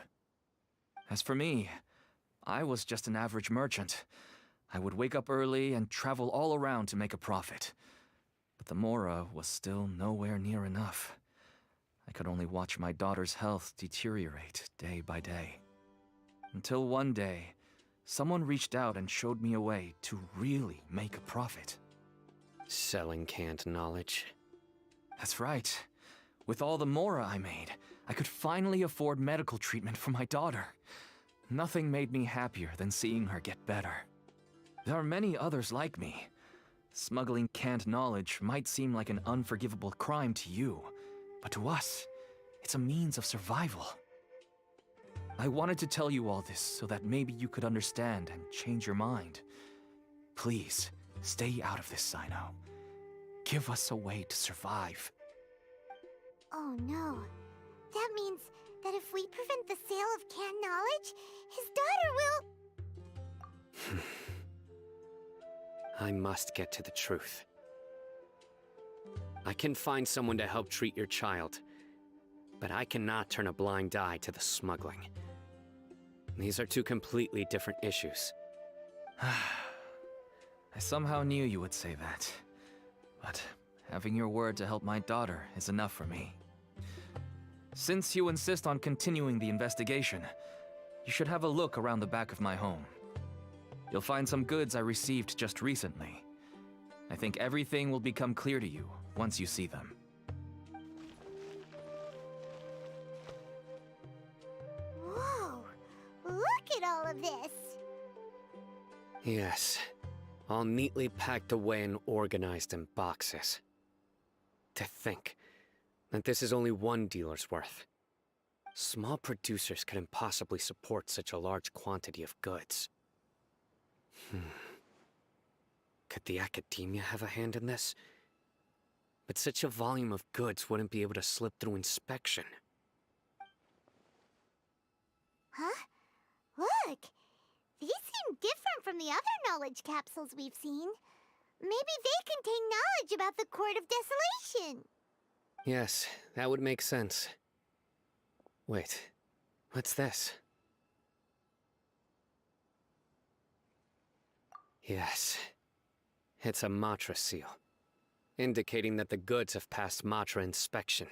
As for me, I was just an average merchant. I would wake up early and travel all around to make a profit. But the Mora was still nowhere near enough. I could only watch my daughter's health deteriorate day by day. Until one day, someone reached out and showed me a way to really make a profit. Selling canned knowledge. That's right. With all the Mora I made, I could finally afford medical treatment for my daughter. Nothing made me happier than seeing her get better. There are many others like me. Smuggling canned knowledge might seem like an unforgivable crime to you, but to us, it's a means of survival. I wanted to tell you all this so that maybe you could understand and change your mind. Please, stay out of this, Sino. Give us a way to survive. Oh no. That means that if we prevent the sale of canned knowledge, his daughter will... I must get to the truth. I can find someone to help treat your child, but I cannot turn a blind eye to the smuggling. These are two completely different issues. I somehow knew you would say that. But having your word to help my daughter is enough for me. Since you insist on continuing the investigation, you should have a look around the back of my home. You'll find some goods I received just recently. I think everything will become clear to you once you see them. Whoa! Look at all of this! Yes, all neatly packed away and organized in boxes. To think that this is only one dealer's worth. Small producers couldn't possibly support such a large quantity of goods. Could the academia have a hand in this? But such a volume of goods wouldn't be able to slip through inspection. Huh? Look! These seem different from the other knowledge capsules we've seen. Maybe they contain knowledge about the Court of Desolation. Yes, that would make sense. Wait, what's this? Yes, it's a Matra seal, indicating that the goods have passed Matra inspection.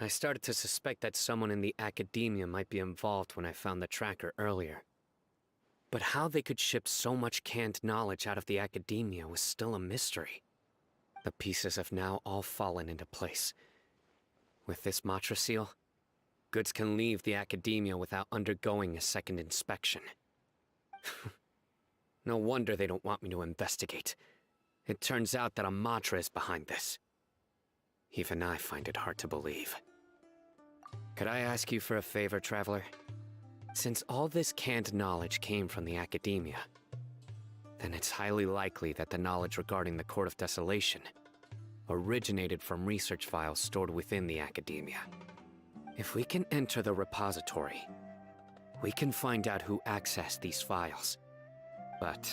I started to suspect that someone in the academia might be involved when I found the tracker earlier. But how they could ship so much canned knowledge out of the academia was still a mystery. The pieces have now all fallen into place. With this Matra seal, goods can leave the academia without undergoing a second inspection. No wonder they don't want me to investigate. It turns out that a Matra is behind this. Even I find it hard to believe. Could I ask you for a favor, Traveler? Since all this canned knowledge came from the academia, then it's highly likely that the knowledge regarding the Court of Desolation originated from research files stored within the academia. If we can enter the repository, we can find out who accessed these files. But,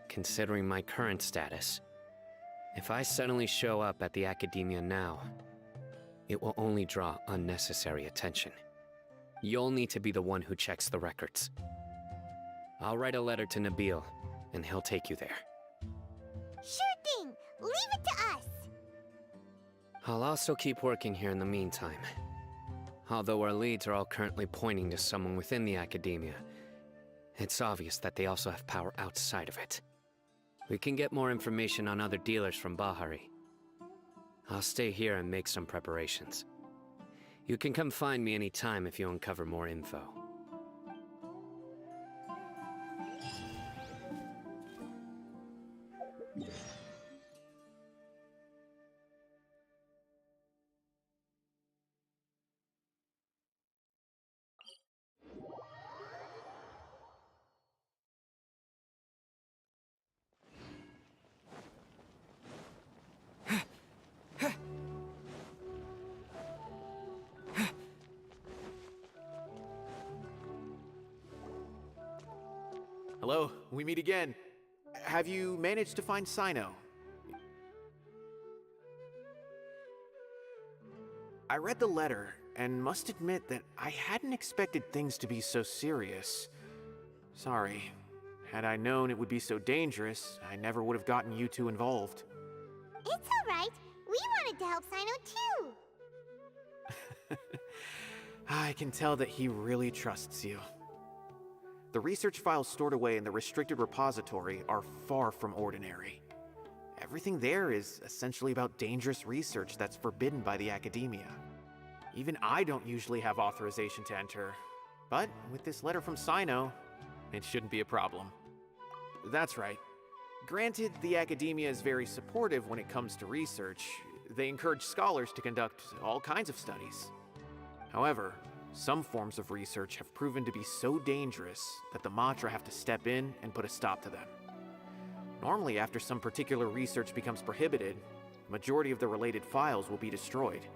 considering my current status, if I suddenly show up at the academia now, it will only draw unnecessary attention. You'll need to be the one who checks the records. I'll write a letter to Nabil, and he'll take you there. Sure thing! Leave it to us! I'll also keep working here in the meantime. Although our leads are all currently pointing to someone within the academia, it's obvious that they also have power outside of it. We can get more information on other dealers from Bahari. I'll stay here and make some preparations. You can come find me anytime if you uncover more info. Hello, we meet again. Have you managed to find Sino? I read the letter, and must admit that I hadn't expected things to be so serious. Sorry. Had I known it would be so dangerous, I never would have gotten you two involved. It's alright. We wanted to help Sino too. I can tell that he really trusts you. The research files stored away in the restricted repository are far from ordinary. Everything there is essentially about dangerous research that's forbidden by the academia. Even I don't usually have authorization to enter, but with this letter from Sino, it shouldn't be a problem. That's right. Granted, the academia is very supportive when it comes to research. They encourage scholars to conduct all kinds of studies. However, some forms of research have proven to be so dangerous that the Matra have to step in and put a stop to them. Normally, after some particular research becomes prohibited, the majority of the related files will be destroyed.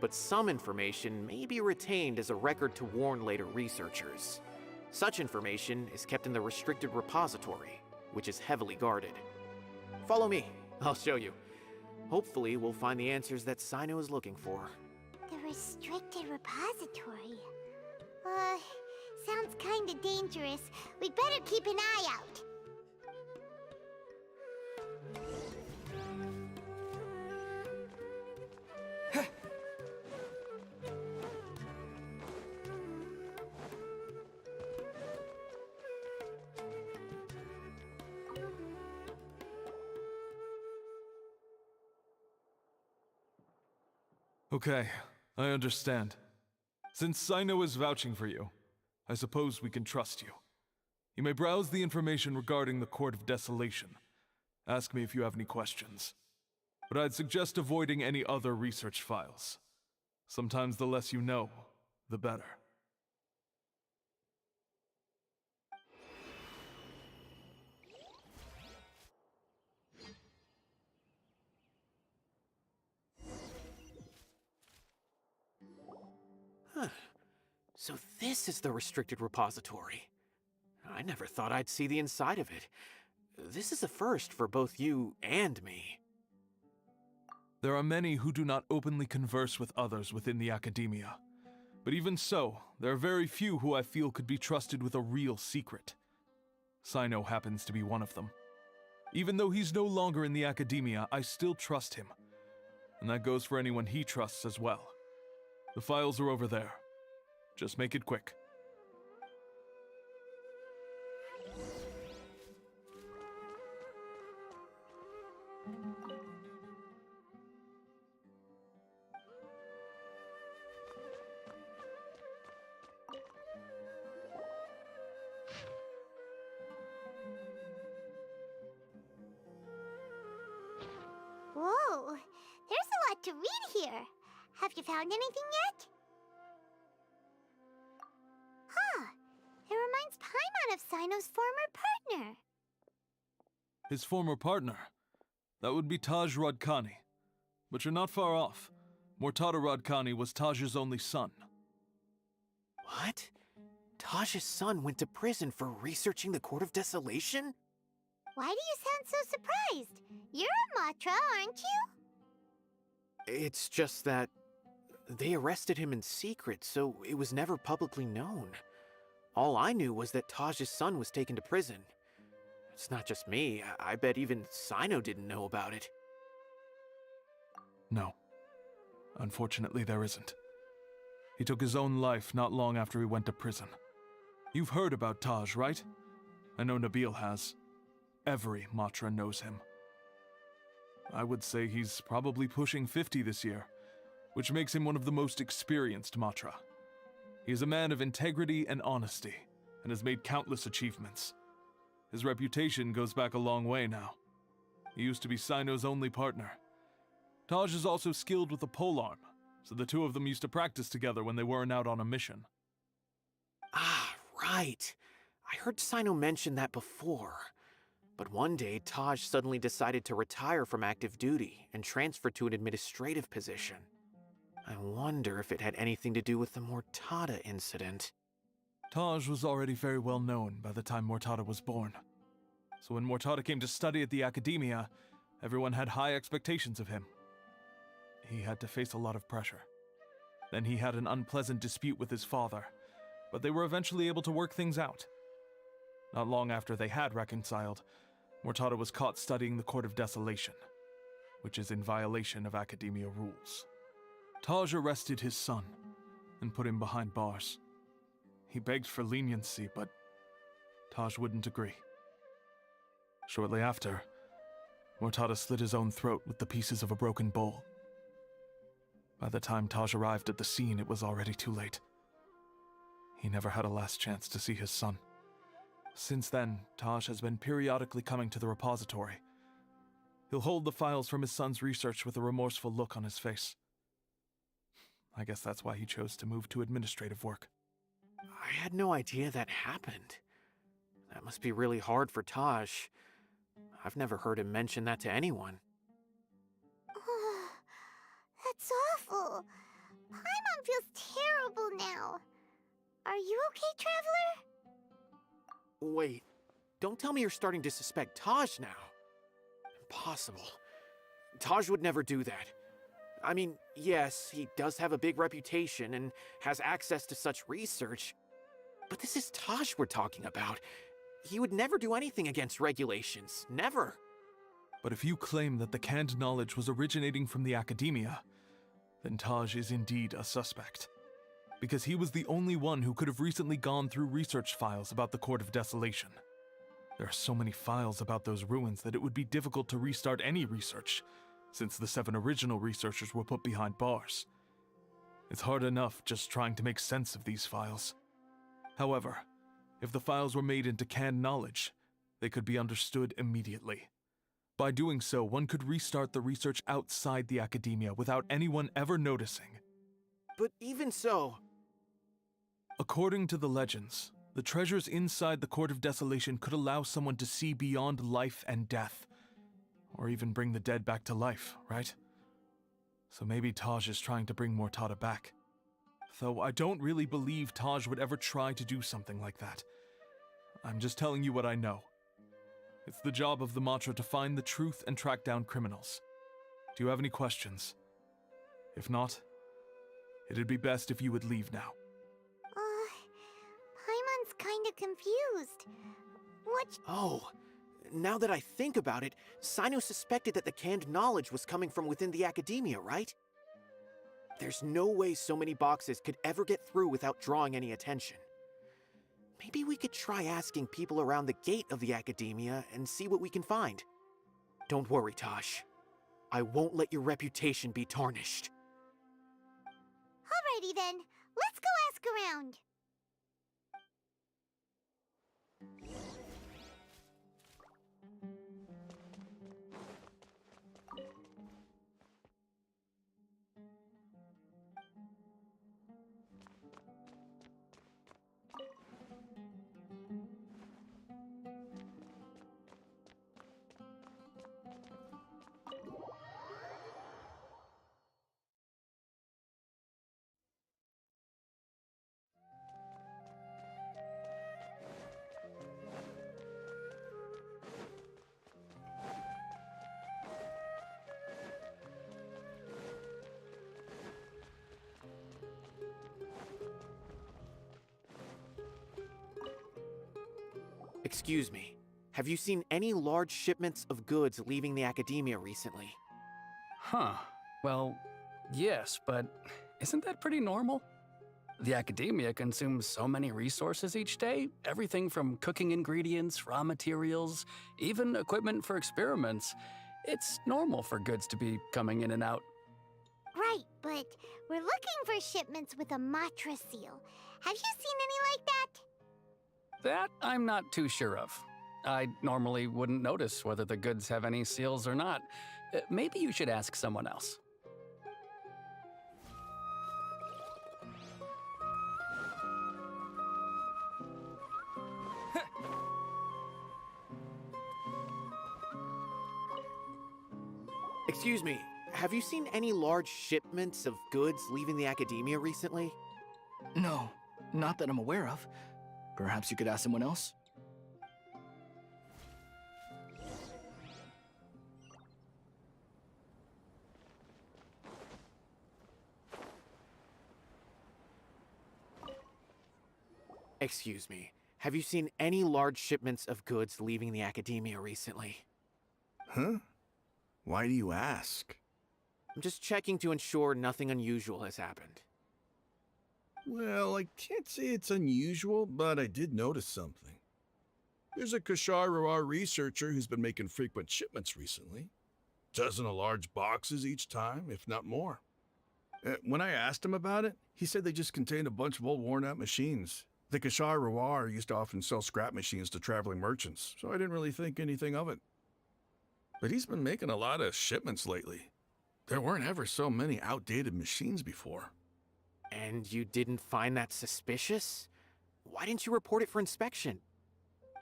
But some information may be retained as a record to warn later researchers. Such information is kept in the restricted repository, which is heavily guarded. Follow me, I'll show you. Hopefully, we'll find the answers that Sino is looking for. The restricted repository. Sounds kinda dangerous. We'd better keep an eye out. Okay, I understand. Since Sino is vouching for you, I suppose we can trust you. You may browse the information regarding the Court of Desolation. Ask me if you have any questions. But I'd suggest avoiding any other research files. Sometimes the less you know, the better. Huh. So this is the restricted repository. I never thought I'd see the inside of it. This is a first for both you and me. There are many who do not openly converse with others within the academia. But even so, there are very few who I feel could be trusted with a real secret. Sino happens to be one of them. Even though he's no longer in the academia, I still trust him. And that goes for anyone he trusts as well. The files are over there. Just make it quick. Whoa, there's a lot to read here. Have you found anything yet? Huh, it reminds Paimon of Sino's former partner. His former partner? That would be Taj Radkani. But you're not far off. Mortada Radkani was Taj's only son. What? Taj's son went to prison for researching the Court of Desolation? Why do you sound so surprised? You're a Matra, aren't you? It's just that they arrested him in secret, so it was never publicly known. All I knew was that Taj's son was taken to prison. It's not just me. I bet even Sino didn't know about it. No. Unfortunately, there isn't. He took his own life not long after he went to prison. You've heard about Taj, right? I know Nabil has. Every Matra knows him. I would say he's probably pushing 50 this year, which makes him one of the most experienced Matra. He is a man of integrity and honesty, and has made countless achievements. His reputation goes back a long way now. He used to be Sino's only partner. Taj is also skilled with the polearm, so the two of them used to practice together when they weren't out on a mission. Ah, right. I heard Sino mention that before. But one day, Taj suddenly decided to retire from active duty and transfer to an administrative position. I wonder if it had anything to do with the Mortada incident. Taj was already very well known by the time Mortada was born. So when Mortada came to study at the academia, everyone had high expectations of him. He had to face a lot of pressure. Then he had an unpleasant dispute with his father, but they were eventually able to work things out. Not long after they had reconciled, Mortada was caught studying the Court of Desolation, which is in violation of academia rules. Taj arrested his son and put him behind bars. He begged for leniency, but Taj wouldn't agree. Shortly after, Mortada slit his own throat with the pieces of a broken bowl. By the time Taj arrived at the scene, it was already too late. He never had a last chance to see his son. Since then, Taj has been periodically coming to the repository. He'll hold the files from his son's research with a remorseful look on his face. I guess that's why he chose to move to administrative work. I had no idea that happened. That must be really hard for Taj. I've never heard him mention that to anyone. That's awful. Paimon feels terrible now. Are you okay, Traveler? Wait, don't tell me you're starting to suspect Taj now. Impossible. Taj would never do that. I mean, yes, he does have a big reputation and has access to such research, but this is Taj we're talking about. He would never do anything against regulations. Never. But if you claim that the canned knowledge was originating from the academia, then Taj is indeed a suspect. Because he was the only one who could have recently gone through research files about the Court of Desolation. There are so many files about those ruins that it would be difficult to restart any research, since the 7 original researchers were put behind bars. It's hard enough just trying to make sense of these files. However, if the files were made into canned knowledge, they could be understood immediately. By doing so, one could restart the research outside the academia without anyone ever noticing. But even so... According to the legends, the treasures inside the Court of Desolation could allow someone to see beyond life and death, or even bring the dead back to life, right? So maybe Taj is trying to bring Mortada back. Though I don't really believe Taj would ever try to do something like that. I'm just telling you what I know. It's the job of the Matra to find the truth and track down criminals. Do you have any questions? If not, it'd be best if you would leave now. Paimon's kinda confused. What? Oh, now that I think about it, Sino suspected that the canned knowledge was coming from within the academia, right? There's no way so many boxes could ever get through without drawing any attention. Maybe we could try asking people around the gate of the academia and see what we can find. Don't worry, Taj. I won't let your reputation be tarnished. Alrighty then, let's go ask around. Excuse me, have you seen any large shipments of goods leaving the academia recently? Huh. Well, yes, but isn't that pretty normal? The academia consumes so many resources each day, everything from cooking ingredients, raw materials, even equipment for experiments. It's normal for goods to be coming in and out. Right, but we're looking for shipments with a Matra seal. Have you seen any like that? That I'm not too sure of. I normally wouldn't notice whether the goods have any seals or not. Maybe you should ask someone else. Excuse me, have you seen any large shipments of goods leaving the academia recently? No, not that I'm aware of. Perhaps you could ask someone else? Excuse me, have you seen any large shipments of goods leaving the academia recently? Huh? Why do you ask? I'm just checking to ensure nothing unusual has happened. Well, I can't say it's unusual, but I did notice something. There's a Kashar researcher who's been making frequent shipments recently. Dozen of large boxes each time, if not more. When I asked him about it, he said they just contained a bunch of old worn-out machines. The Kashar used to often sell scrap machines to traveling merchants, so I didn't really think anything of it. But he's been making a lot of shipments lately. There weren't ever so many outdated machines before. And you didn't find that suspicious? Why didn't you report it for inspection?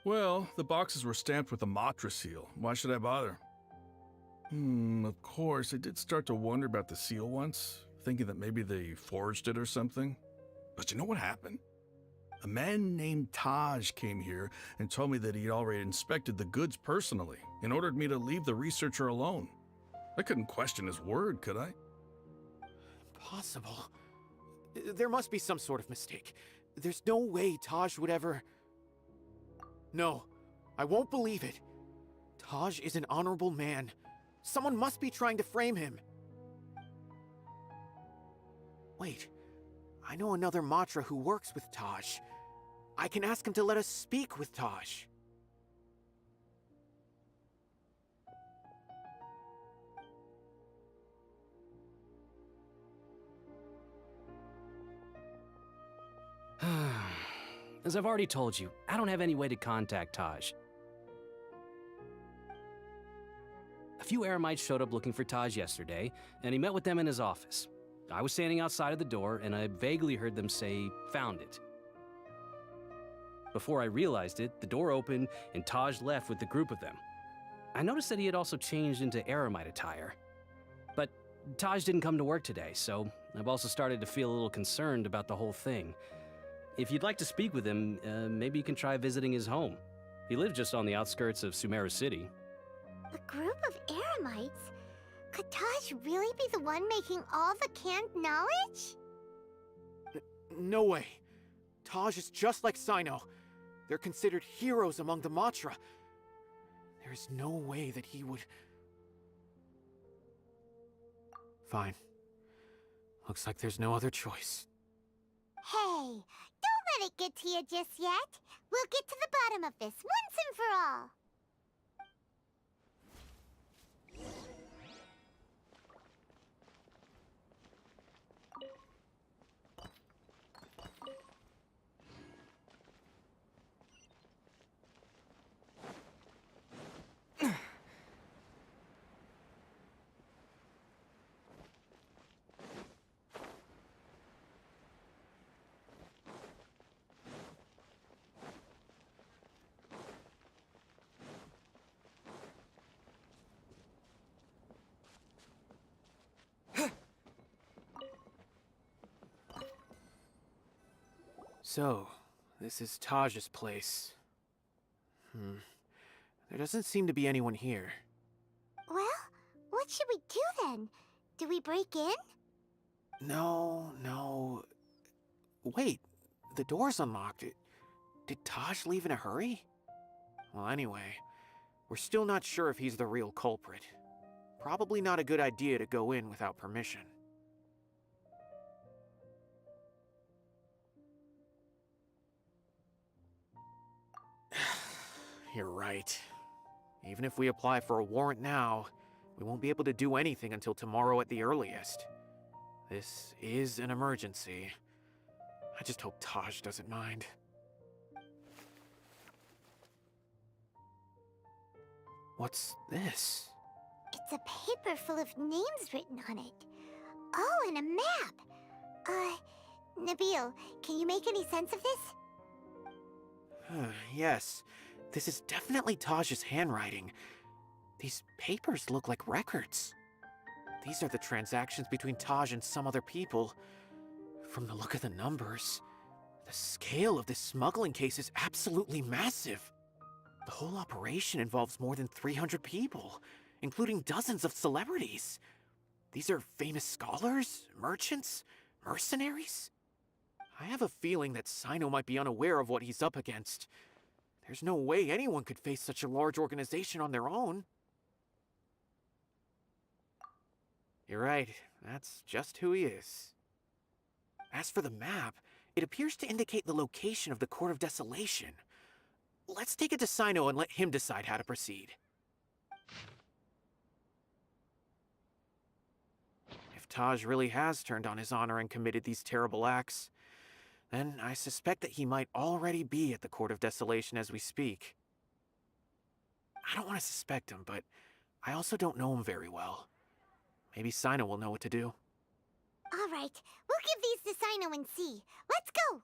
Well, the boxes were stamped with the Matra seal. Why should I bother? Of course, I did start to wonder about the seal once, thinking that maybe they forged it or something. But you know what happened? A man named Taj came here and told me that he'd already inspected the goods personally and ordered me to leave the researcher alone. I couldn't question his word, could I? Impossible. There must be some sort of mistake. There's no way Taj would ever... No, I won't believe it. Taj is an honorable man. Someone must be trying to frame him. Wait, I know another Matra who works with Taj. I can ask him to let us speak with Taj. As I've already told you, I don't have any way to contact Taj. A few Eremites showed up looking for Taj yesterday, and he met with them in his office. I was standing outside of the door, and I vaguely heard them say, "Found it." Before I realized it, the door opened, and Taj left with the group of them. I noticed that he had also changed into Eremite attire. But Taj didn't come to work today, so I've also started to feel a little concerned about the whole thing. If you'd like to speak with him, maybe you can try visiting his home. He lives just on the outskirts of Sumeru City. A group of Eremites? Could Taj really be the one making all the canned knowledge? No way. Taj is just like Sino. They're considered heroes among the Matra. There is no way that he would... Fine. Looks like there's no other choice. Hey, don't let it get to you just yet. We'll get to the bottom of this once and for all. So, this is Taj's place. There doesn't seem to be anyone here. Well, what should we do then? Do we break in? No. Wait, the door's unlocked. Did Taj leave in a hurry? Well, anyway, we're still not sure if he's the real culprit. Probably not a good idea to go in without permission. You're right. Even if we apply for a warrant now, we won't be able to do anything until tomorrow at the earliest. This is an emergency. I just hope Taj doesn't mind. What's this? It's a paper full of names written on it. Oh, and a map. Nabil, can you make any sense of this? Yes, this is definitely Taj's handwriting. These papers look like records. These are the transactions between Taj and some other people. From the look of the numbers, The scale of this smuggling case is absolutely massive. The whole operation involves more than 300 people, including dozens of celebrities. These are famous scholars, merchants, mercenaries. I have a feeling that Sino might be unaware of what he's up against. There's no way anyone could face such a large organization on their own. You're right, that's just who he is. As for the map, it appears to indicate the location of the Court of Desolation. Let's take it to Sino and let him decide how to proceed. If Taj really has turned on his honor and committed these terrible acts, then I suspect that he might already be at the Court of Desolation as we speak. I don't want to suspect him, but I also don't know him very well. Maybe Sino will know what to do. All right, we'll give these to Sino and see. Let's go!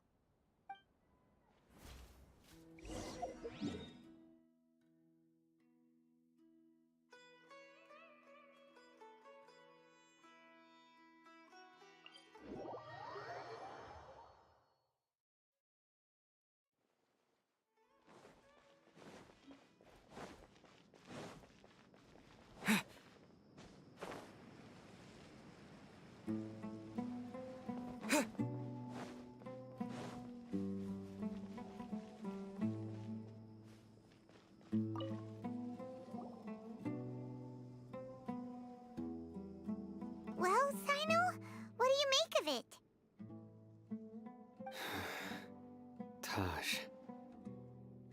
Well, Sino, what do you make of it? Taj.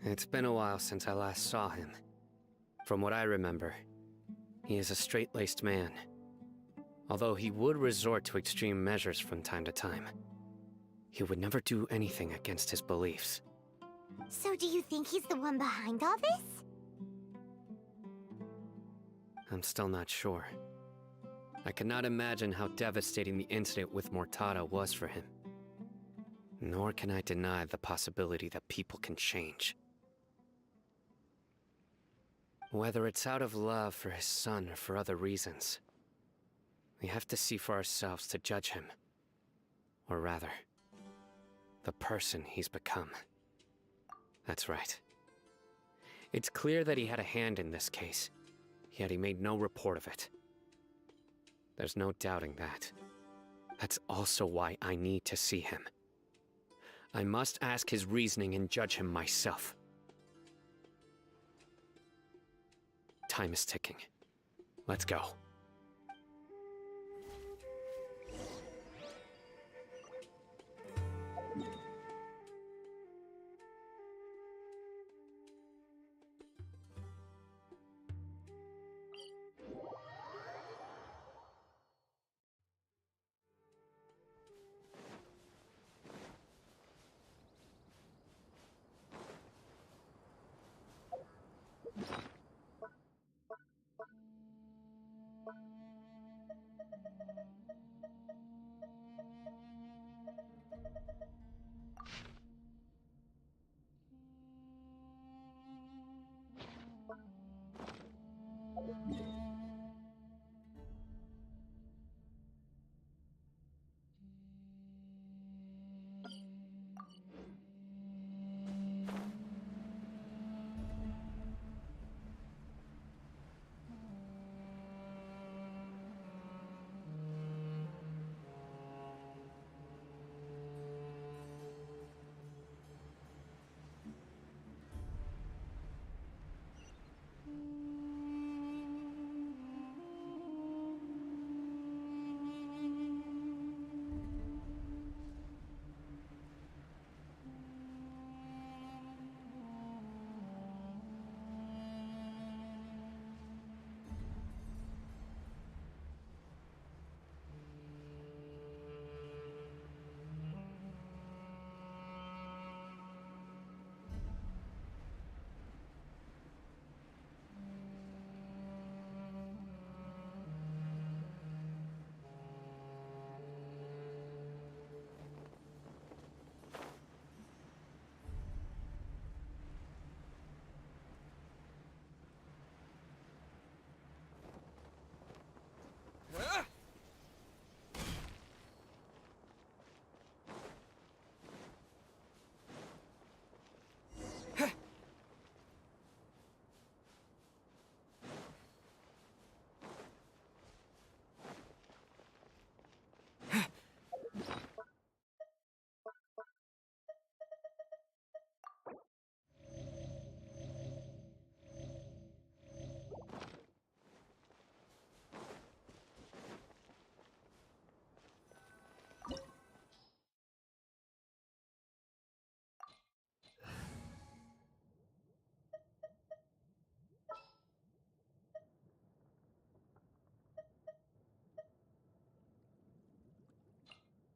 It's been a while since I last saw him. From what I remember, he is a straight-laced man. Although he would resort to extreme measures from time to time, he would never do anything against his beliefs. So do you think he's the one behind all this? I'm still not sure. I cannot imagine how devastating the incident with Mortada was for him. Nor can I deny the possibility that people can change. Whether it's out of love for his son or for other reasons, we have to see for ourselves to judge him. Or rather, the person he's become. That's right. It's clear that he had a hand in this case, yet he made no report of it. There's no doubting that. That's also why I need to see him. I must ask his reasoning and judge him myself. Time is ticking. Let's go.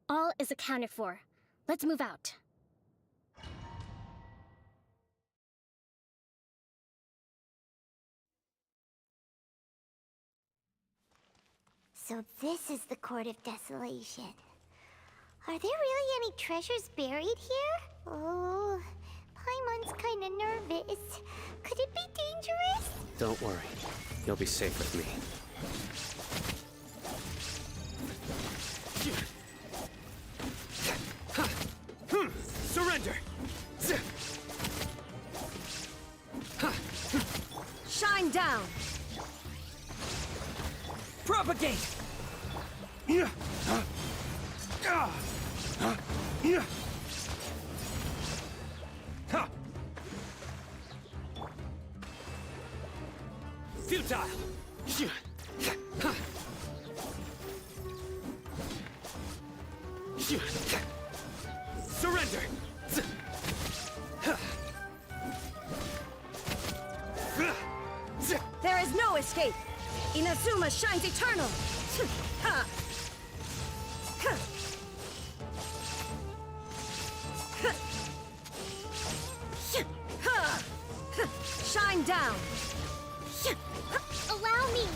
All is accounted for. Let's move out. So this is the Court of Desolation. Are there really any treasures buried here? Oh, Paimon's kinda nervous. Could it be dangerous? Don't worry. You'll be safe with me. Surrender! Shine down! Propagate! Futile! Surrender! There is no escape! Inazuma shines eternal! Shine down! Allow me!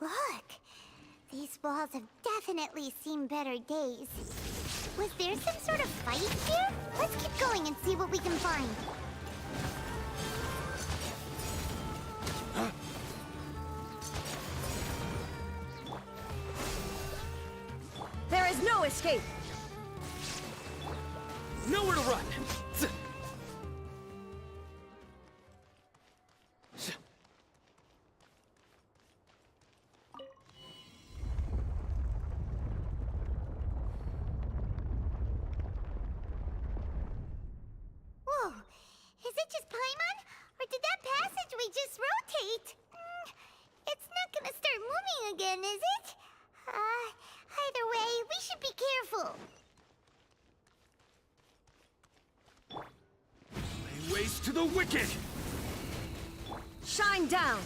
Look! These walls have definitely seen better days. Was there some sort of fight here? Let's keep going and see what we can find. There is no escape! Nowhere to run! Whoa! Is it just Paimon? Or did that passageway just rotate? It's not gonna start moving again, is it? Either way, we should be careful. Lay waste to the wicked! Shine down!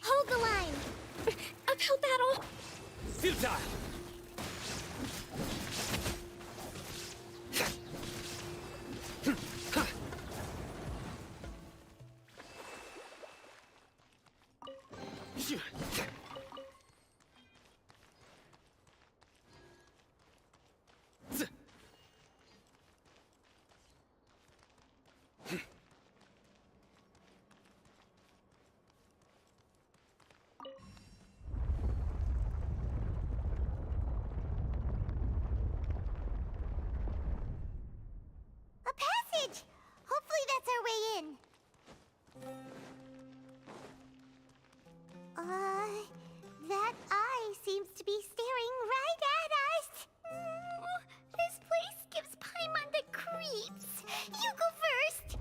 Hold the line! Uphill battle! Futile! A passage! Hopefully that's our way in. That eye seems to be staring right at us. This place gives Paimon the creeps. You go first.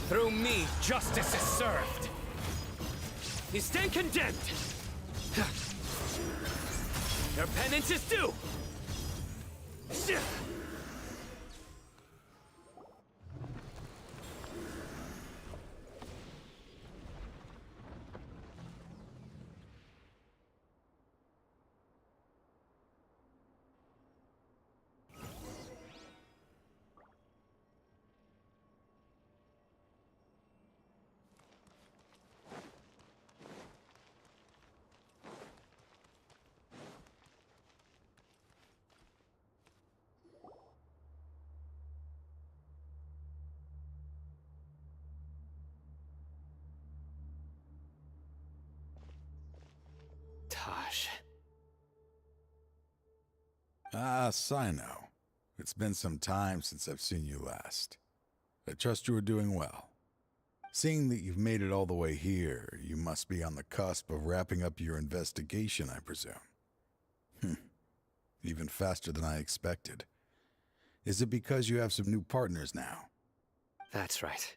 Through me, justice is served. You stand condemned. Your penance is due. Taj. Ah, Sino. It's been some time since I've seen you last. I trust you are doing well. Seeing that you've made it all the way here, you must be on the cusp of wrapping up your investigation, I presume. Even faster than I expected. Is it because you have some new partners now? That's right.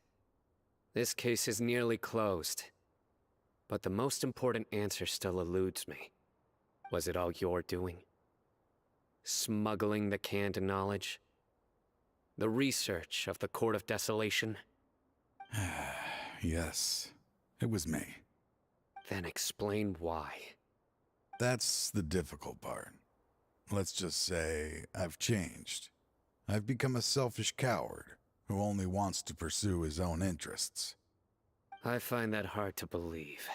This case is nearly closed. But the most important answer still eludes me. Was it all your doing? Smuggling the canned knowledge? The research of the Court of Desolation? Yes, it was me. Then explain why. That's the difficult part. Let's just say I've changed. I've become a selfish coward who only wants to pursue his own interests. I find that hard to believe.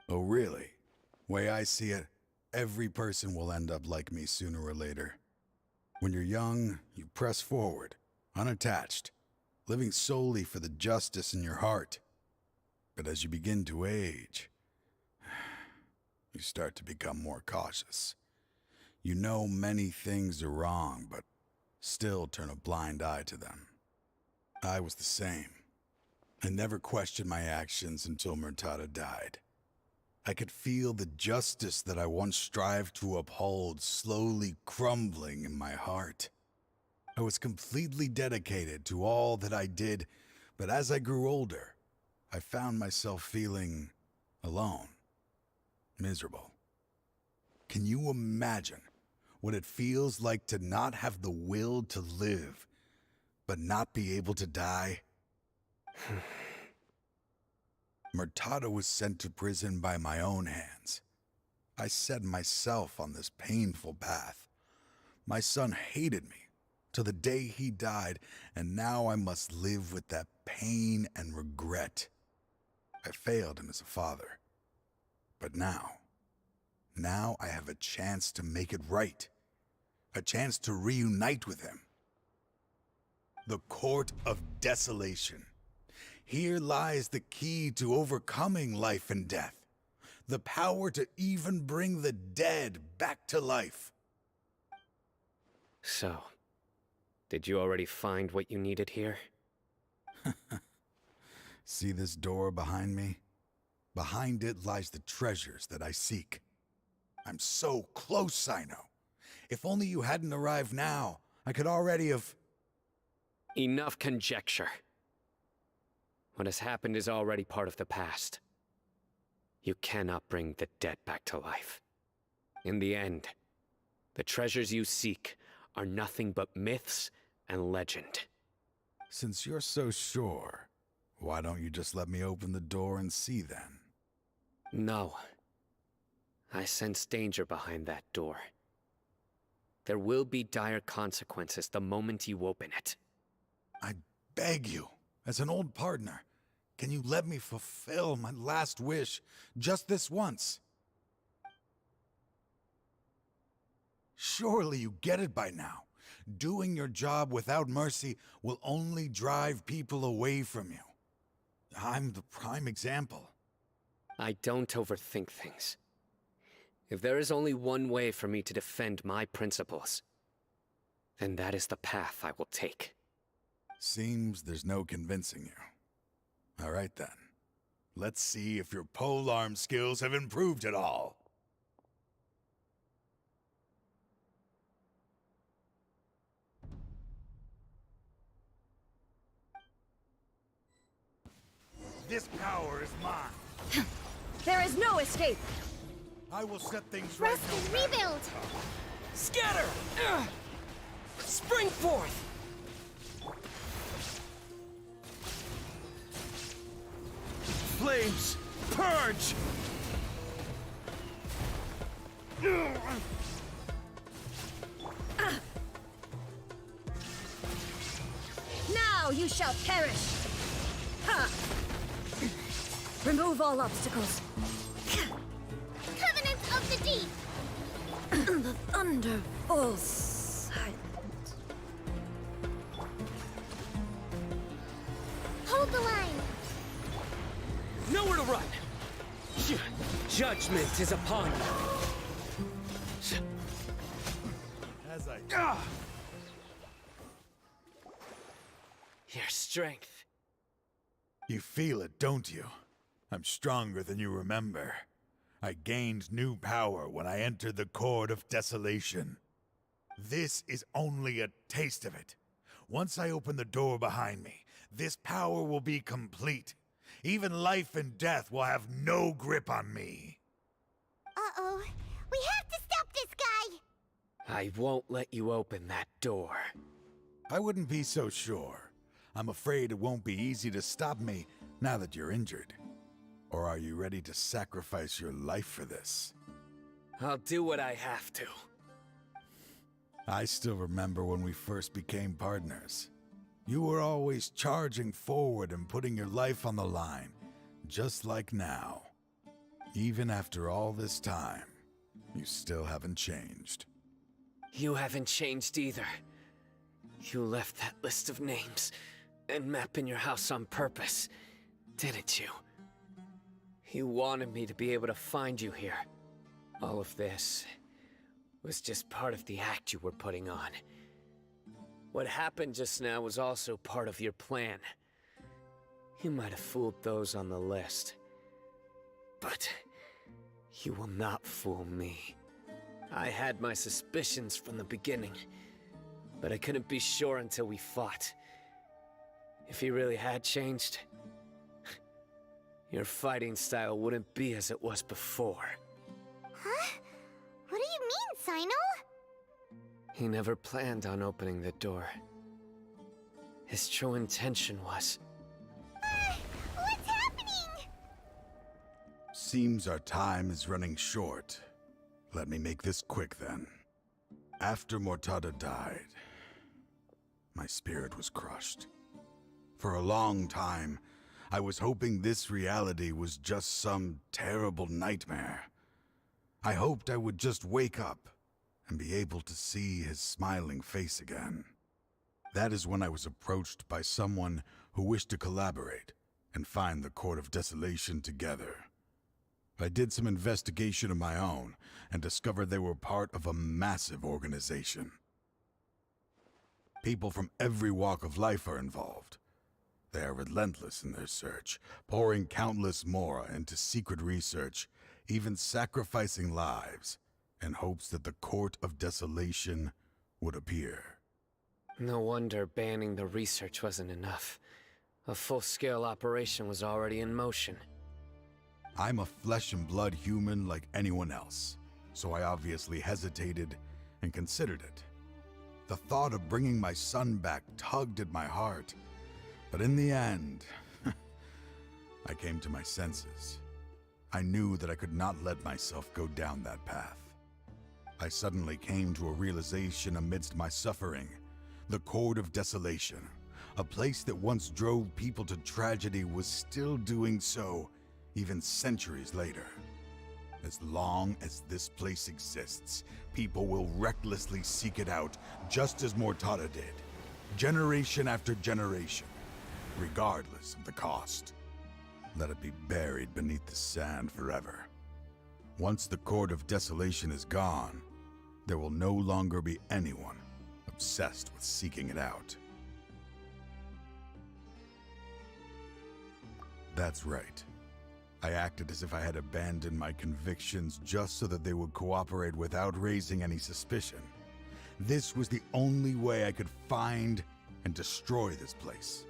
Oh, really? Way I see it, every person will end up like me sooner or later. When you're young, you press forward, unattached, living solely for the justice in your heart. But as you begin to age, you start to become more cautious. You know many things are wrong, but still turn a blind eye to them. I was the same. I never questioned my actions until Murtada died. I could feel the justice that I once strived to uphold slowly crumbling in my heart. I was completely dedicated to all that I did, but as I grew older, I found myself feeling alone, miserable. Can you imagine what it feels like to not have the will to live, but not be able to die? Murtada was sent to prison by my own hands. I set myself on this painful path. My son hated me till the day he died, and now I must live with that pain and regret. I failed him as a father. But now I have a chance to make it right. A chance to reunite with him. The Court of Desolation. Here lies the key to overcoming life and death. The power to even bring the dead back to life. So, did you already find what you needed here? See this door behind me? Behind it lies the treasures that I seek. I'm so close, Sino. If only you hadn't arrived now, I could already have... Enough conjecture. What has happened is already part of the past. You cannot bring the dead back to life. In the end, the treasures you seek are nothing but myths and legend. Since you're so sure, why don't you just let me open the door and see then? No. I sense danger behind that door. There will be dire consequences the moment you open it. I beg you, as an old partner, can you let me fulfill my last wish just this once? Surely you get it by now. Doing your job without mercy will only drive people away from you. I'm the prime example. I don't overthink things. If there is only one way for me to defend my principles, then that is the path I will take. Seems there's no convincing you. All right then. Let's see if your polearm skills have improved at all. This power is mine. There is no escape. I will set things right. Rest and rebuild. Scatter! Spring forth! Flames, purge! Now you shall perish! Ha! Remove all obstacles. Covenant of the deep. The thunder falls silent. Hold the line. Nowhere to run! Judgment is upon you. As I... Your strength. You feel it, don't you? I'm stronger than you remember. I gained new power when I entered the Court of Desolation. This is only a taste of it. Once I open the door behind me, this power will be complete. Even life and death will have no grip on me. Uh-oh. We have to stop this guy! I won't let you open that door. I wouldn't be so sure. I'm afraid it won't be easy to stop me now that you're injured. Or are you ready to sacrifice your life for this? I'll do what I have to. I still remember when we first became partners. You were always charging forward and putting your life on the line, just like now. Even after all this time, you still haven't changed. You haven't changed either. You left that list of names and map in your house on purpose, didn't you? You wanted me to be able to find you here. All of this was just part of the act you were putting on. What happened just now was also part of your plan. You might have fooled those on the list, but you will not fool me. I had my suspicions from the beginning, but I couldn't be sure until we fought. If you really had changed, your fighting style wouldn't be as it was before. Huh? What do you mean, Sino? He never planned on opening the door. His true intention was... What's happening? Seems our time is running short. Let me make this quick then. After Mortada died, my spirit was crushed. For a long time, I was hoping this reality was just some terrible nightmare. I hoped I would just wake up and be able to see his smiling face again. That is when I was approached by someone who wished to collaborate and find the Court of Desolation together. I did some investigation of my own and discovered they were part of a massive organization. People from every walk of life are involved. They are relentless in their search, pouring countless mora into secret research, even sacrificing lives, in hopes that the Court of Desolation would appear. No wonder banning the research wasn't enough. A full-scale operation was already in motion. I'm a flesh and blood human like anyone else, so I obviously hesitated and considered it. The thought of bringing my son back tugged at my heart, but in the end, I came to my senses. I knew that I could not let myself go down that path. I suddenly came to a realization amidst my suffering. The Court of Desolation, a place that once drove people to tragedy, was still doing so even centuries later. As long as this place exists, people will recklessly seek it out, just as Mortada did, generation after generation, regardless of the cost. Let it be buried beneath the sand forever. Once the Court of Desolation is gone, there will no longer be anyone obsessed with seeking it out. That's right. I acted as if I had abandoned my convictions just so that they would cooperate without raising any suspicion. This was the only way I could find and destroy this place.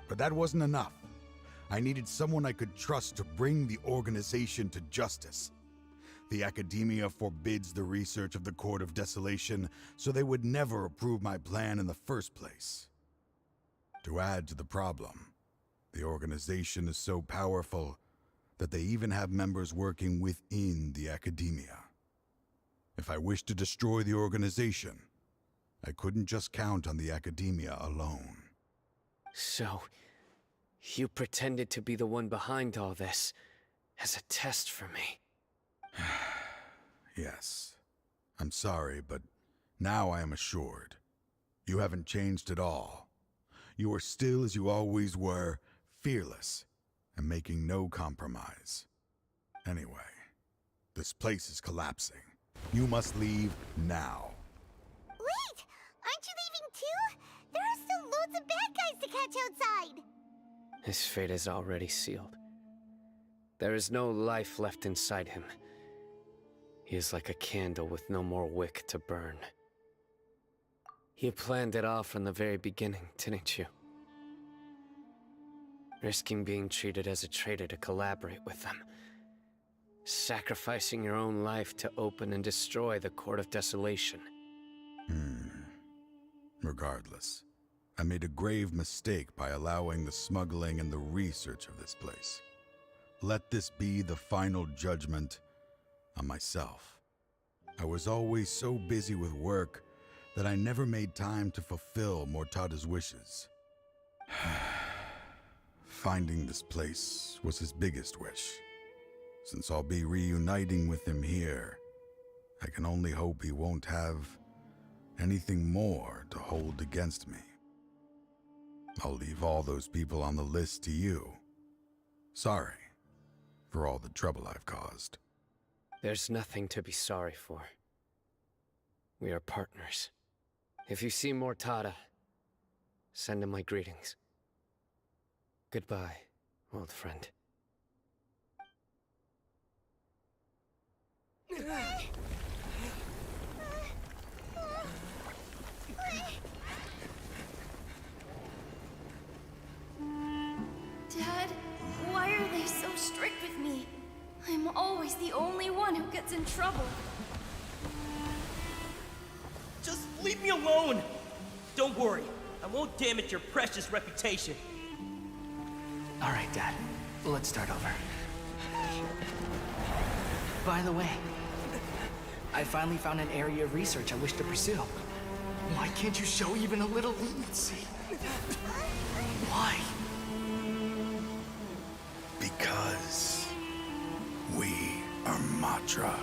But that wasn't enough. I needed someone I could trust to bring the organization to justice. The academia forbids the research of the Court of Desolation, so they would never approve my plan in the first place. To add to the problem, the organization is so powerful that they even have members working within the academia. If I wished to destroy the organization, I couldn't just count on the academia alone. So, you pretended to be the one behind all this, as a test for me. Yes. I'm sorry, but now I am assured. You haven't changed at all. You are still as you always were, fearless, and making no compromise. Anyway, this place is collapsing. You must leave now. Wait! Aren't you leaving too? There are still loads of bad guys to catch outside! His fate is already sealed. There is no life left inside him. He is like a candle with no more wick to burn. You planned it all from the very beginning, didn't you? Risking being treated as a traitor to collaborate with them. Sacrificing your own life to open and destroy the Court of Desolation. Regardless, I made a grave mistake by allowing the smuggling and the research of this place. Let this be the final judgment on myself. I was always so busy with work that I never made time to fulfill Mortada's wishes. Finding this place was his biggest wish. Since I'll be reuniting with him here, I can only hope he won't have anything more to hold against me. I'll leave all those people on the list to you. Sorry for all the trouble I've caused. There's nothing to be sorry for. We are partners. If you see Mortada, send him my greetings. Goodbye, old friend. Dad, why are they so strict with me? I'm always the only one who gets in trouble. Just leave me alone! Don't worry, I won't damage your precious reputation. Alright, Dad. Let's start over. By the way, I finally found an area of research I wish to pursue. Why can't you show even a little leniency? Why? Because we are Matra.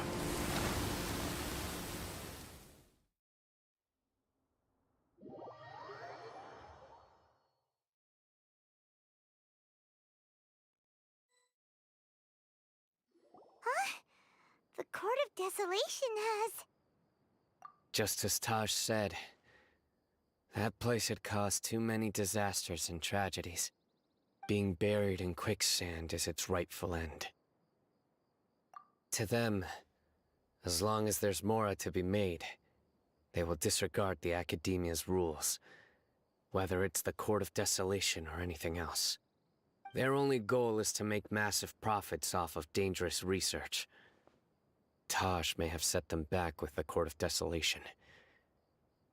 The Court of Desolation has... Just as Taj said, that place had caused too many disasters and tragedies. Being buried in quicksand is its rightful end. To them, as long as there's more to be made, they will disregard the Academia's rules, whether it's the Court of Desolation or anything else. Their only goal is to make massive profits off of dangerous research. Taj may have set them back with the Court of Desolation,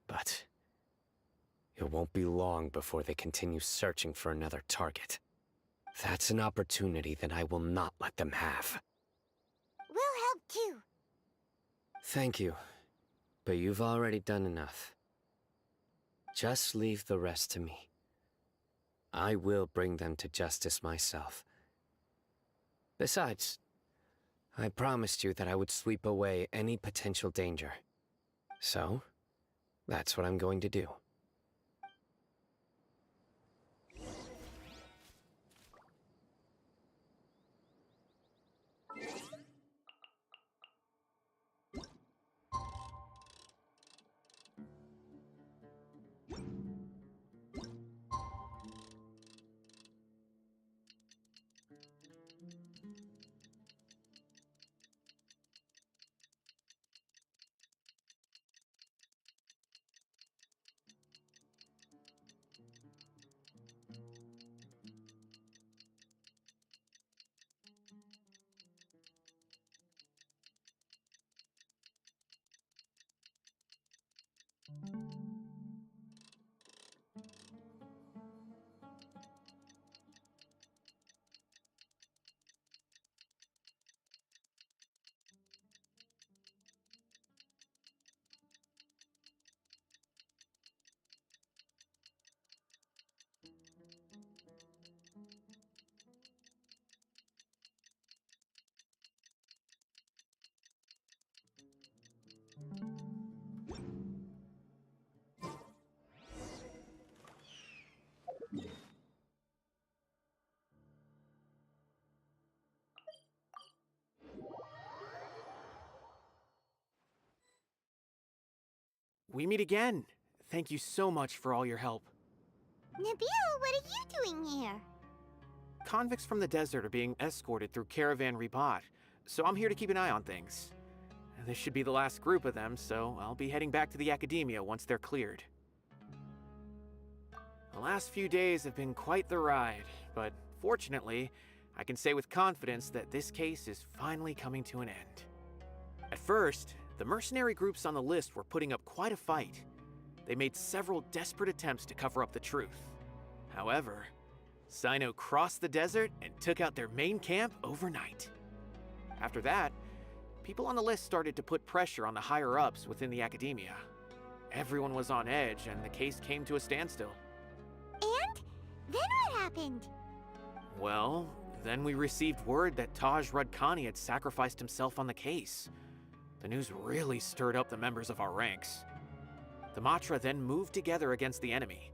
but it won't be long before they continue searching for another target. That's an opportunity that I will not let them have. We'll help too. Thank you, but you've already done enough. Just leave the rest to me. I will bring them to justice myself. Besides, I promised you that I would sweep away any potential danger. So, that's what I'm going to do. we meet again. Thank you so much for all your help. Nabil, what are you doing here? Convicts from the desert are being escorted through Caravan Rebot, so I'm here to keep an eye on things. This should be the last group of them, so I'll be heading back to the Academia once they're cleared. The last few days have been quite the ride, but fortunately, I can say with confidence that this case is finally coming to an end. At first, the mercenary groups on the list were putting up quite a fight. They made several desperate attempts to cover up the truth. However, Sino crossed the desert and took out their main camp overnight. After that, people on the list started to put pressure on the higher-ups within the Academia. Everyone was on edge, and the case came to a standstill. And? Then what happened? Well, then we received word that Taj Rudkani had sacrificed himself on the case. The news really stirred up the members of our ranks. The Matra then moved together against the enemy.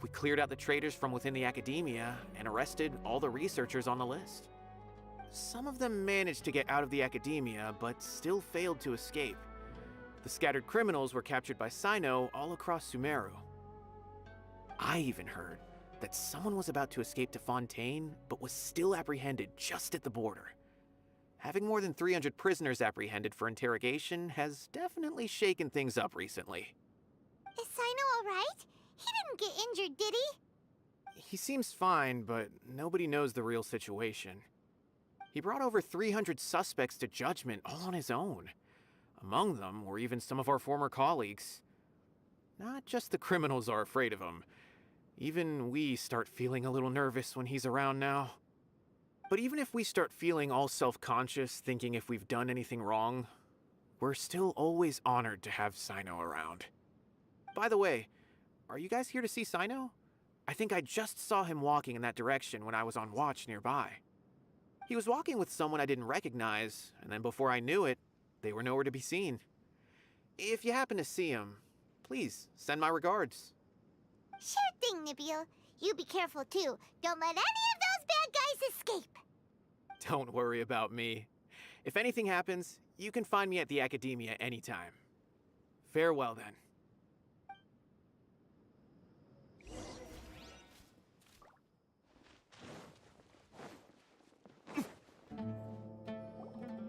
We cleared out the traitors from within the Academia and arrested all the researchers on the list. Some of them managed to get out of the Academia, but still failed to escape. The scattered criminals were captured by Sino all across Sumeru. I even heard that someone was about to escape to Fontaine, but was still apprehended just at the border. Having more than 300 prisoners apprehended for interrogation has definitely shaken things up recently. Is Sino alright? He didn't get injured, did he? He seems fine, but nobody knows the real situation. He brought over 300 suspects to judgment all on his own. Among them were even some of our former colleagues. Not just the criminals are afraid of him. Even we start feeling a little nervous when he's around now. But even if we start feeling all self-conscious, thinking if we've done anything wrong, we're still always honored to have Sino around. By the way, are you guys here to see Sino? I think I just saw him walking in that direction when I was on watch nearby. He was walking with someone I didn't recognize, and then before I knew it, they were nowhere to be seen. If you happen to see him, please send my regards. Sure thing, Nabil. You be careful too. Don't let any of those bad guys escape. Don't worry about me. If anything happens, you can find me at the Academia anytime. Farewell then.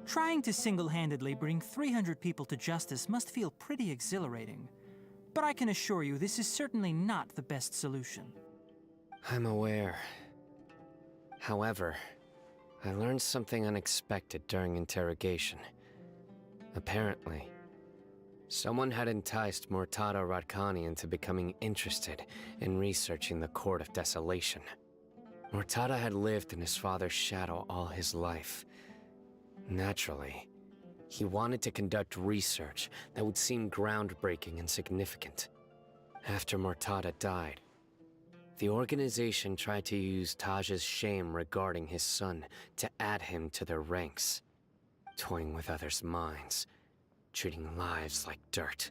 Trying to single-handedly bring 300 people to justice must feel pretty exhilarating. But I can assure you this is certainly not the best solution. I'm aware. However, I learned something unexpected during interrogation. Apparently, someone had enticed Murtada Radkani into becoming interested in researching the Court of Desolation. Murtada had lived in his father's shadow all his life. Naturally, he wanted to conduct research that would seem groundbreaking and significant. After Murtada died, the organization tried to use Taj's shame regarding his son to add him to their ranks, toying with others' minds, treating lives like dirt,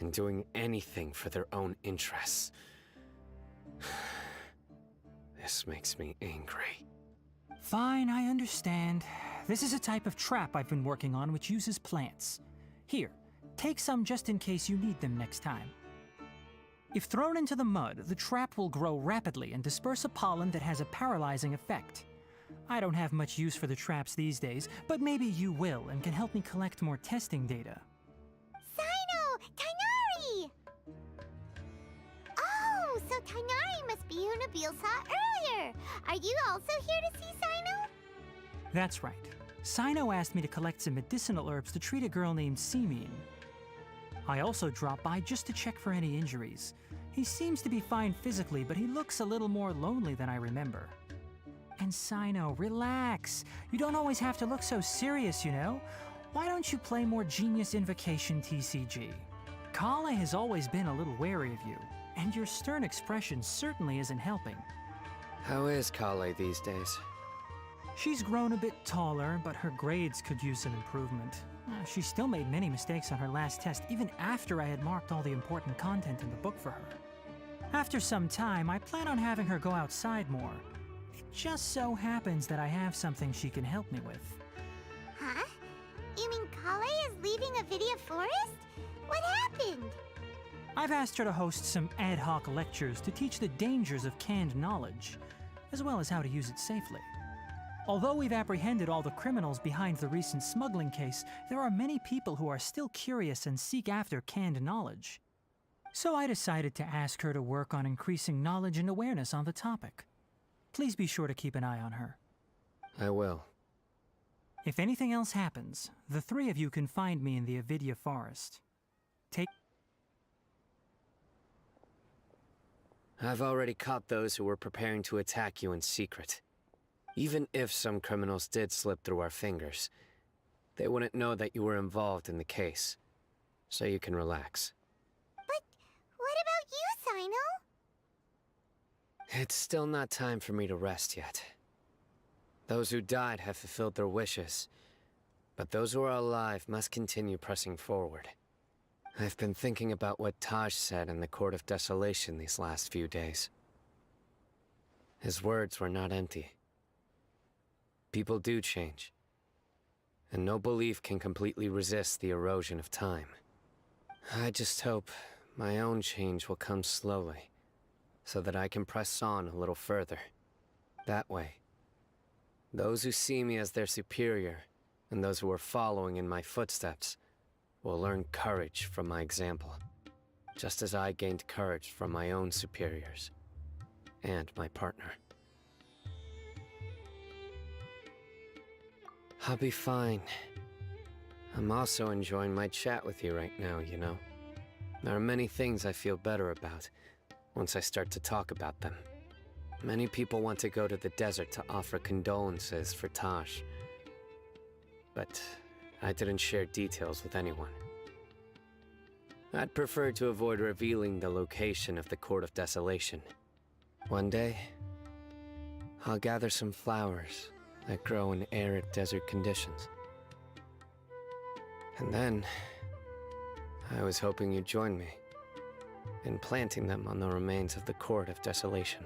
and doing anything for their own interests. This makes me angry. Fine, I understand. This is a type of trap I've been working on which uses plants. Here, take some just in case you need them next time. If thrown into the mud, the trap will grow rapidly and disperse a pollen that has a paralyzing effect. I don't have much use for the traps these days, but maybe you will and can help me collect more testing data. Sino! Tainari! Oh, so Tainari must be who Nabil saw earlier. Are you also here to see Sino? That's right. Sino asked me to collect some medicinal herbs to treat a girl named Simin. I also dropped by just to check for any injuries. He seems to be fine physically, but he looks a little more lonely than I remember. And Sino, relax. You don't always have to look so serious, you know? Why don't you play more Genius Invocation TCG? Kale has always been a little wary of you, and your stern expression certainly isn't helping. How is Kale these days? She's grown a bit taller, but her grades could use some improvement. She still made many mistakes on her last test, even after I had marked all the important content in the book for her. After some time, I plan on having her go outside more. It just so happens that I have something she can help me with. Huh? You mean Kale is leaving Avidia Forest? What happened? I've asked her to host some ad hoc lectures to teach the dangers of canned knowledge, as well as how to use it safely. Although we've apprehended all the criminals behind the recent smuggling case, there are many people who are still curious and seek after canned knowledge. So I decided to ask her to work on increasing knowledge and awareness on the topic. Please be sure to keep an eye on her. I will. If anything else happens, the three of you can find me in the Avidia forest. I've already caught those who were preparing to attack you in secret. Even if some criminals did slip through our fingers, they wouldn't know that you were involved in the case. So you can relax. But what about you, Sino? It's still not time for me to rest yet. Those who died have fulfilled their wishes, but those who are alive must continue pressing forward. I've been thinking about what Taj said in the Court of Desolation these last few days. His words were not empty. People do change, and no belief can completely resist the erosion of time. I just hope my own change will come slowly, so that I can press on a little further. That way, those who see me as their superior, and those who are following in my footsteps, will learn courage from my example, just as I gained courage from my own superiors, and my partner. I'll be fine. I'm also enjoying my chat with you right now, you know. There are many things I feel better about once I start to talk about them. Many people want to go to the desert to offer condolences for Taj. But I didn't share details with anyone. I'd prefer to avoid revealing the location of the Court of Desolation. One day, I'll gather some flowers that grow in arid desert conditions. And then, I was hoping you'd join me in planting them on the remains of the Court of Desolation.